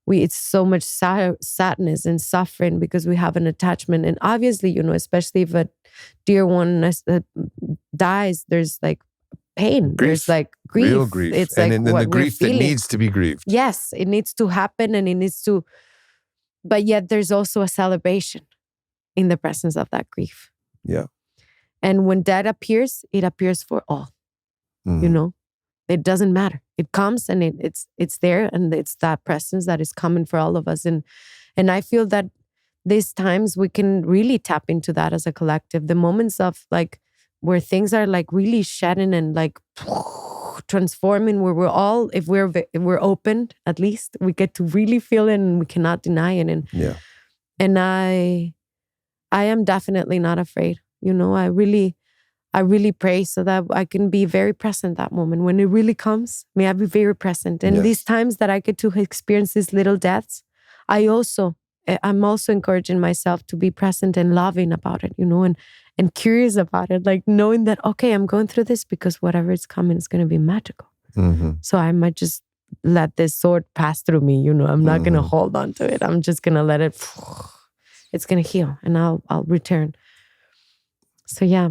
It's so much sadness and suffering because we have an attachment, and obviously, especially if a dear one dies, there's like pain. Grief. There's like grief. Real grief. It's and like then what the grief we're that feeling. needs to be grieved. Yes, it needs to happen, and it needs to. But yet, there's also a celebration in the presence of that grief. Yeah. And when that appears, it appears for all. It doesn't matter. It comes and it's there, and it's that presence that is coming for all of us. And I feel that these times we can really tap into that as a collective. The moments of like where things are like really shedding and like transforming, where we're all, if we're open, at least we get to really feel it and we cannot deny it. And I am definitely not afraid. I really pray so that I can be very present that moment. When it really comes, may I be very present. And these times that I get to experience these little deaths, I'm also encouraging myself to be present and loving about it, and curious about it. Like knowing that, okay, I'm going through this because whatever is coming is going to be magical. Mm-hmm. So I might just let this sword pass through me. I'm not going to hold on to it. I'm just going to let it, it's going to heal, and I'll return. So yeah.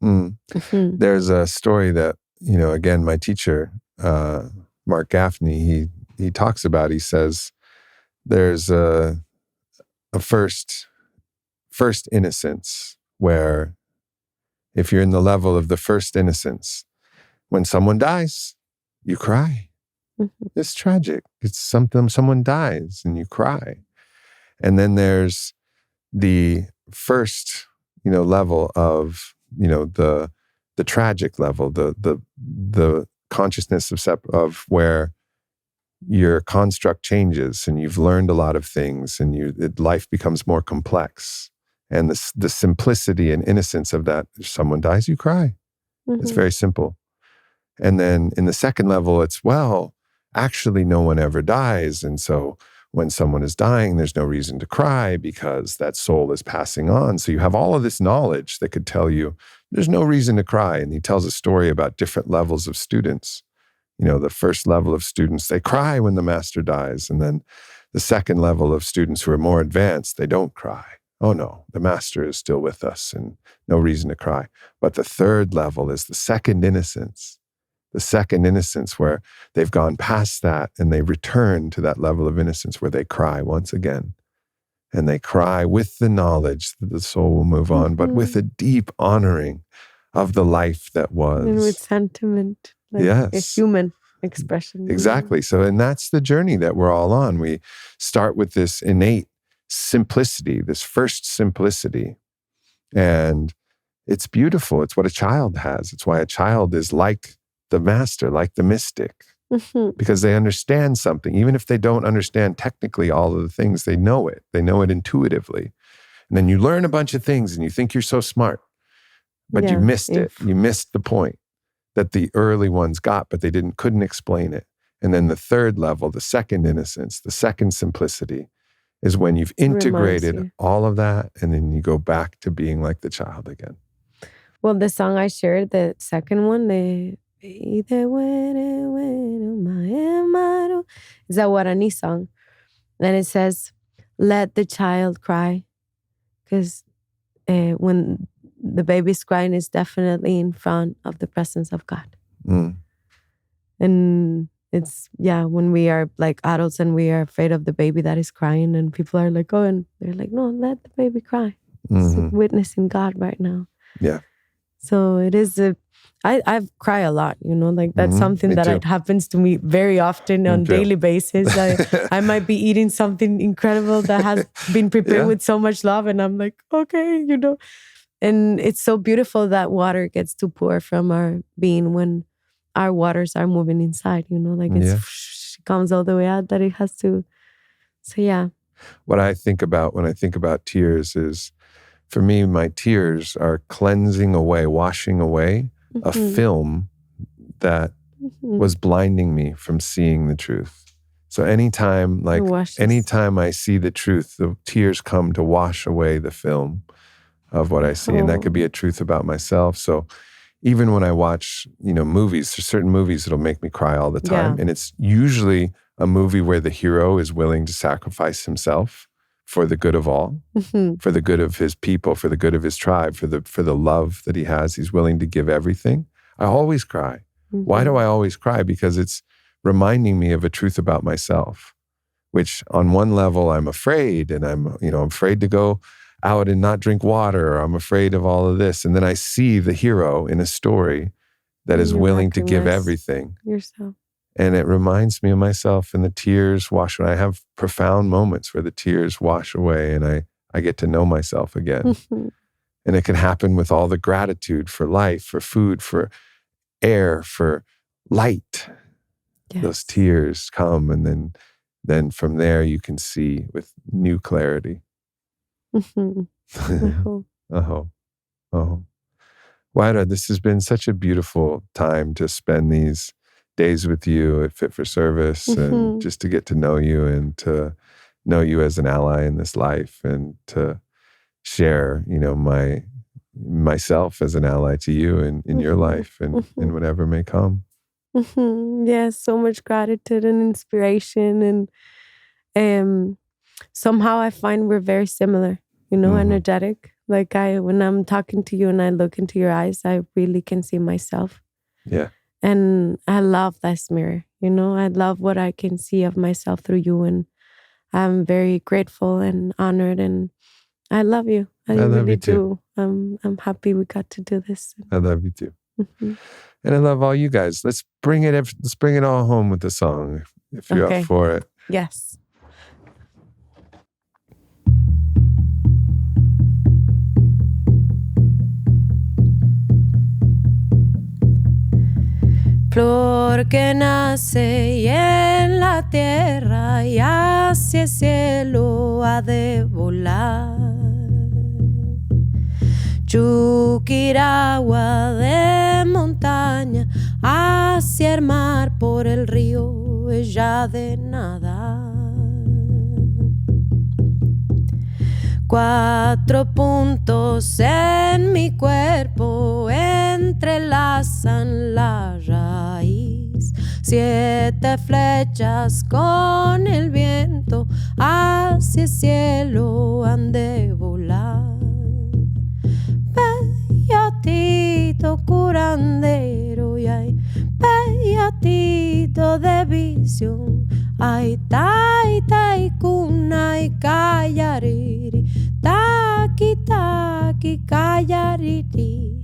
Mm-hmm. There's a story that, again, my teacher, Mark Gaffney, he talks about. He says there's a first innocence where if you're in the level of the first innocence, when someone dies, you cry. Mm-hmm. It's tragic. It's someone dies and you cry. And then there's the first, level of, the tragic level, the consciousness of where your construct changes and you've learned a lot of things and life becomes more complex. And the simplicity and innocence of that, if someone dies, you cry. Mm-hmm. It's very simple. And then in the second level, it's, well, actually no one ever dies. And so when someone is dying, there's no reason to cry because that soul is passing on. So you have all of this knowledge that could tell you there's no reason to cry. And he tells a story about different levels of students. The first level of students, they cry when the master dies. And then the second level of students who are more advanced, they don't cry. Oh no, the master is still with us and no reason to cry. But the third level is the second innocence where they've gone past that and they return to that level of innocence where they cry once again. And they cry with the knowledge that the soul will move on, but with a deep honoring of the life that was. And with sentiment, like a human expression. Exactly. So, and that's the journey that we're all on. We start with this innate simplicity, this first simplicity. And it's beautiful. It's what a child has. It's why a child is like the master, like the mystic. because they understand something. Even if they don't understand technically all of the things, they know it. They know it intuitively. And then you learn a bunch of things and you think you're so smart, but you missed it. You missed the point that the early ones got, but they couldn't explain it. And then the third level, the second innocence, the second simplicity, is when you've integrated all of that, and then you go back to being like the child again. Well, the song I shared, the second one, is a Guarani song. And it says, let the child cry. Because when the baby's crying, is definitely in front of the presence of God. And it's, when we are like adults and we are afraid of the baby that is crying, and people are like, oh, and they're like, no, let the baby cry. It's witnessing God right now. Yeah. So it is I've cried a lot, like that's something that happens to me very often on daily basis. I might be eating something incredible that has been prepared with so much love, and I'm like, okay, and it's so beautiful that water gets to pour from our being when our waters are moving inside, like it comes all the way out that it has to. So yeah. What I think about when I think about tears is, for me, my tears are cleansing away, washing away a film that was blinding me from seeing the truth. So anytime I see the truth, the tears come to wash away the film of what I see. And that could be a truth about myself. So even when I watch, movies, there's certain movies that'll make me cry all the time. And it's usually a movie where the hero is willing to sacrifice himself for the good of all, for the good of his people, for the good of his tribe, for the love that he has. He's willing to give everything. I always cry. Why do I always cry? Because it's reminding me of a truth about myself, which on one level I'm afraid, and I'm afraid to go out and not drink water, or I'm afraid of all of this. And then I see the hero in a story that is willing to give everything. Yourself. And it reminds me of myself, and the tears wash away. I have profound moments where the tears wash away, and I get to know myself again. And it can happen with all the gratitude for life, for food, for air, for light. Yes. Those tears come, and then from there you can see with new clarity. Huaira, this has been such a beautiful time to spend these days with you at Fit for Service, and just to get to know you, and to know you as an ally in this life, and to share, myself as an ally to you in your life, and in whatever may come. Yes, so much gratitude and inspiration, and somehow I find we're very similar, energetic. Like when I'm talking to you and I look into your eyes, I really can see myself. Yeah. And I love this mirror, I love what I can see of myself through you. And I'm very grateful and honored, and I love you. I love really you too. do. I'm happy we got to do this. I love you too. And I love all you guys. Let's bring it all home with the song, if you're up for it. Yes. Flor que nace y en la tierra y hacia el cielo ha de volar. Chuquiragua de montaña hacia el mar, por el río ella de nadar. 4 puntos en mi cuerpo entrelazan la raíz. 7 flechas con el viento hacia el cielo han de volar. Peyatito curandero y ay, peyatito de visión. Ay, tai, tai, kunai, kayariri, taki, taki, kayariri.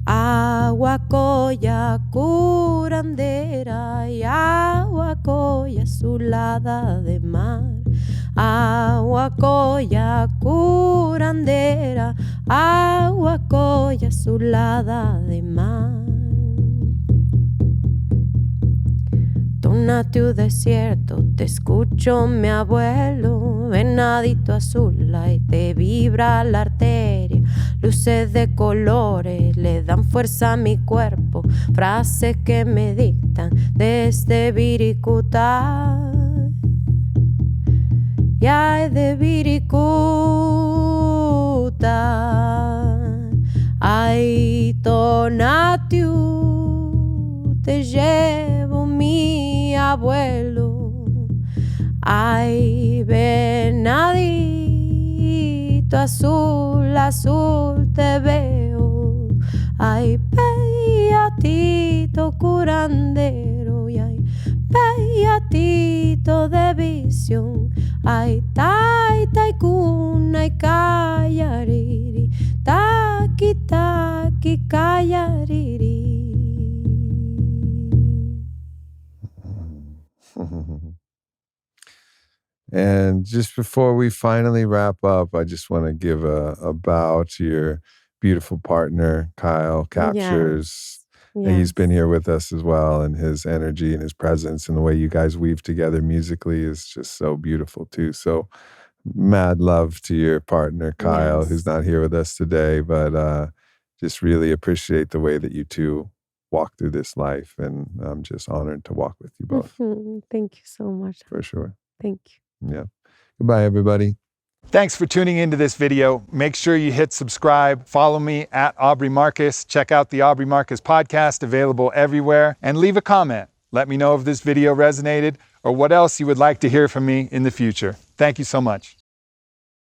Agua coya curandera y agua coya azulada de mar. Agua coya curandera, agua coya azulada de mar. a tu desierto, te escucho mi abuelo, venadito azul, ahí te vibra la arteria, luces de colores le dan fuerza a mi cuerpo, frases que me dictan desde Virikuta. Ya de Virikuta, ay Tonatiu, te llevo mi abuelo, ay venadito azul, azul te veo, ay peyatito curandero, y ay peyatito de visión, ay taita y cuna y callariri, taki taki callariri. And just before we finally wrap up, I just want to give a bow to your beautiful partner, Kyle Captures. Yes. He's been here with us as well, and his energy and his presence and the way you guys weave together musically is just so beautiful too. So mad love to your partner, Kyle, Yes. who's not here with us today, but just really appreciate the way that you two walk through this life. And I'm just honored to walk with you both. Thank you so much. For sure. Thank you. Yeah. Goodbye, everybody. Thanks for tuning into this video. Make sure you hit subscribe. Follow me at Aubrey Marcus. Check out the Aubrey Marcus podcast, available everywhere. And leave a comment. Let me know if this video resonated or what else you would like to hear from me in the future. Thank you so much.